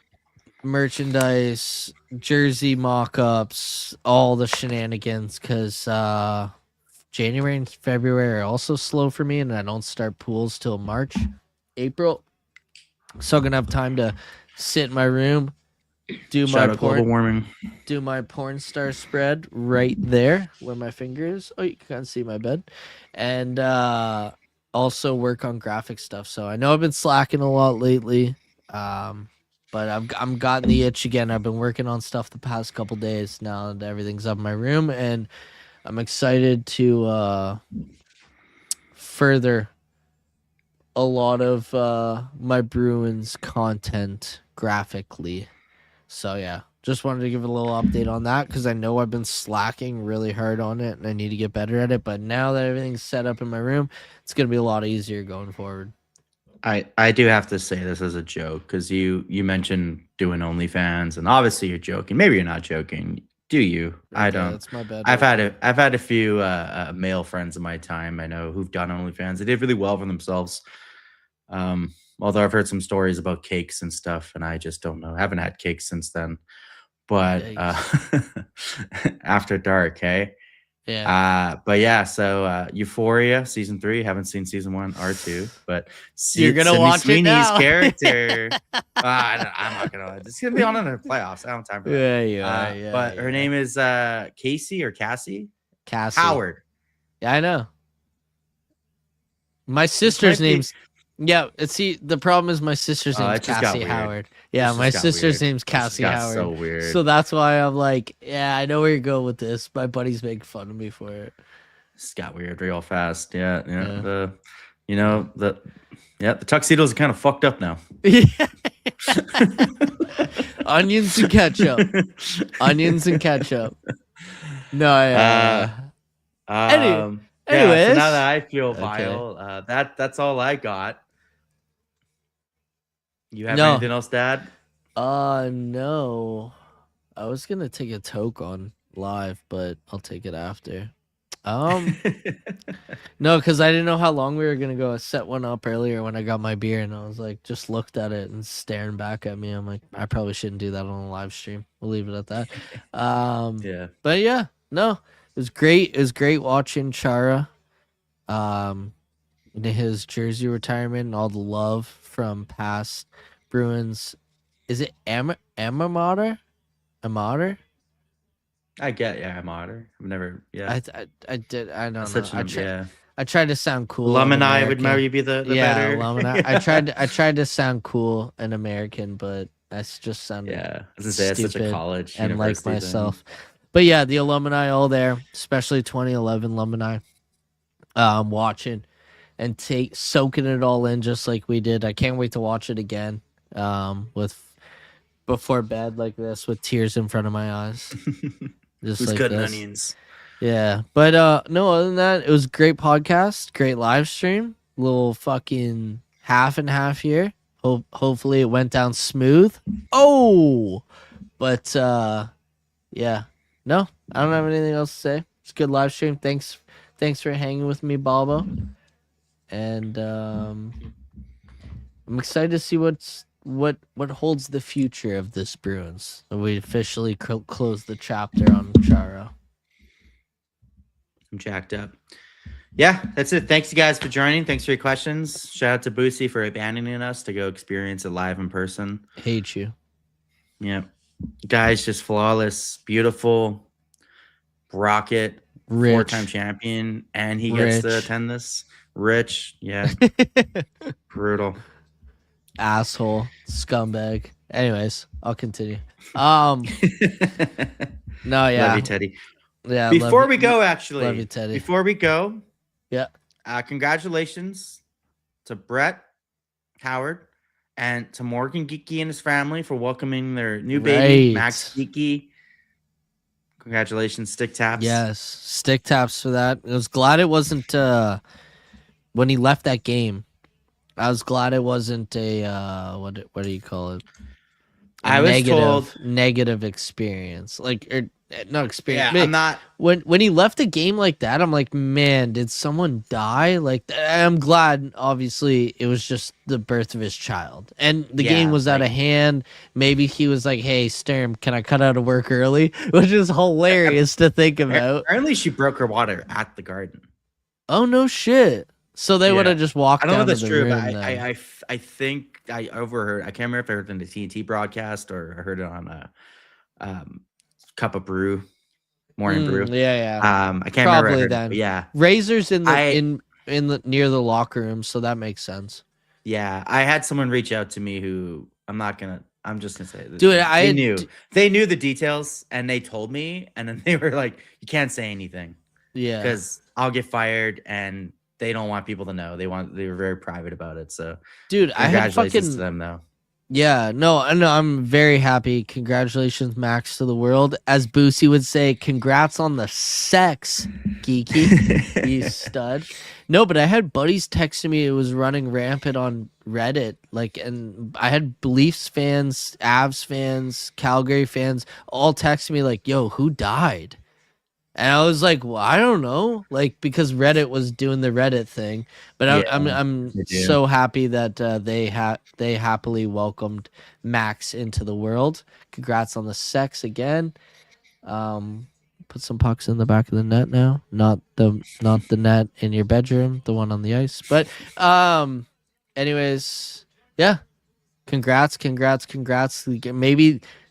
merchandise, jersey mock-ups, all the shenanigans, because January and February are also slow for me, and I don't start pools till March, April. So I'm gonna have time to sit in my room, do my Shout out global warming. porn star spread right there where my finger is. Oh, you can kind of see my bed, and also work on graphic stuff. So I know I've been slacking a lot lately, but I'm gotten the itch again. I've been working on stuff the past couple days now that everything's up in my room, and I'm excited to further a lot of my Bruins content graphically. So yeah, just wanted to give a little update on that because I know I've been slacking really hard on it and I need to get better at it. But now that everything's set up in my room, it's gonna be a lot easier going forward. I do have to say this as a joke because you mentioned doing OnlyFans, and obviously you're joking. Maybe you're not joking. Do you? I Okay, don't. That's my bad. I've had a few male friends in my time I know who've done OnlyFans. They did really well for themselves. Although I've heard some stories about cakes and stuff, and I just don't know. I haven't had cakes since then. But after dark, hey. Yeah. But yeah, so Euphoria season 3. Haven't seen season 1 or 2, but You're gonna Sydney watch it Sweeney's now. character. I'm not gonna. It's gonna be on in the playoffs. I don't have time for that. Yeah, you are. Yeah, But her name is Casey or Cassie Cassie. Howard. Yeah, I know. My sister's might be- name's see, the problem is my sister's Oh, name's it just got Cassie weird. Howard. Yeah, This my just got sister's weird. name's This just Cassie got Howard. So weird. So that's why I'm like, yeah, I know where you're going with this. My buddy's making fun of me for it. This got weird real fast. Yeah. Yeah. The tuxedos are kind of fucked up now. Onions and ketchup. Onions and ketchup. No, Yeah, anyways. so now that I feel Okay. vile, that's all I got. You have No. anything else, Dad? No. I was gonna take a toke on live, but I'll take it after. No, because I didn't know how long we were gonna go. I set one up earlier when I got my beer, and I was like, just looked at it and staring back at me. I'm like, I probably shouldn't do that on a live stream. We'll leave it at that. Yeah. But yeah, no, it was great. It was great watching Chara, in his jersey retirement and all the love from past Bruins. Is it Amater? I get, yeah, I'm otter. I've never, yeah. I did. I don't know. Such an, I tried to sound cool. and Alumni would American. maybe be the better. Alumni. I tried to sound cool and American, but that's just sounded Yeah, I was gonna say it's such a stupid college and like university thing. myself. But yeah, the alumni all there, especially 2011 alumni. Watching and soaking it all in just like we did. I can't wait to watch it again. Before bed like this with tears in front of my eyes. Just Who's like cutting this. onions? Yeah, but no, other than that, it was a great podcast, great live stream, little fucking half and half here. Hopefully it went down smooth. Oh, but yeah, no, I don't have anything else to say. It's a good live stream. Thanks for hanging with me, Balbo, and I'm excited to see what holds the future of this Bruins. We officially close the chapter on Chara. I'm jacked up. Yeah, that's it. Thanks, you guys, for joining. Thanks for your questions. Shout out to Boosie for abandoning us to go experience it live in person. Hate you. Yeah. Guys, just flawless, beautiful, Rocket, Rich. 4-time champion, and he gets to Rich. attend this. Rich, yeah. Brutal. Asshole, scumbag. Anyways, I'll continue. No, yeah. Love you, Teddy. Yeah. Before we you. go, actually, Love you, Teddy. before we go, Yeah. Congratulations to Brett Howard and to Morgan Geeky and his family for welcoming their new baby, Right. Max Geeky. Congratulations, Stick Taps. Yes, stick taps for that. I was glad it wasn't when he left that game. I was glad it wasn't a what do you call it? I was told negative experience. Like No experience. Yeah, I'm not. When he left a game like that, I'm like, man, did someone die? Like, I'm glad. Obviously, it was just the birth of his child, and the game was out of hand. Maybe he was like, "Hey, Sturm, can I cut out of work early?" Which is hilarious to think about. Apparently, she broke her water at the Garden. Oh no, shit. So they would have just walked. I don't know down if that's to the true, but rim I think I overheard. I can't remember if I heard it in the TNT broadcast or I heard it on a Cup of Brew. Morning Brew. Yeah. I can't Probably remember. then. Yeah. Razors in the in the near the locker room, so that makes sense. Yeah, I had someone reach out to me who I'm just gonna say this. Dude, they knew the details and they told me, and then they were like, "You can't say anything, yeah, because I'll get fired," and they don't want people to know. They were very private about it. So, dude, I had congratulations to them though. Yeah, no, I'm very happy. Congratulations, Max, to the world. As Boosie would say, congrats on the sex, geeky, you stud. No, but I had buddies texting me. It was running rampant on Reddit. Like, and I had Leafs fans, Avs fans, Calgary fans all texting me like, yo, who died? And I was like, well, I don't know, like, because Reddit was doing the Reddit thing. But I'm so happy that they happily welcomed Max into the world. Congrats on the sex again. Put some pucks in the back of the net now, not the net in your bedroom, the one on the ice. But anyways, yeah, congrats.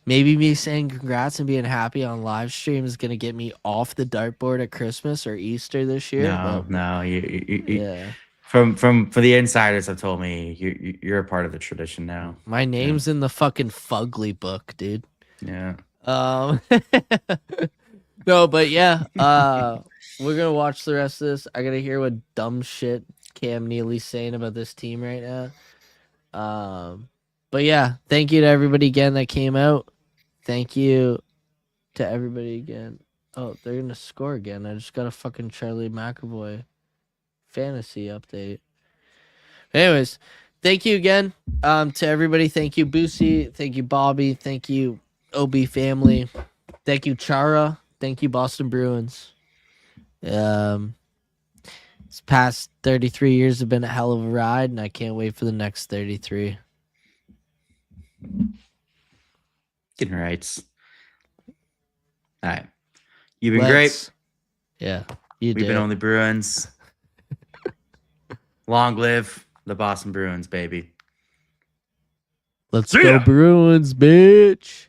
Maybe me saying congrats and being happy on live stream is gonna get me off the dartboard at Christmas or Easter this year. No, yeah. From the insiders have told me you're a part of the tradition now. My name's in the fucking fugly book, dude. Yeah. No, but yeah. We're gonna watch the rest of this. I gotta hear what dumb shit Cam Neely's saying about this team right now. But yeah, thank you to everybody again that came out. Thank you to everybody again. Oh, they're gonna score again. I just got a fucking Charlie McAvoy fantasy update. Anyways, thank you again to everybody. Thank you, Boosie. Thank you, Bobbie. Thank you, OB family. Thank you, Chara. Thank you, Boston Bruins. This past 33 years have been a hell of a ride, and I can't wait for the next 33. Getting rights. All right. You've been great. Yeah, We've been on the Bruins. Long live the Boston Bruins, baby. Let's go Bruins, bitch.